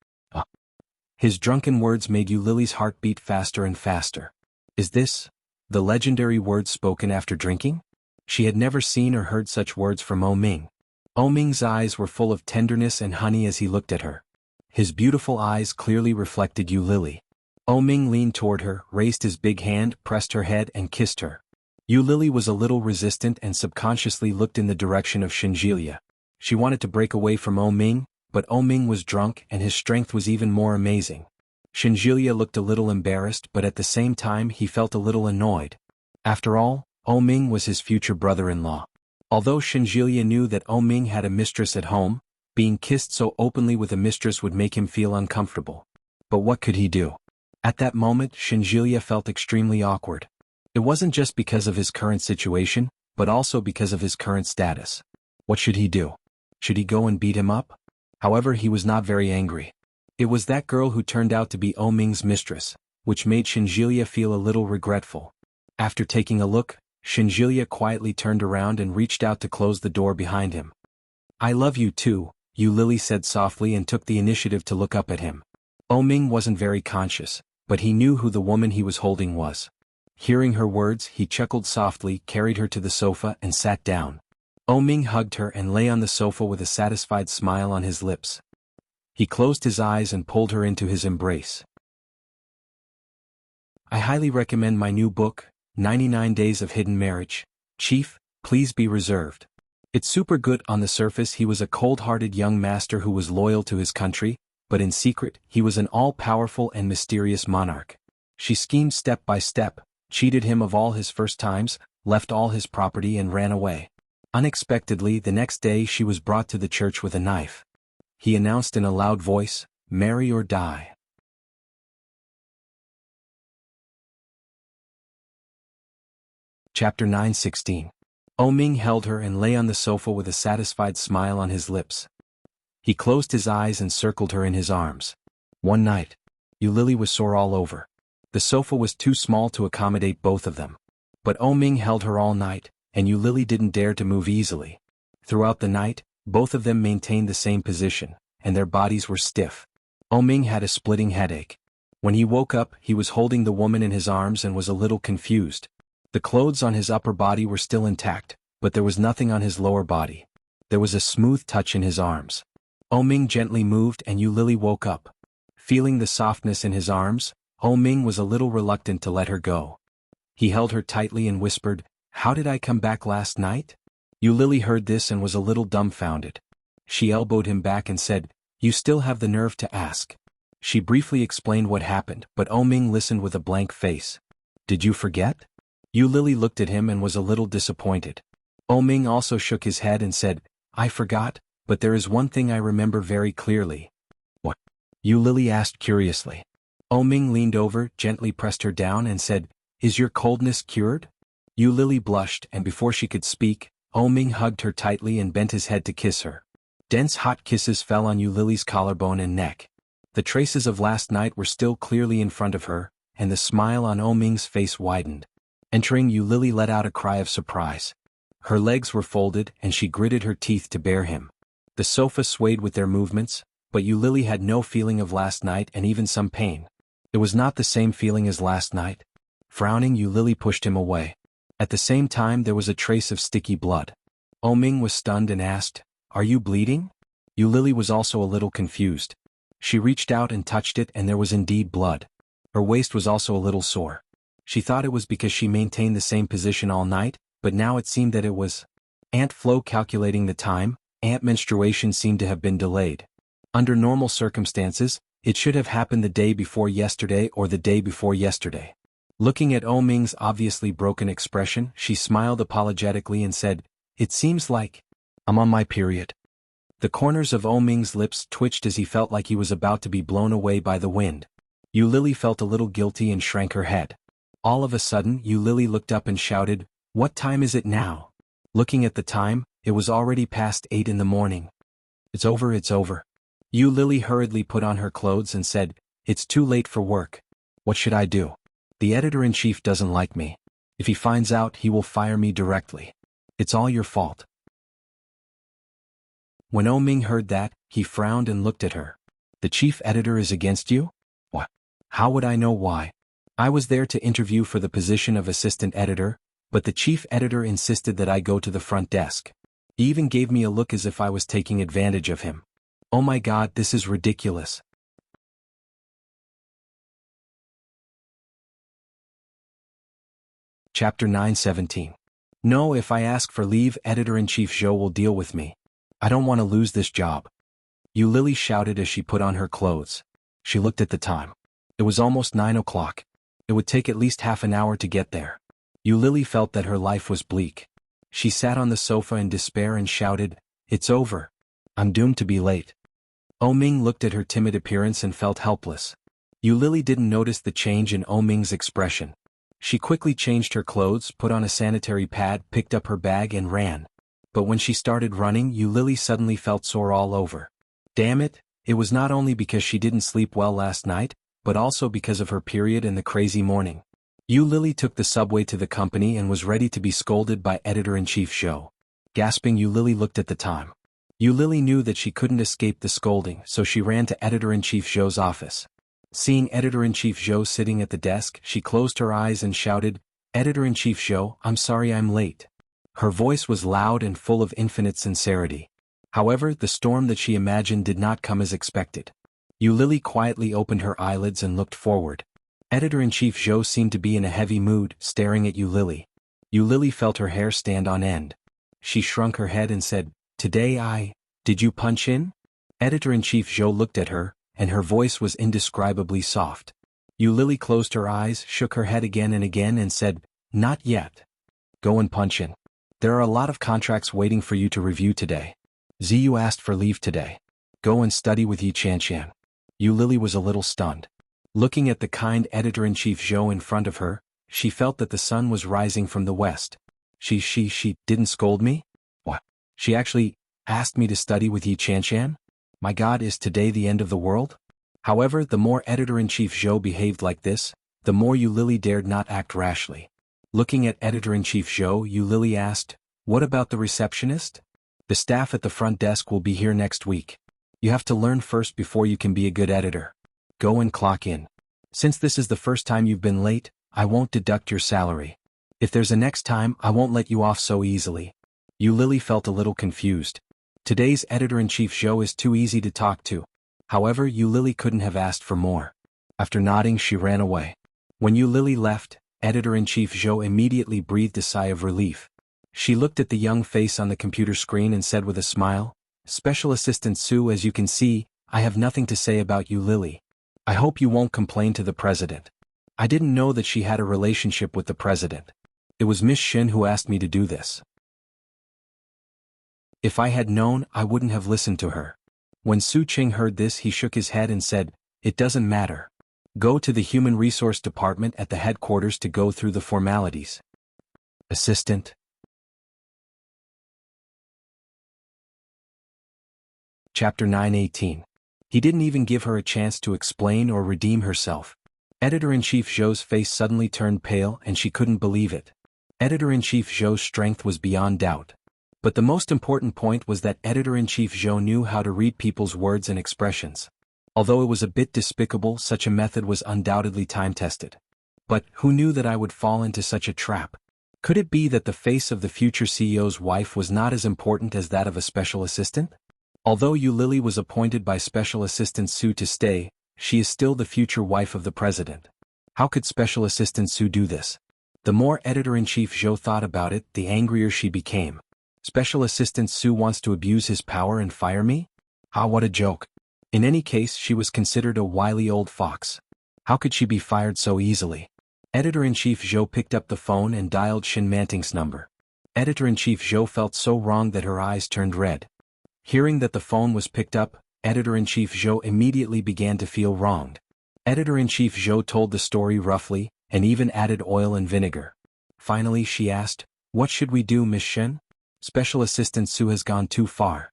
His drunken words made Yu Lily's heart beat faster and faster. Is this the legendary words spoken after drinking? She had never seen or heard such words from Oming. Oming's eyes were full of tenderness and honey as he looked at her. His beautiful eyes clearly reflected Yu Lily. Oming leaned toward her, raised his big hand, pressed her head and kissed her. Yu Lily was a little resistant and subconsciously looked in the direction of Shinjilia. She wanted to break away from Oming, but Oming was drunk and his strength was even more amazing. Shinjilia looked a little embarrassed, but at the same time he felt a little annoyed. After all, Oming was his future brother-in-law. Although Shinjilia knew that Oming had a mistress at home, being kissed so openly with a mistress would make him feel uncomfortable. But what could he do? At that moment, Shinjilia felt extremely awkward. It wasn't just because of his current situation, but also because of his current status. What should he do? Should he go and beat him up? However, he was not very angry. It was that girl who turned out to be Oming's mistress, which made Shinjilia feel a little regretful. After taking a look, Shinjilia quietly turned around and reached out to close the door behind him. "I love you too," Yu Lily said softly and took the initiative to look up at him. Oming wasn't very conscious, but he knew who the woman he was holding was. Hearing her words, he chuckled softly, carried her to the sofa and sat down. Oming hugged her and lay on the sofa with a satisfied smile on his lips. He closed his eyes and pulled her into his embrace. I highly recommend my new book, 99 Days of Hidden Marriage. Chief, please be reserved. It's super good. On the surface he was a cold-hearted young master who was loyal to his country, but in secret he was an all-powerful and mysterious monarch. She schemed step by step, cheated him of all his first times, left all his property and ran away. Unexpectedly, the next day she was brought to the church with a knife. He announced in a loud voice, "Marry or die." Chapter 9:16. Ming held her and lay on the sofa with a satisfied smile on his lips. He closed his eyes and circled her in his arms. One night, Lily was sore all over. The sofa was too small to accommodate both of them. But Ming held her all night, and Lily didn't dare to move easily. Throughout the night, both of them maintained the same position, and their bodies were stiff. Ming had a splitting headache. When he woke up, he was holding the woman in his arms and was a little confused. The clothes on his upper body were still intact, but there was nothing on his lower body. There was a smooth touch in his arms. Ming gently moved and Lily woke up. Feeling the softness in his arms, Ming was a little reluctant to let her go. He held her tightly and whispered, "How did I come back last night?" Lily heard this and was a little dumbfounded. She elbowed him back and said, "You still have the nerve to ask." She briefly explained what happened, but Ming listened with a blank face. "Did you forget?" Lily looked at him and was a little disappointed. Ming also shook his head and said, "I forgot, but there is one thing I remember very clearly." "What?" Lily asked curiously. Ming leaned over, gently pressed her down and said, "Is your coldness cured?" Lily blushed, and before she could speak, Ming hugged her tightly and bent his head to kiss her. Dense hot kisses fell on Lily's collarbone and neck. The traces of last night were still clearly in front of her, and the smile on Ming's face widened. Entering, Lily let out a cry of surprise. Her legs were folded and she gritted her teeth to bear him. The sofa swayed with their movements, but Lily had no feeling of last night and even some pain. It was not the same feeling as last night. Frowning, Lily pushed him away. At the same time there was a trace of sticky blood. Ming was stunned and asked, "Are you bleeding?" Lily was also a little confused. She reached out and touched it and there was indeed blood. Her waist was also a little sore. She thought it was because she maintained the same position all night, but now it seemed that it was. Aunt Flo calculating the time, Aunt menstruation seemed to have been delayed. Under normal circumstances, it should have happened the day before yesterday or the day before yesterday. Looking at Ming's obviously broken expression, she smiled apologetically and said, "It seems like I'm on my period." The corners of Ming's lips twitched as he felt like he was about to be blown away by the wind. Lily felt a little guilty and shrank her head. All of a sudden, Lily looked up and shouted, "What time is it now?" Looking at the time, it was already past 8 in the morning. "It's over, it's over." Lily hurriedly put on her clothes and said, "It's too late for work. What should I do? The editor-in-chief doesn't like me. If he finds out, he will fire me directly. It's all your fault." When Ming heard that, he frowned and looked at her. "The chief editor is against you?" "What? How would I know why? I was there to interview for the position of assistant editor, but the chief editor insisted that I go to the front desk. He even gave me a look as if I was taking advantage of him. Oh my God, this is ridiculous." Chapter 9:17. "No, if I ask for leave, editor-in-chief Zhou will deal with me. I don't want to lose this job." Lily shouted as she put on her clothes. She looked at the time. It was almost 9 o'clock. It would take at least half an hour to get there. Lily felt that her life was bleak. She sat on the sofa in despair and shouted, "It's over. I'm doomed to be late." Ming looked at her timid appearance and felt helpless. Lily didn't notice the change in Ming's expression. She quickly changed her clothes, put on a sanitary pad, picked up her bag and ran. But when she started running, Lily suddenly felt sore all over. Damn it, it was not only because she didn't sleep well last night, but also because of her period and the crazy morning. Lily took the subway to the company and was ready to be scolded by editor-in-chief Zhou. Gasping, Lily looked at the time. Lily knew that she couldn't escape the scolding, so she ran to editor-in-chief Zhou's office. Seeing editor-in-chief Zhou sitting at the desk, she closed her eyes and shouted, "Editor-in-chief Zhou, I'm sorry I'm late." Her voice was loud and full of infinite sincerity. However, the storm that she imagined did not come as expected. Lily quietly opened her eyelids and looked forward. Editor-in-chief Zhou seemed to be in a heavy mood, staring at Lily. Lily felt her hair stand on end. She shrunk her head and said, "Today did you punch in?" Editor-in-chief Zhou looked at her, and her voice was indescribably soft. Lily closed her eyes, shook her head again and said, "Not yet. Go and punch in." There are a lot of contracts waiting for you to review today. Ziyu asked for leave today. Go and study with Yi Qianqian. Yu Lily was a little stunned. Looking at the kind editor-in-chief Zhou in front of her, she felt that the sun was rising from the west. She didn't scold me? What? She actually asked me to study with Yi Qianqian? My God, is today the end of the world? However, the more editor-in-chief Zhou behaved like this, the more Yu Lily dared not act rashly. Looking at editor-in-chief Zhou, Yu Lily asked, "What about the receptionist? The staff at the front desk will be here next week. You have to learn first before you can be a good editor. Go and clock in. Since this is the first time you've been late, I won't deduct your salary. If there's a next time, I won't let you off so easily." Yu Lily felt a little confused. Today's editor-in-chief Zhou is too easy to talk to. However, Yu Lily couldn't have asked for more. After nodding, she ran away. When Yu Lily left, editor-in-chief Zhou immediately breathed a sigh of relief. She looked at the young face on the computer screen and said with a smile, "Special Assistant Su, as you can see, I have nothing to say about Yu Lily. I hope you won't complain to the president. I didn't know that she had a relationship with the president. It was Miss Shin who asked me to do this. If I had known, I wouldn't have listened to her." When Su Qing heard this, he shook his head and said, "It doesn't matter. Go to the Human Resource Department at the headquarters to go through the formalities." Assistant. Chapter 9:18. He didn't even give her a chance to explain or redeem herself. Editor-in-chief Zhou's face suddenly turned pale and she couldn't believe it. Editor-in-chief Zhou's strength was beyond doubt. But the most important point was that Editor-in-chief Zhou knew how to read people's words and expressions. Although it was a bit despicable, such a method was undoubtedly time-tested. But who knew that I would fall into such a trap? Could it be that the face of the future CEO's wife was not as important as that of a special assistant? Although Yu Lily was appointed by Special Assistant Su to stay, she is still the future wife of the president. How could Special Assistant Su do this? The more Editor-in-chief Zhou thought about it, the angrier she became. Special Assistant Su wants to abuse his power and fire me? Ah, what a joke. In any case, she was considered a wily old fox. How could she be fired so easily? Editor-in-chief Zhou picked up the phone and dialed Shin Manting's number. Editor-in-chief Zhou felt so wrong that her eyes turned red. Hearing that the phone was picked up, Editor-in-chief Zhou immediately began to feel wronged. Editor-in-chief Zhou told the story roughly, and even added oil and vinegar. Finally, she asked, "What should we do, Miss Shin? Special Assistant Su has gone too far."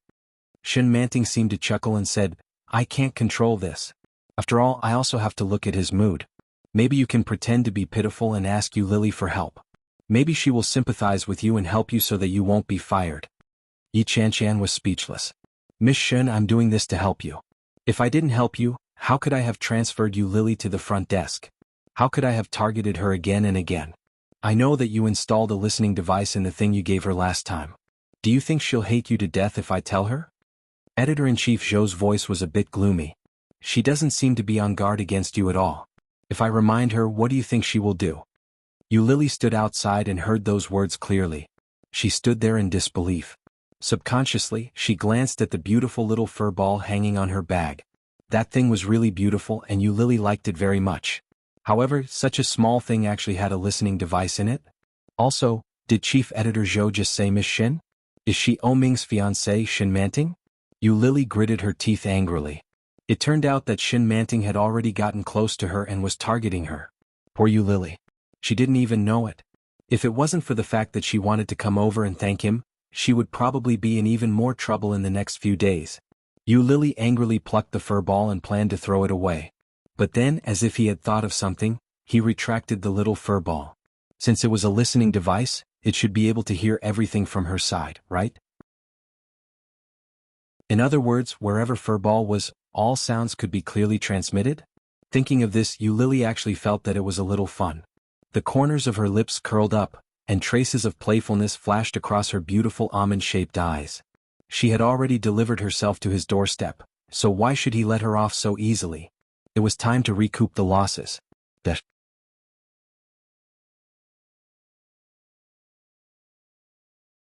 Shin Manting seemed to chuckle and said, "I can't control this. After all, I also have to look at his mood. Maybe you can pretend to be pitiful and ask Yu Lily for help. Maybe she will sympathize with you and help you so that you won't be fired." Yi Qianqian was speechless. "Miss Shin, I'm doing this to help you. If I didn't help you, how could I have transferred Yu Lily to the front desk? How could I have targeted her again and again? I know that you installed a listening device in the thing you gave her last time. Do you think she'll hate you to death if I tell her?" Editor-in-chief Zhou's voice was a bit gloomy. "She doesn't seem to be on guard against you at all. If I remind her, what do you think she will do?" Yu Lily stood outside and heard those words clearly. She stood there in disbelief. Subconsciously, she glanced at the beautiful little fur ball hanging on her bag. That thing was really beautiful and Yu Lily liked it very much. However, such a small thing actually had a listening device in it? Also, did Chief Editor Zhou just say Miss Shin? Is she Oming's fiancé, Shin Manting? Yu Lily gritted her teeth angrily. It turned out that Shin Manting had already gotten close to her and was targeting her. Poor Yu Lily. She didn't even know it. If it wasn't for the fact that she wanted to come over and thank him, she would probably be in even more trouble in the next few days. Yu Lily angrily plucked the fur ball and planned to throw it away. But then, as if he had thought of something, he retracted the little fur ball. Since it was a listening device, it should be able to hear everything from her side, right? In other words, wherever fur ball was, all sounds could be clearly transmitted? Thinking of this, Yu Lily actually felt that it was a little fun. The corners of her lips curled up, and traces of playfulness flashed across her beautiful almond-shaped eyes. She had already delivered herself to his doorstep, so why should he let her off so easily? It was time to recoup the losses.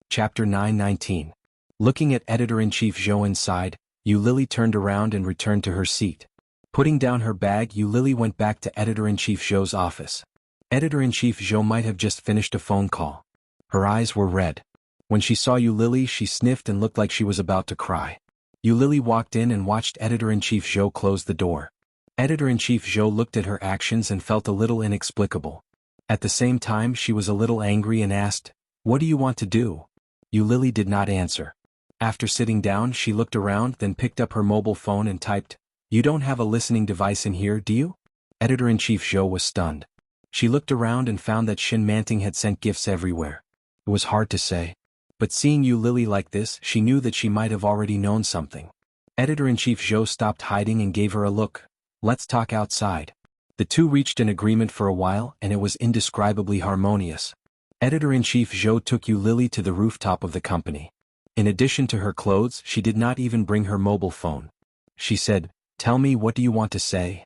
Chapter 9:19. Looking at Editor-in-chief Zhou inside, Yu Lily turned around and returned to her seat. Putting down her bag, Yu Lily went back to Editor-in-chief Zhou's office. Editor-in-chief Zhou might have just finished a phone call. Her eyes were red. When she saw Yu Lily, she sniffed and looked like she was about to cry. Yu Lily walked in and watched Editor-in-Chief Zhou close the door. Editor-in-Chief Zhou looked at her actions and felt a little inexplicable. At the same time, she was a little angry and asked, "What do you want to do?" Yu Lily did not answer. After sitting down, she looked around, then picked up her mobile phone and typed, "You don't have a listening device in here, do you?" Editor-in-Chief Zhou was stunned. She looked around and found that Shin Manting had sent gifts everywhere. It was hard to say. But seeing Yu Lily like this, she knew that she might have already known something. Editor-in-Chief Zhou stopped hiding and gave her a look. "Let's talk outside." The two reached an agreement for a while, and it was indescribably harmonious. Editor-in-Chief Zhou took Yu Lily to the rooftop of the company. In addition to her clothes, she did not even bring her mobile phone. She said, "Tell me, what do you want to say?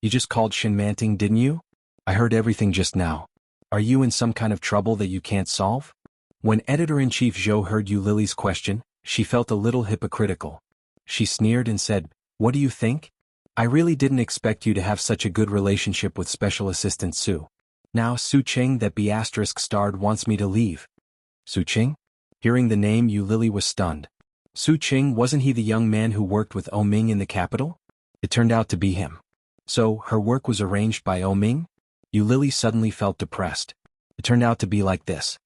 You just called Shin Manting, didn't you? I heard everything just now. Are you in some kind of trouble that you can't solve?" When Editor-in-Chief Zhou heard Yu Lily's question, she felt a little hypocritical. She sneered and said, "What do you think? I really didn't expect you to have such a good relationship with Special Assistant Su. Now Su Cheng that B** starred wants me to leave." Su Cheng? Hearing the name, Yu Lily was stunned. Su Cheng, wasn't he the young man who worked with O Ming in the capital? It turned out to be him. So, her work was arranged by O Ming? Yu Lily suddenly felt depressed. It turned out to be like this.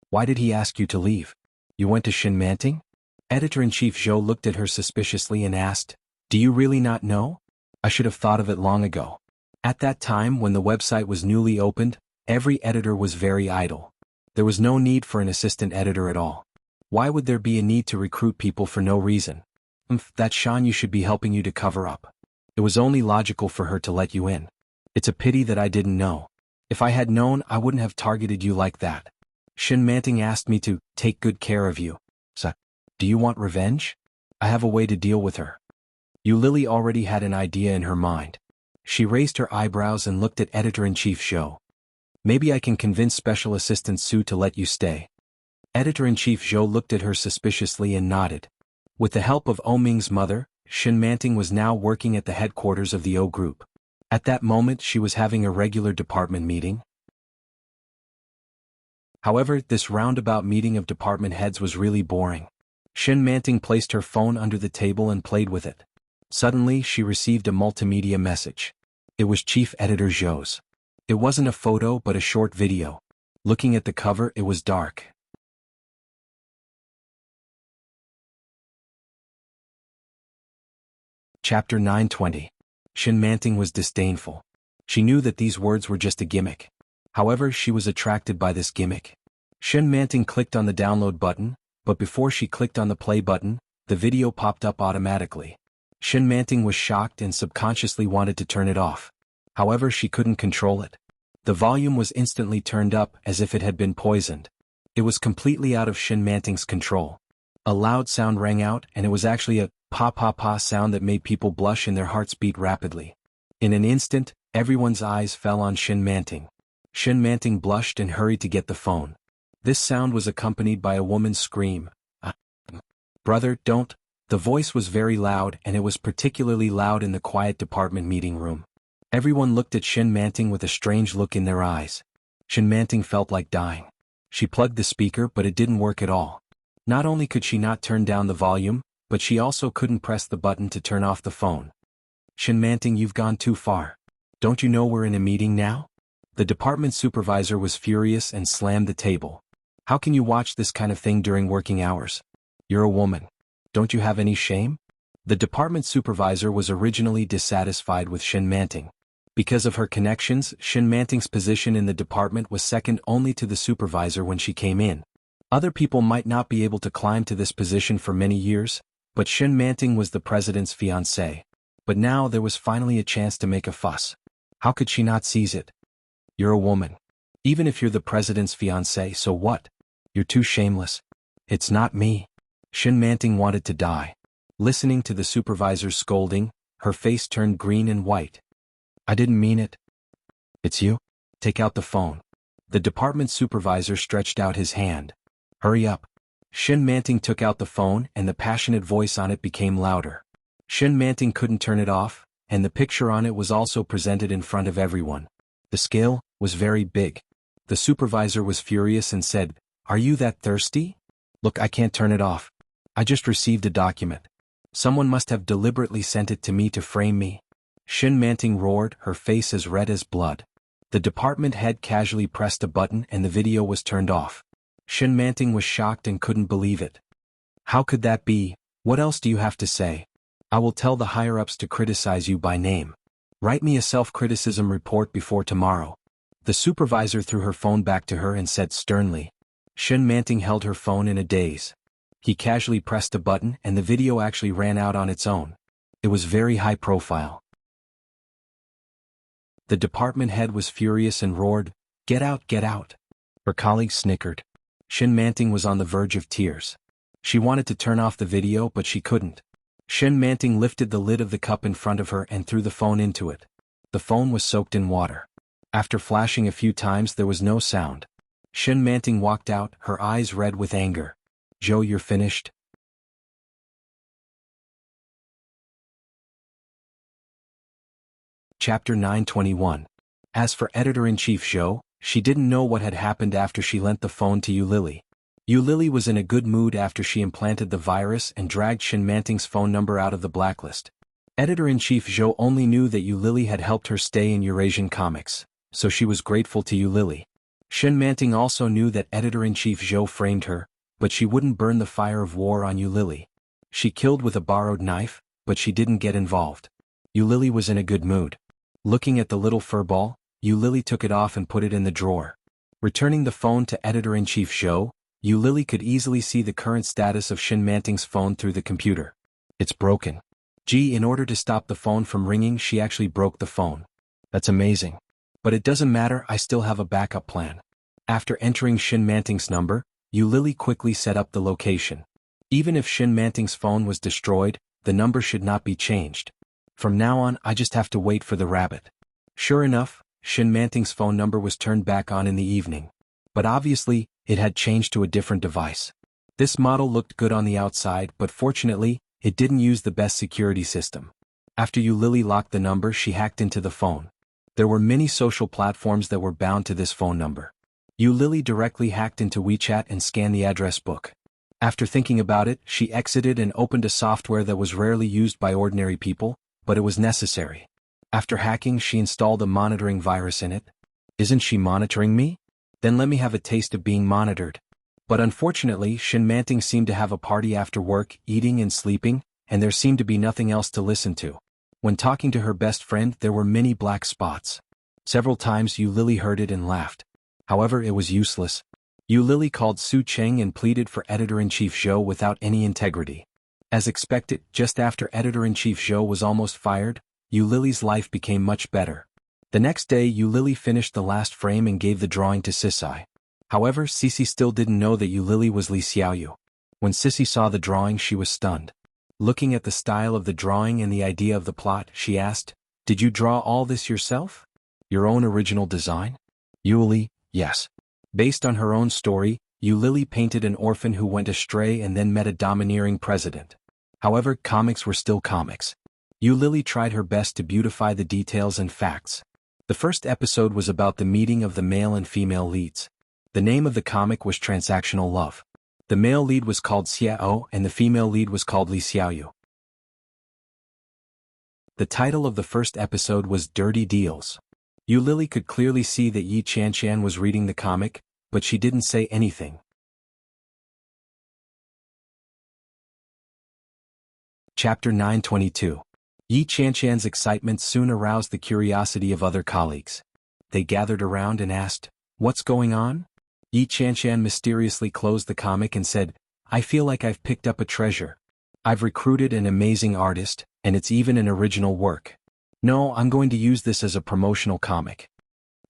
Why did he ask you to leave? You went to Shin Manting? Editor-in-Chief Zhou looked at her suspiciously and asked, "Do you really not know? I should have thought of it long ago." At that time, when the website was newly opened, every editor was very idle. There was no need for an assistant editor at all. Why would there be a need to recruit people for no reason? That Shan Yu should be helping you to cover up. It was only logical for her to let you in. It's a pity that I didn't know. If I had known, I wouldn't have targeted you like that. Shin Manting asked me to take good care of you. So, do you want revenge? I have a way to deal with her. Yu Lily already had an idea in her mind. She raised her eyebrows and looked at Editor-in-Chief Zhou. Maybe I can convince Special Assistant Su to let you stay. Editor-in-Chief Zhou looked at her suspiciously and nodded. With the help of O Ming's mother, Shin Manting was now working at the headquarters of the O Group. At that moment, she was having a regular department meeting. However, this roundabout meeting of department heads was really boring. Shin Manting placed her phone under the table and played with it. Suddenly, she received a multimedia message. It was Chief Editor Zhou's. It wasn't a photo but a short video. Looking at the cover, it was dark. Chapter 920. Shin Manting was disdainful. She knew that these words were just a gimmick. However, she was attracted by this gimmick. Shin Manting clicked on the download button, but before she clicked on the play button, the video popped up automatically. Shin Manting was shocked and subconsciously wanted to turn it off. However, she couldn't control it. The volume was instantly turned up as if it had been poisoned. It was completely out of Shin Manting's control. A loud sound rang out, and it was actually a pa-pa-pa sound that made people blush and their hearts beat rapidly. In an instant, everyone's eyes fell on Shin Manting. Shin Manting blushed and hurried to get the phone. This sound was accompanied by a woman's scream. "Brother, don't." The voice was very loud, and it was particularly loud in the quiet department meeting room. Everyone looked at Shin Manting with a strange look in their eyes. Shin Manting felt like dying. She plugged the speaker, but it didn't work at all. Not only could she not turn down the volume, but she also couldn't press the button to turn off the phone. "Shin Manting, you've gone too far. Don't you know we're in a meeting now?" The department supervisor was furious and slammed the table. "How can you watch this kind of thing during working hours? You're a woman. Don't you have any shame?" The department supervisor was originally dissatisfied with Shin Manting. Because of her connections, Shin Manting's position in the department was second only to the supervisor when she came in. Other people might not be able to climb to this position for many years, but Shin Manting was the president's fiancée. But now there was finally a chance to make a fuss. How could she not seize it? "You're a woman. Even if you're the president's fiancée, so what? You're too shameless." "It's not me." Shin Manting wanted to die. Listening to the supervisor's scolding, her face turned green and white. "I didn't mean it." "It's you? Take out the phone." The department supervisor stretched out his hand. "Hurry up." Shin Manting took out the phone, and the passionate voice on it became louder. Shin Manting couldn't turn it off, and the picture on it was also presented in front of everyone. The scale was very big. The supervisor was furious and said, "Are you that thirsty? Look, I can't turn it off. I just received a document. Someone must have deliberately sent it to me to frame me. Shin Manting roared, her face as red as blood. The department head casually pressed a button and the video was turned off. Shin Manting was shocked and couldn't believe it. How could that be? What else do you have to say? I will tell the higher-ups to criticize you by name. Write me a self-criticism report before tomorrow. The supervisor threw her phone back to her and said sternly. Shin Manting held her phone in a daze. He casually pressed a button and the video actually ran out on its own. It was very high profile. The department head was furious and roared, "Get out, get out." Her colleagues snickered. Shin Manting was on the verge of tears. She wanted to turn off the video but she couldn't. Shin Manting lifted the lid of the cup in front of her and threw the phone into it. The phone was soaked in water. After flashing a few times there was no sound. Shin Manting walked out, her eyes red with anger. "Joe, you're finished?" Chapter 921. As for Editor-in-Chief Zhou, she didn't know what had happened after she lent the phone to Yu Lily. Yu Lily was in a good mood after she implanted the virus and dragged Shin Manting's phone number out of the blacklist. Editor-in-Chief Zhou only knew that Yu Lily had helped her stay in Eurasian Comics, so she was grateful to Yu Lily. Shin Manting also knew that Editor-in-Chief Zhou framed her, but she wouldn't burn the fire of war on Yu Lily. She killed with a borrowed knife, but she didn't get involved. Yu Lily was in a good mood. Looking at the little fur ball, Yu Lily took it off and put it in the drawer. Returning the phone to Editor-in-Chief Zhou, Yu Lily could easily see the current status of Shin Manting's phone through the computer. It's broken. Gee, in order to stop the phone from ringing, she actually broke the phone. That's amazing. But it doesn't matter, I still have a backup plan. After entering Shin Manting's number, Yu Lily quickly set up the location. Even if Shin Manting's phone was destroyed, the number should not be changed. From now on, I just have to wait for the rabbit. Sure enough, Shin Manting's phone number was turned back on in the evening. But obviously, it had changed to a different device. This model looked good on the outside, but fortunately, it didn't use the best security system. After Yu Lily locked the number, she hacked into the phone. There were many social platforms that were bound to this phone number. Yu Lily directly hacked into WeChat and scanned the address book. After thinking about it, she exited and opened a software that was rarely used by ordinary people, but it was necessary. After hacking, she installed a monitoring virus in it. Isn't she monitoring me? Then let me have a taste of being monitored. But unfortunately, Shin Manting seemed to have a party after work, eating and sleeping, and there seemed to be nothing else to listen to. When talking to her best friend, there were many black spots. Several times Yu Lily heard it and laughed. However, it was useless. Yu Lily called Su Cheng and pleaded for Editor-in-Chief Zhou without any integrity. As expected, just after Editor-in-Chief Zhou was almost fired, Yu Lily's life became much better. The next day, Yu Lily finished the last frame and gave the drawing to Sissai. However, Sissy still didn't know that Yu Lily was Li Xiaoyu. When Sissy saw the drawing, she was stunned. Looking at the style of the drawing and the idea of the plot, she asked, "Did you draw all this yourself? Your own original design?" Yu Lily, yes. Based on her own story, Yu Lily painted an orphan who went astray and then met a domineering president. However, comics were still comics. Yu Lily tried her best to beautify the details and facts. The first episode was about the meeting of the male and female leads. The name of the comic was Transactional Love. The male lead was called Xiao and the female lead was called Li Xiaoyu. The title of the first episode was Dirty Deals. Yu Lily could clearly see that Yi Qianqian was reading the comic, but she didn't say anything. Chapter 922. Yi Qianqian's excitement soon aroused the curiosity of other colleagues. They gathered around and asked, "What's going on?" Yi Qianqian mysteriously closed the comic and said, "I feel like I've picked up a treasure. I've recruited an amazing artist, and it's even an original work. No, I'm going to use this as a promotional comic."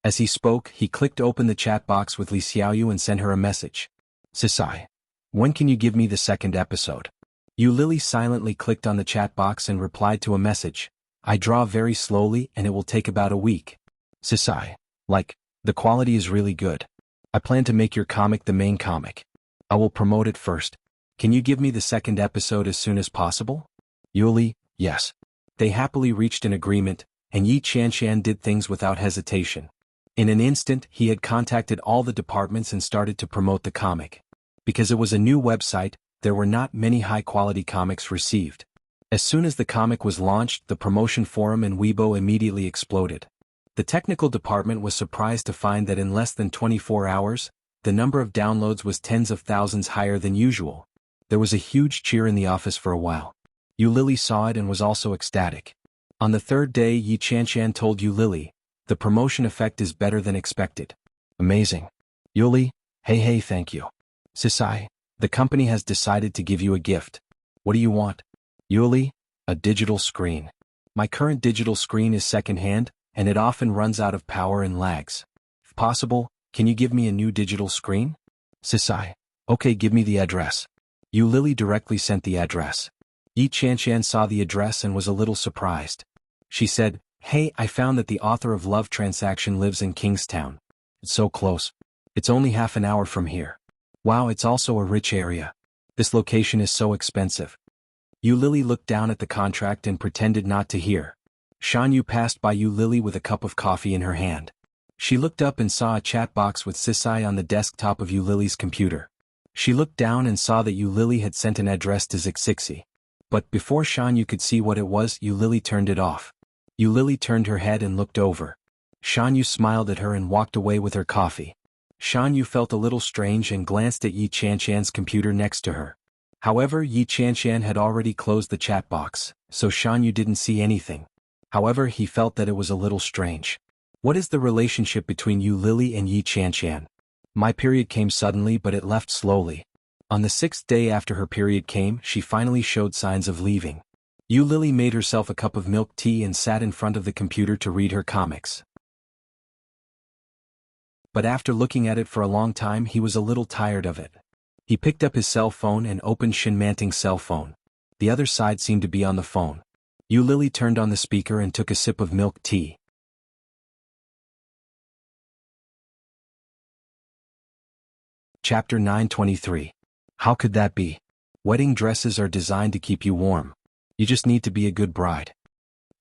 As he spoke, he clicked open the chat box with Li Xiaoyu and sent her a message. "Sissai, when can you give me the second episode?" Yu Lily silently clicked on the chat box and replied to a message. "I draw very slowly and it will take about a week." "Sissai, the quality is really good. I plan to make your comic the main comic. I will promote it first. Can you give me the second episode as soon as possible?" Yu Lily, yes. They happily reached an agreement, and Yi Qianqian did things without hesitation. In an instant, he had contacted all the departments and started to promote the comic. Because it was a new website, there were not many high-quality comics received. As soon as the comic was launched, the promotion forum and Weibo immediately exploded. The technical department was surprised to find that in less than 24 hours, the number of downloads was tens of thousands higher than usual. There was a huge cheer in the office for a while. Yu Lily saw it and was also ecstatic. On the third day, Yi Qianshan told Yu Lily, "The promotion effect is better than expected." Amazing. Yuli, hey thank you. Sisai, the company has decided to give you a gift. What do you want? Yuli, a digital screen. My current digital screen is second-hand, and it often runs out of power and lags. If possible, can you give me a new digital screen? Sisai, okay, give me the address. Yu Lily directly sent the address. Yi Qianshan saw the address and was a little surprised. She said, "Hey, I found that the author of Love Transaction lives in Kingstown. It's so close. It's only half an hour from here. Wow, it's also a rich area. This location is so expensive." Yu Lily looked down at the contract and pretended not to hear. Shan Yu passed by Yu Lily with a cup of coffee in her hand. She looked up and saw a chat box with Sisai on the desktop of Yu Lily's computer. She looked down and saw that Yu Lily had sent an address to Zixixi. But before Shan Yu could see what it was, Yu Lily turned it off. Yu Lily turned her head and looked over. Shan Yu smiled at her and walked away with her coffee. Shan Yu felt a little strange and glanced at Yi Qianshan's computer next to her. However, Yi Qianshan had already closed the chat box, so Shan Yu didn't see anything. However, he felt that it was a little strange. What is the relationship between Yu Lily and Yi Qianshan? My period came suddenly, but it left slowly. On the 6th day after her period came, she finally showed signs of leaving. Yu Lily made herself a cup of milk tea and sat in front of the computer to read her comics. But after looking at it for a long time, he was a little tired of it. He picked up his cell phone and opened Shin Manting's cell phone. The other side seemed to be on the phone. Yu Lily turned on the speaker and took a sip of milk tea. Chapter 923. How could that be? Wedding dresses are designed to keep you warm. You just need to be a good bride.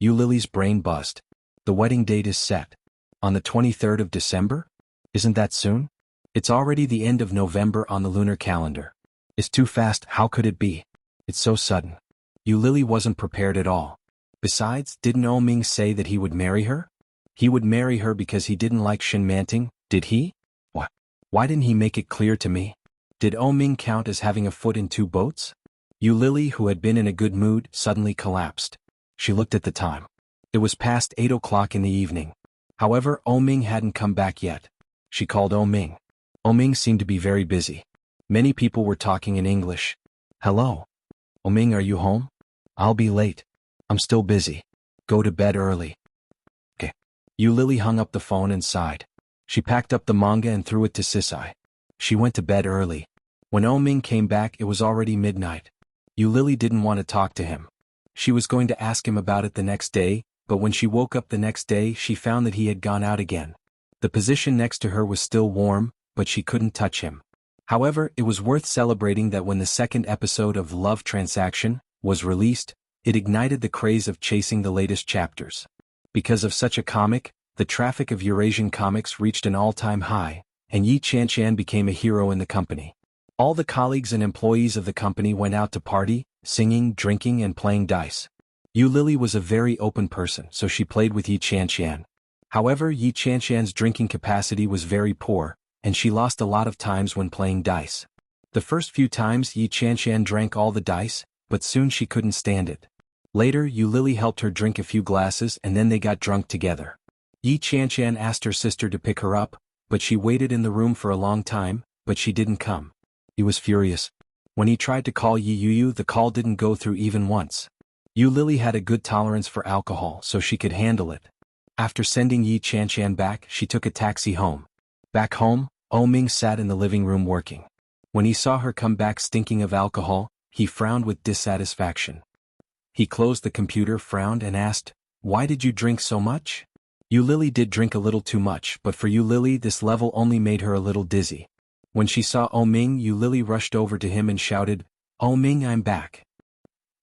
Yu Lily's brain buzzed. The wedding date is set. On the 23rd of December? Isn't that soon? It's already the end of November on the lunar calendar. It's too fast, how could it be? It's so sudden. Yu Lily wasn't prepared at all. Besides, didn't O Ming say that he would marry her? He would marry her because he didn't like Shin Manting, did he? What? Why didn't he make it clear to me? Did O Ming count as having a foot in two boats? Yu Lily, who had been in a good mood, suddenly collapsed. She looked at the time. It was past 8 o'clock in the evening. However, O Ming hadn't come back yet. She called O Ming. O Ming seemed to be very busy. Many people were talking in English. Hello. O Ming, are you home? I'll be late. I'm still busy. Go to bed early. Okay. Yu Lily hung up the phone and sighed. She packed up the manga and threw it to Sisai. She went to bed early. When O Ming came back, it was already midnight. Yu Lily didn't want to talk to him. She was going to ask him about it the next day, but when she woke up the next day, she found that he had gone out again. The position next to her was still warm, but she couldn't touch him. However, it was worth celebrating that when the second episode of Love Transaction was released, it ignited the craze of chasing the latest chapters. Because of such a comic, the traffic of Eurasian comics reached an all-time high, and Yi Qianshan became a hero in the company. All the colleagues and employees of the company went out to party, singing, drinking, and playing dice. Yu Lily was a very open person, so she played with Yi Qianshan. However, Yi Qianshan's drinking capacity was very poor, and she lost a lot of times when playing dice. The first few times Yi Qianshan drank all the dice, but soon she couldn't stand it. Later, Yu Lily helped her drink a few glasses and then they got drunk together. Yi Qianshan asked her sister to pick her up, but she waited in the room for a long time, but she didn't come. He was furious. When he tried to call Yi Yuyu, the call didn't go through even once. Yu Lily had a good tolerance for alcohol, so she could handle it. After sending Yi Qianshan back, she took a taxi home. Back home, O Ming sat in the living room working. When he saw her come back stinking of alcohol, he frowned with dissatisfaction. He closed the computer, frowned, and asked, "Why did you drink so much?" Yu Lily did drink a little too much, but for Yu Lily this level only made her a little dizzy. When she saw O Ming, Yu Lily rushed over to him and shouted, "O Ming, I'm back."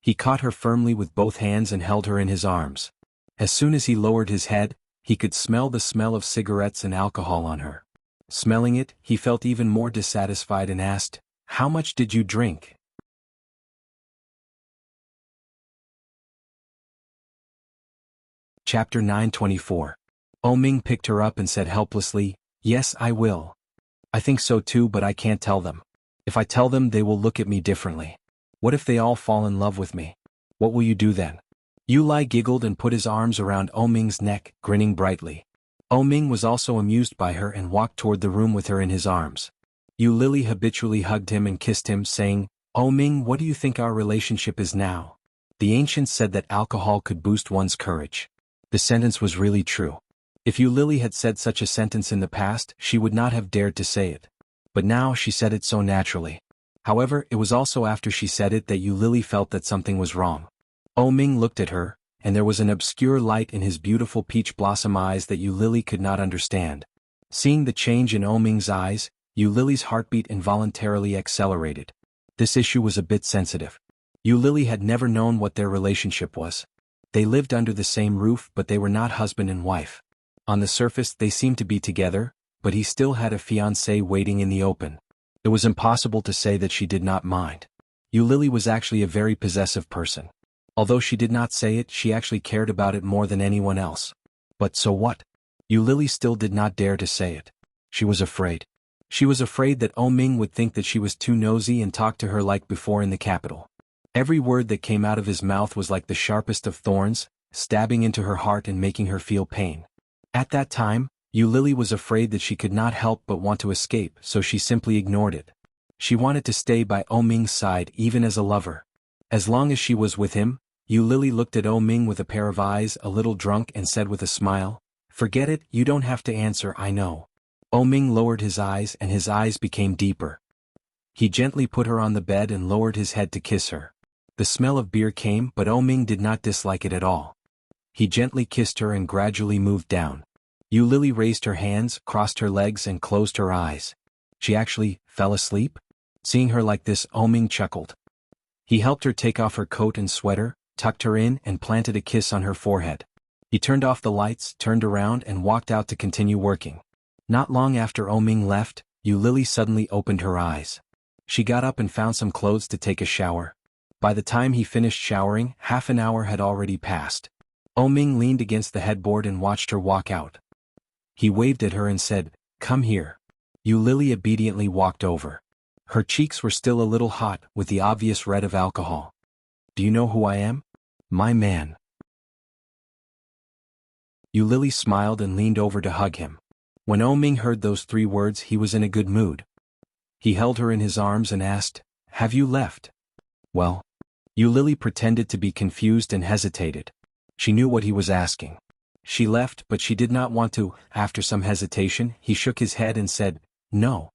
He caught her firmly with both hands and held her in his arms. As soon as he lowered his head, he could smell the smell of cigarettes and alcohol on her. Smelling it, he felt even more dissatisfied and asked, How much did you drink? Chapter 924. Ming picked her up and said helplessly, "Yes, I will. I think so too, but I can't tell them. If I tell them, they will look at me differently. What if they all fall in love with me? What will you do then?" Yulai giggled and put his arms around Ming's neck, grinning brightly. Ming was also amused by her and walked toward the room with her in his arms. Lily habitually hugged him and kissed him, saying, "Ming, what do you think our relationship is now?" The ancients said that alcohol could boost one's courage. The sentence was really true. If Lily had said such a sentence in the past, she would not have dared to say it. But now she said it so naturally. However, it was also after she said it that Lily felt that something was wrong. Ming looked at her, and there was an obscure light in his beautiful peach blossom eyes that Lily could not understand. Seeing the change in Ming's eyes, Lily's heartbeat involuntarily accelerated. This issue was a bit sensitive. Lily had never known what their relationship was. They lived under the same roof, but they were not husband and wife. On the surface they seemed to be together, but he still had a fiancée waiting in the open. It was impossible to say that she did not mind. Lily was actually a very possessive person. Although she did not say it, she actually cared about it more than anyone else. But so what? Lily still did not dare to say it. She was afraid. She was afraid that Ming would think that she was too nosy and talk to her like before in the capital. Every word that came out of his mouth was like the sharpest of thorns, stabbing into her heart and making her feel pain. At that time, Lily was afraid that she could not help but want to escape, so she simply ignored it. She wanted to stay by Ming's side even as a lover. As long as she was with him, Lily looked at Ming with a pair of eyes a little drunk and said with a smile, "Forget it, you don't have to answer, I know." Ming lowered his eyes and his eyes became deeper. He gently put her on the bed and lowered his head to kiss her. The smell of beer came, but Ming did not dislike it at all. He gently kissed her and gradually moved down. Lily raised her hands, crossed her legs and closed her eyes. She actually fell asleep? Seeing her like this, Ming chuckled. He helped her take off her coat and sweater, tucked her in and planted a kiss on her forehead. He turned off the lights, turned around and walked out to continue working. Not long after Ming left, Lily suddenly opened her eyes. She got up and found some clothes to take a shower. By the time he finished showering, half an hour had already passed. Ming leaned against the headboard and watched her walk out. He waved at her and said, "Come here." Lily obediently walked over. Her cheeks were still a little hot, with the obvious red of alcohol. "Do you know who I am? My man." Lily smiled and leaned over to hug him. When Ming heard those 3 words, he was in a good mood. He held her in his arms and asked, "Have you left?" "Well?" Lily pretended to be confused and hesitated. She knew what he was asking. She left, but she did not want to. After some hesitation, he shook his head and said, "No."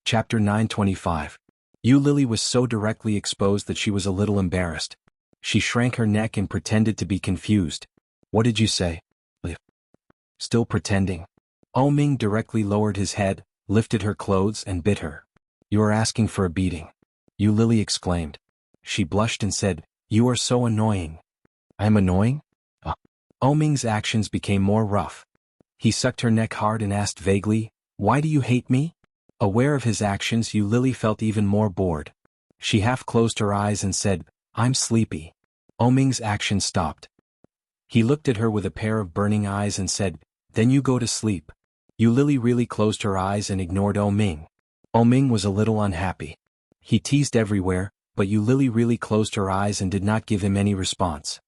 Chapter 925. Lily was so directly exposed that she was a little embarrassed. She shrank her neck and pretended to be confused. "What did you say?" Still pretending. Ming directly lowered his head, lifted her clothes and bit her. "You are asking for a beating," Lily exclaimed. She blushed and said, "You are so annoying." "I am annoying?" Ming's actions became more rough. He sucked her neck hard and asked vaguely, "Why do you hate me?" Aware of his actions, Lily felt even more bored. She half closed her eyes and said, "I'm sleepy." Ming's action stopped. He looked at her with a pair of burning eyes and said, "Then you go to sleep." Lily really closed her eyes and ignored Ming. Ming was a little unhappy. He teased everywhere, but Lily really closed her eyes and did not give him any response.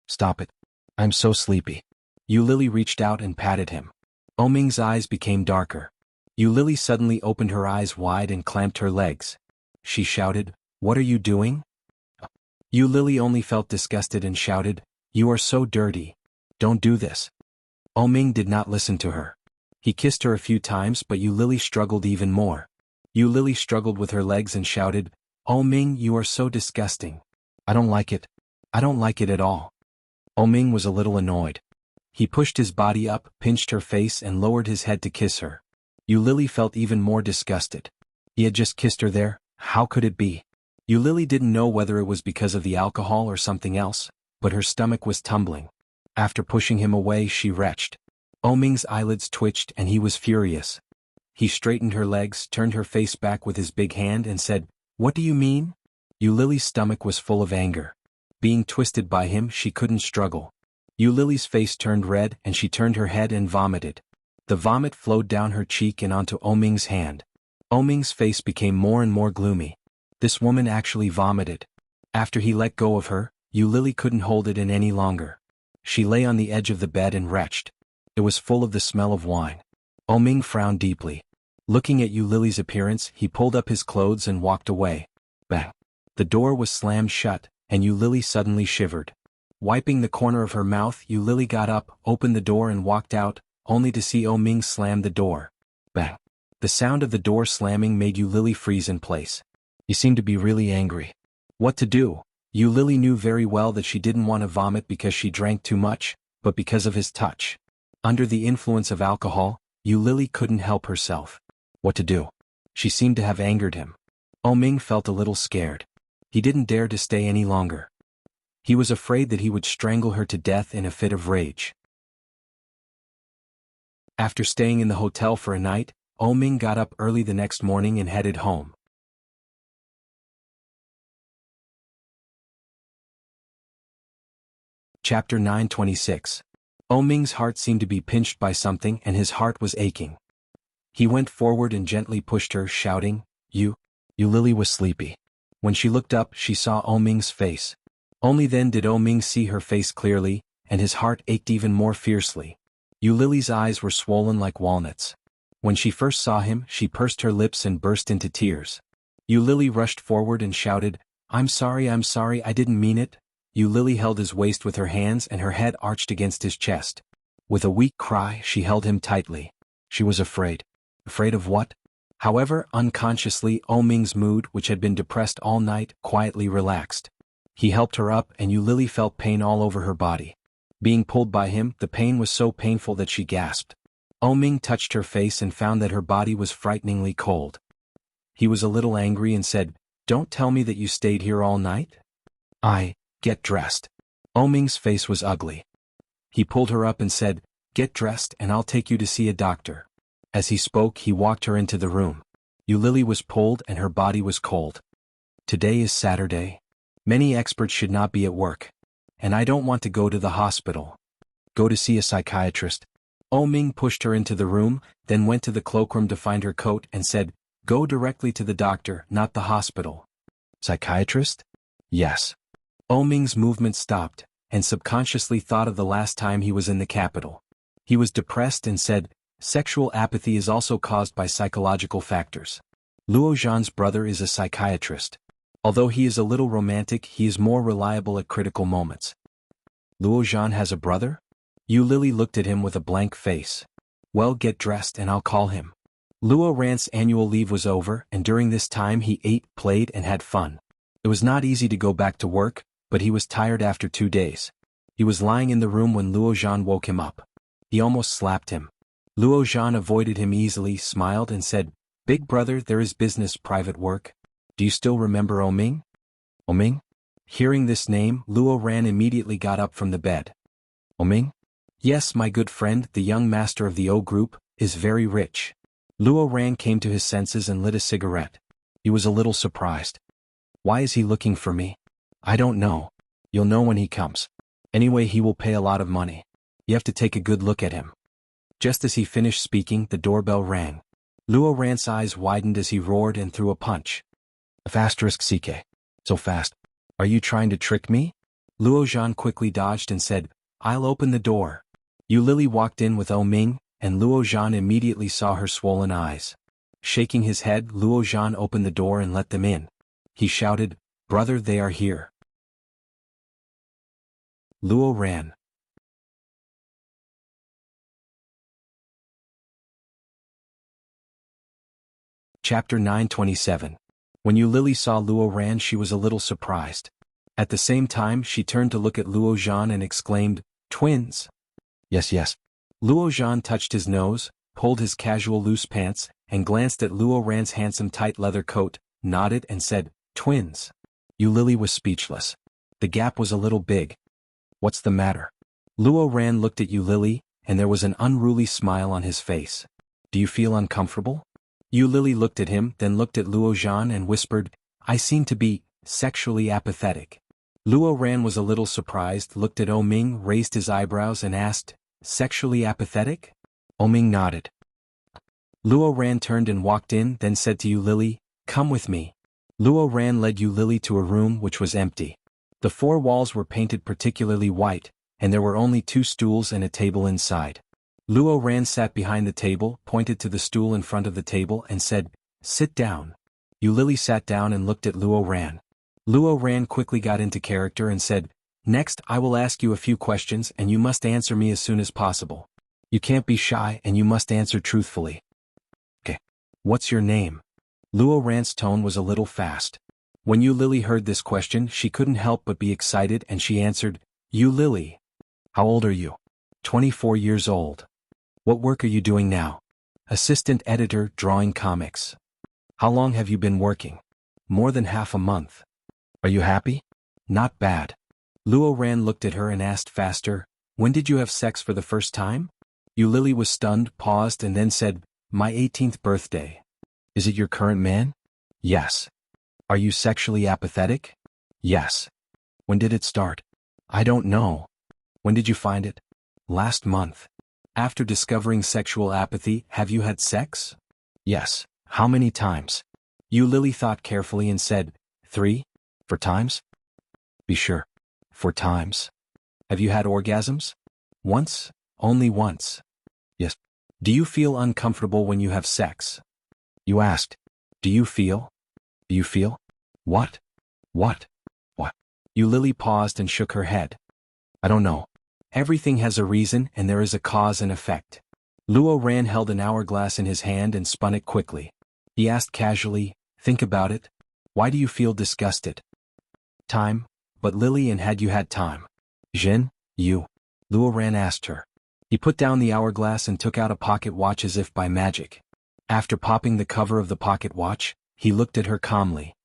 "Stop it. I'm so sleepy." Lily reached out and patted him. Ming's eyes became darker. Lily suddenly opened her eyes wide and clamped her legs. She shouted, "What are you doing?" Lily only felt disgusted and shouted, "You are so dirty. Don't do this." Ming did not listen to her. He kissed her a few times, but Lily struggled even more. Lily struggled with her legs and shouted, Ming, you are so disgusting. I don't like it. I don't like it at all." Ming was a little annoyed. He pushed his body up, pinched her face and lowered his head to kiss her. Lily felt even more disgusted. He had just kissed her there, how could it be? Lily didn't know whether it was because of the alcohol or something else, but her stomach was tumbling. After pushing him away, she retched. Ming's eyelids twitched and he was furious. He straightened her legs, turned her face back with his big hand and said, "What do you mean?" Lily's stomach was full of anger. Being twisted by him, she couldn't struggle. Lily's face turned red and she turned her head and vomited. The vomit flowed down her cheek and onto Ming's hand. Ming's face became more and more gloomy. This woman actually vomited. After he let go of her, Lily couldn't hold it in any longer. She lay on the edge of the bed and retched. It was full of the smell of wine. Ming frowned deeply. Looking at Lily's appearance, he pulled up his clothes and walked away. Bang! The door was slammed shut, and Lily suddenly shivered. Wiping the corner of her mouth, Lily got up, opened the door and walked out, only to see Ming slam the door. Bang! The sound of the door slamming made Lily freeze in place. He seemed to be really angry. What to do? Lily knew very well that she didn't want to vomit because she drank too much, but because of his touch. Under the influence of alcohol, Lily couldn't help herself. What to do? She seemed to have angered him. Ming felt a little scared. He didn't dare to stay any longer. He was afraid that he would strangle her to death in a fit of rage. After staying in the hotel for a night, Ming got up early the next morning and headed home. Chapter 926. Ming's heart seemed to be pinched by something and his heart was aching. He went forward and gently pushed her, shouting, You. Lily was sleepy. When she looked up, she saw Ming's face. Only then did Ming see her face clearly, and his heart ached even more fiercely. Lily's eyes were swollen like walnuts. When she first saw him, she pursed her lips and burst into tears. Lily rushed forward and shouted, I'm sorry, I didn't mean it." Lily held his waist with her hands and her head arched against his chest. With a weak cry, she held him tightly. She was afraid. Afraid of what? However, unconsciously, Ming's mood, which had been depressed all night, quietly relaxed. He helped her up and Lily felt pain all over her body. Being pulled by him, the pain was so painful that she gasped. Ming touched her face and found that her body was frighteningly cold. He was a little angry and said, "Don't tell me that you stayed here all night?" Get dressed." Ming's face was ugly. He pulled her up and said, "Get dressed and I'll take you to see a doctor." As he spoke, he walked her into the room. Lily was pulled and her body was cold. Today is Saturday. Many experts should not be at work. And I don't want to go to the hospital. Go to see a psychiatrist. Ming pushed her into the room, then went to the cloakroom to find her coat and said, "Go directly to the doctor, not the hospital." Psychiatrist? Yes. Ming's movement stopped, and subconsciously thought of the last time he was in the capital. He was depressed and said, "Sexual apathy is also caused by psychological factors. Luo Zhan's brother is a psychiatrist. Although he is a little romantic, he is more reliable at critical moments." Luo Zhan has a brother? Lily looked at him with a blank face. "Well, get dressed and I'll call him." Luo Ran's annual leave was over, and during this time he ate, played, and had fun. It was not easy to go back to work, but he was tired after 2 days. He was lying in the room when Luo Zhan woke him up. He almost slapped him. Luo Zhan avoided him easily, smiled and said, "Big brother, there is business, private work. Do you still remember Ming?" Ming? Hearing this name, Luo Ran immediately got up from the bed. Ming? Yes, my good friend, the young master of the O group, is very rich. Luo Ran came to his senses and lit a cigarette. He was a little surprised. Why is he looking for me? I don't know. You'll know when he comes. Anyway, he will pay a lot of money. You have to take a good look at him. Just as he finished speaking, the doorbell rang. Luo Ran's eyes widened as he roared and threw a punch. *CK. So fast. Are you trying to trick me? Luo Zhan quickly dodged and said, "I'll open the door." Lily walked in with Ming, and Luo Zhan immediately saw her swollen eyes. Shaking his head, Luo Zhan opened the door and let them in. He shouted, "Brother, they are here." Luo Ran. Chapter 927. When Lily saw Luo Ran, she was a little surprised. At the same time, she turned to look at Luo Zhan and exclaimed, "Twins!" Yes. Luo Zhan touched his nose, pulled his casual loose pants, and glanced at Luo Ran's handsome tight leather coat, nodded and said, "Twins." Lily was speechless. The gap was a little big. What's the matter? Luo Ran looked at Lily, and there was an unruly smile on his face. Do you feel uncomfortable? Yu Lily looked at him, then looked at Luo Zhan and whispered, I seem to be sexually apathetic. Luo Ran was a little surprised, looked at Ming, raised his eyebrows and asked, sexually apathetic? Ming nodded. Luo Ran turned and walked in, then said to Yu Lily, come with me. Luo Ran led Yu Lily to a room which was empty. The four walls were painted particularly white, and there were only 2 stools and a table inside. Luo Ran sat behind the table, pointed to the stool in front of the table and said, sit down. Yu Lily sat down and looked at Luo Ran. Luo Ran quickly got into character and said, next I will ask you a few questions and you must answer me as soon as possible. You can't be shy and you must answer truthfully. Okay. What's your name? Luo Ran's tone was a little fast. When Yu Lily heard this question, she couldn't help but be excited and she answered, Yu Lily. How old are you? 24 years old. What work are you doing now? Assistant editor, drawing comics. How long have you been working? More than half a month. Are you happy? Not bad. Luo Ran looked at her and asked faster, when did you have sex for the first time? Yu Lily was stunned, paused and then said, my 18th birthday. Is it your current man? Yes. Are you sexually apathetic? Yes. When did it start? I don't know. When did you find it? Last month. After discovering sexual apathy, have you had sex? Yes. How many times? Yu Lily thought carefully and said, 3? 4 times? Be sure. 4 times. Have you had orgasms? Once? Only once. Yes. Do you feel uncomfortable when you have sex? You asked. Do you feel? Do you feel? What? What? What? Yu Lily paused and shook her head. I don't know. Everything has a reason and there is a cause and effect. Luo Ran held an hourglass in his hand and spun it quickly. He asked casually, think about it. Why do you feel disgusted? Time. But Lily, and had you had time? Jin, you. Luo Ran asked her. He put down the hourglass and took out a pocket watch as if by magic. After popping the cover of the pocket watch, he looked at her calmly.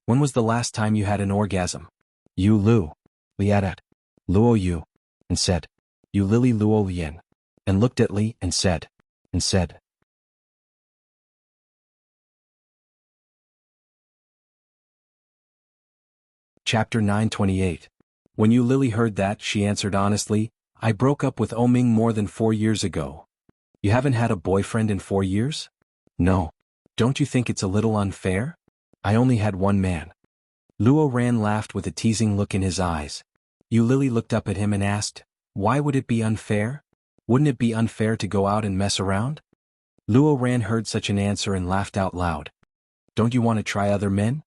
When was the last time you had an orgasm? Yu Lu. Li at Luo Yu. And said. Yu Lily Luo Yin. And looked at Li and said. Chapter 928. When Yu Lily heard that, she answered honestly, I broke up with Ming more than 4 years ago. You haven't had a boyfriend in 4 years? No. Don't you think it's a little unfair? I only had one man. Luo Ran laughed with a teasing look in his eyes. Yu Lily looked up at him and asked, why would it be unfair? Wouldn't it be unfair to go out and mess around? Luo Ran heard such an answer and laughed out loud. Don't you want to try other men?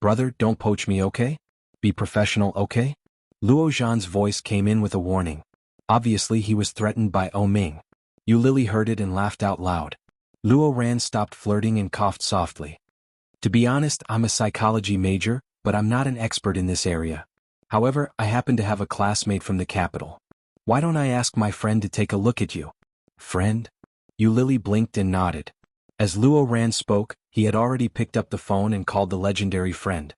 Brother, don't poach me, okay? Be professional, okay? Luo Zhan's voice came in with a warning. Obviously he was threatened by Ming. Yu Lily heard it and laughed out loud. Luo Ran stopped flirting and coughed softly. To be honest, I'm a psychology major, but I'm not an expert in this area. However, I happen to have a classmate from the capital. Why don't I ask my friend to take a look at you? Friend? Yu Lily blinked and nodded. As Luo Ran spoke, he had already picked up the phone and called the legendary friend.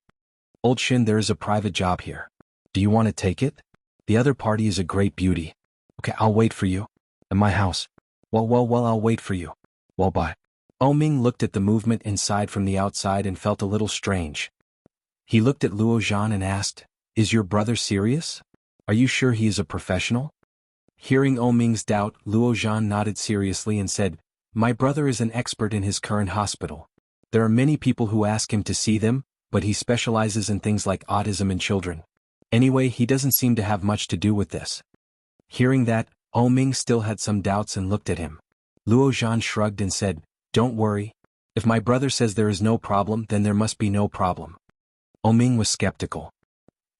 Old Shin, there is a private job here. Do you want to take it? The other party is a great beauty. Okay, I'll wait for you. At my house. Well, I'll wait for you. Well, bye. Ming looked at the movement inside from the outside and felt a little strange. He looked at Luo Zhan and asked, is your brother serious? Are you sure he is a professional? Hearing Ming's doubt, Luo Zhan nodded seriously and said, my brother is an expert in his current hospital. There are many people who ask him to see them, but he specializes in things like autism in children. Anyway, he doesn't seem to have much to do with this. Hearing that, Ming still had some doubts and looked at him. Luo Zhan shrugged and said, don't worry. If my brother says there is no problem, then there must be no problem. Ming was skeptical.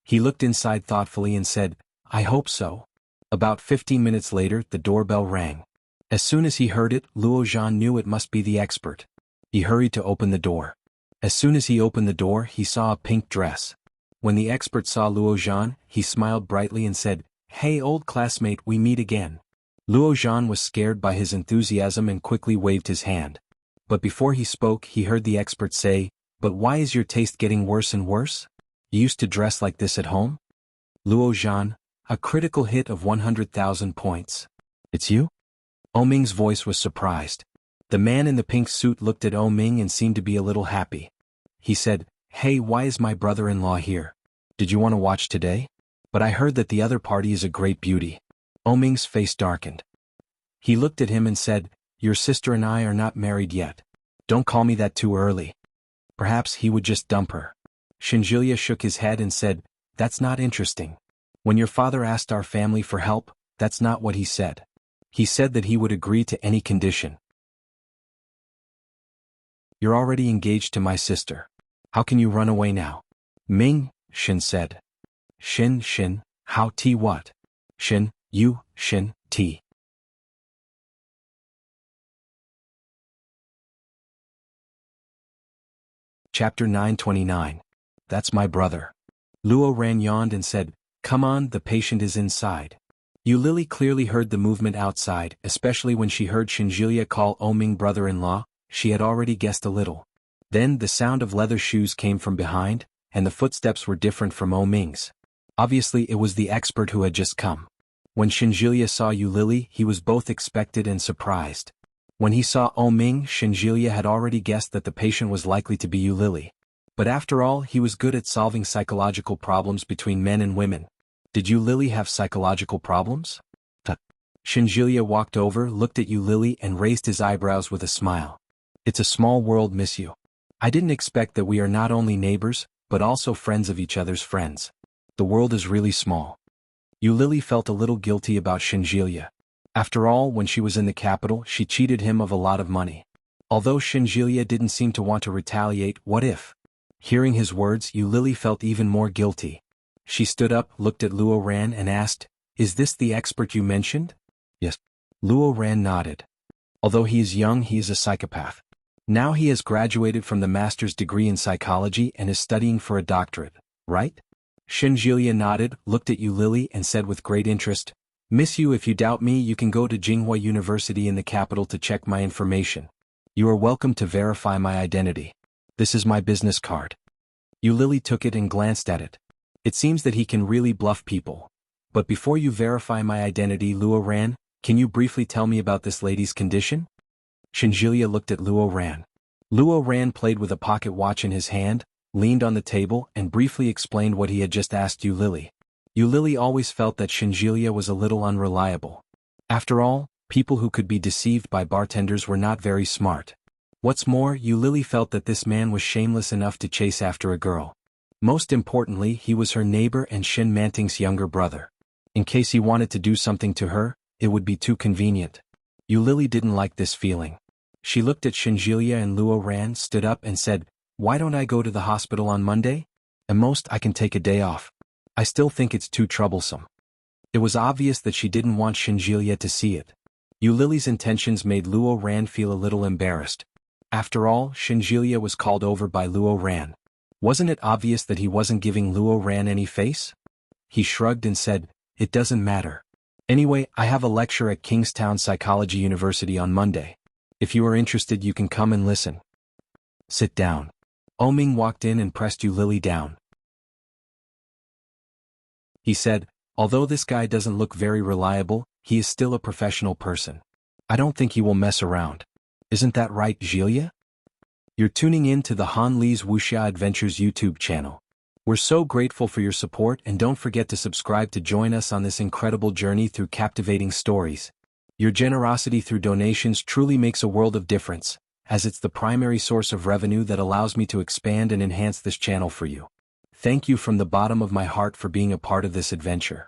He looked inside thoughtfully and said, I hope so. About 15 minutes later, the doorbell rang. As soon as he heard it, Luo Zhan knew it must be the expert. He hurried to open the door. As soon as he opened the door, he saw a pink dress. When the expert saw Luo Zhan, he smiled brightly and said, hey old classmate, we meet again. Luo Zhan was scared by his enthusiasm and quickly waved his hand. But before he spoke, he heard the expert say, but why is your taste getting worse and worse? You used to dress like this at home? Luo Zhan, a critical hit of 100,000 points. It's you? O Ming's voice was surprised. The man in the pink suit looked at O Ming and seemed to be a little happy. He said, "Hey, why is my brother-in-law here? Did you want to watch today? But I heard that the other party is a great beauty." O Ming's face darkened. He looked at him and said, "Your sister and I are not married yet. Don't call me that too early." Perhaps he would just dump her. Shinjilia shook his head and said, "That's not interesting. When your father asked our family for help, that's not what he said. He said that he would agree to any condition." "You're already engaged to my sister. How can you run away now?" "Ming," Shin said. Shin, how t what? Shin, you, Shin, t. Chapter 929. That's my brother. Luo Ran yawned and said, "Come on, the patient is inside." Lily clearly heard the movement outside, especially when she heard Shinjilia call O Ming brother-in-law. She had already guessed a little. Then the sound of leather shoes came from behind, and the footsteps were different from O Ming's. Obviously it was the expert who had just come. When Shinjilia saw Lily, he was both expected and surprised. When he saw O Ming, Shinjilia had already guessed that the patient was likely to be Lily. But after all, he was good at solving psychological problems between men and women. Did Lily have psychological problems? Shinjilia walked over, looked at Lily and raised his eyebrows with a smile. "It's a small world, miss you. I didn't expect that we are not only neighbors, but also friends of each other's friends. The world is really small." Lily felt a little guilty about Shinjilia. After all, when she was in the capital, she cheated him of a lot of money. Although Shinjilia didn't seem to want to retaliate, what if? Hearing his words, Lily felt even more guilty. She stood up, looked at Luo Ran and asked, "Is this the expert you mentioned?" "Yes." Luo Ran nodded. "Although he is young, he is a psychopath. Now he has graduated from the master's degree in psychology and is studying for a doctorate, right?" Shinjilia nodded, looked at Lily and said with great interest, "Miss Yu, if you doubt me, you can go to Jinghua University in the capital to check my information. You are welcome to verify my identity. This is my business card." Lily took it and glanced at it. "It seems that he can really bluff people. But before you verify my identity, Luo Ran, can you briefly tell me about this lady's condition?" Shinjilia looked at Luo Ran. Luo Ran played with a pocket watch in his hand, leaned on the table and briefly explained what he had just asked Lily. Lily always felt that Shinjilia was a little unreliable. After all, people who could be deceived by bartenders were not very smart. What's more, Lily felt that this man was shameless enough to chase after a girl. Most importantly, he was her neighbor and Shin Manting's younger brother. In case he wanted to do something to her, it would be too convenient. Lily didn't like this feeling. She looked at Shinjilia and Luo Ran, stood up and said, "Why don't I go to the hospital on Monday? At most I can take a day off. I still think it's too troublesome." It was obvious that she didn't want Shinjilia to see it. Lily's intentions made Luo Ran feel a little embarrassed. After all, Shinjilia was called over by Luo Ran. Wasn't it obvious that he wasn't giving Luo Ran any face? He shrugged and said, "It doesn't matter. Anyway, I have a lecture at Kingstown Psychology University on Monday. If you are interested, you can come and listen." "Sit down." O Ming walked in and pressed Lily down. He said, "Although this guy doesn't look very reliable, he is still a professional person. I don't think he will mess around. Isn't that right, Jilia?" You're tuning in to the Han Li's Wuxia Adventures YouTube channel. We're so grateful for your support, and don't forget to subscribe to join us on this incredible journey through captivating stories. Your generosity through donations truly makes a world of difference, as it's the primary source of revenue that allows me to expand and enhance this channel for you. Thank you from the bottom of my heart for being a part of this adventure.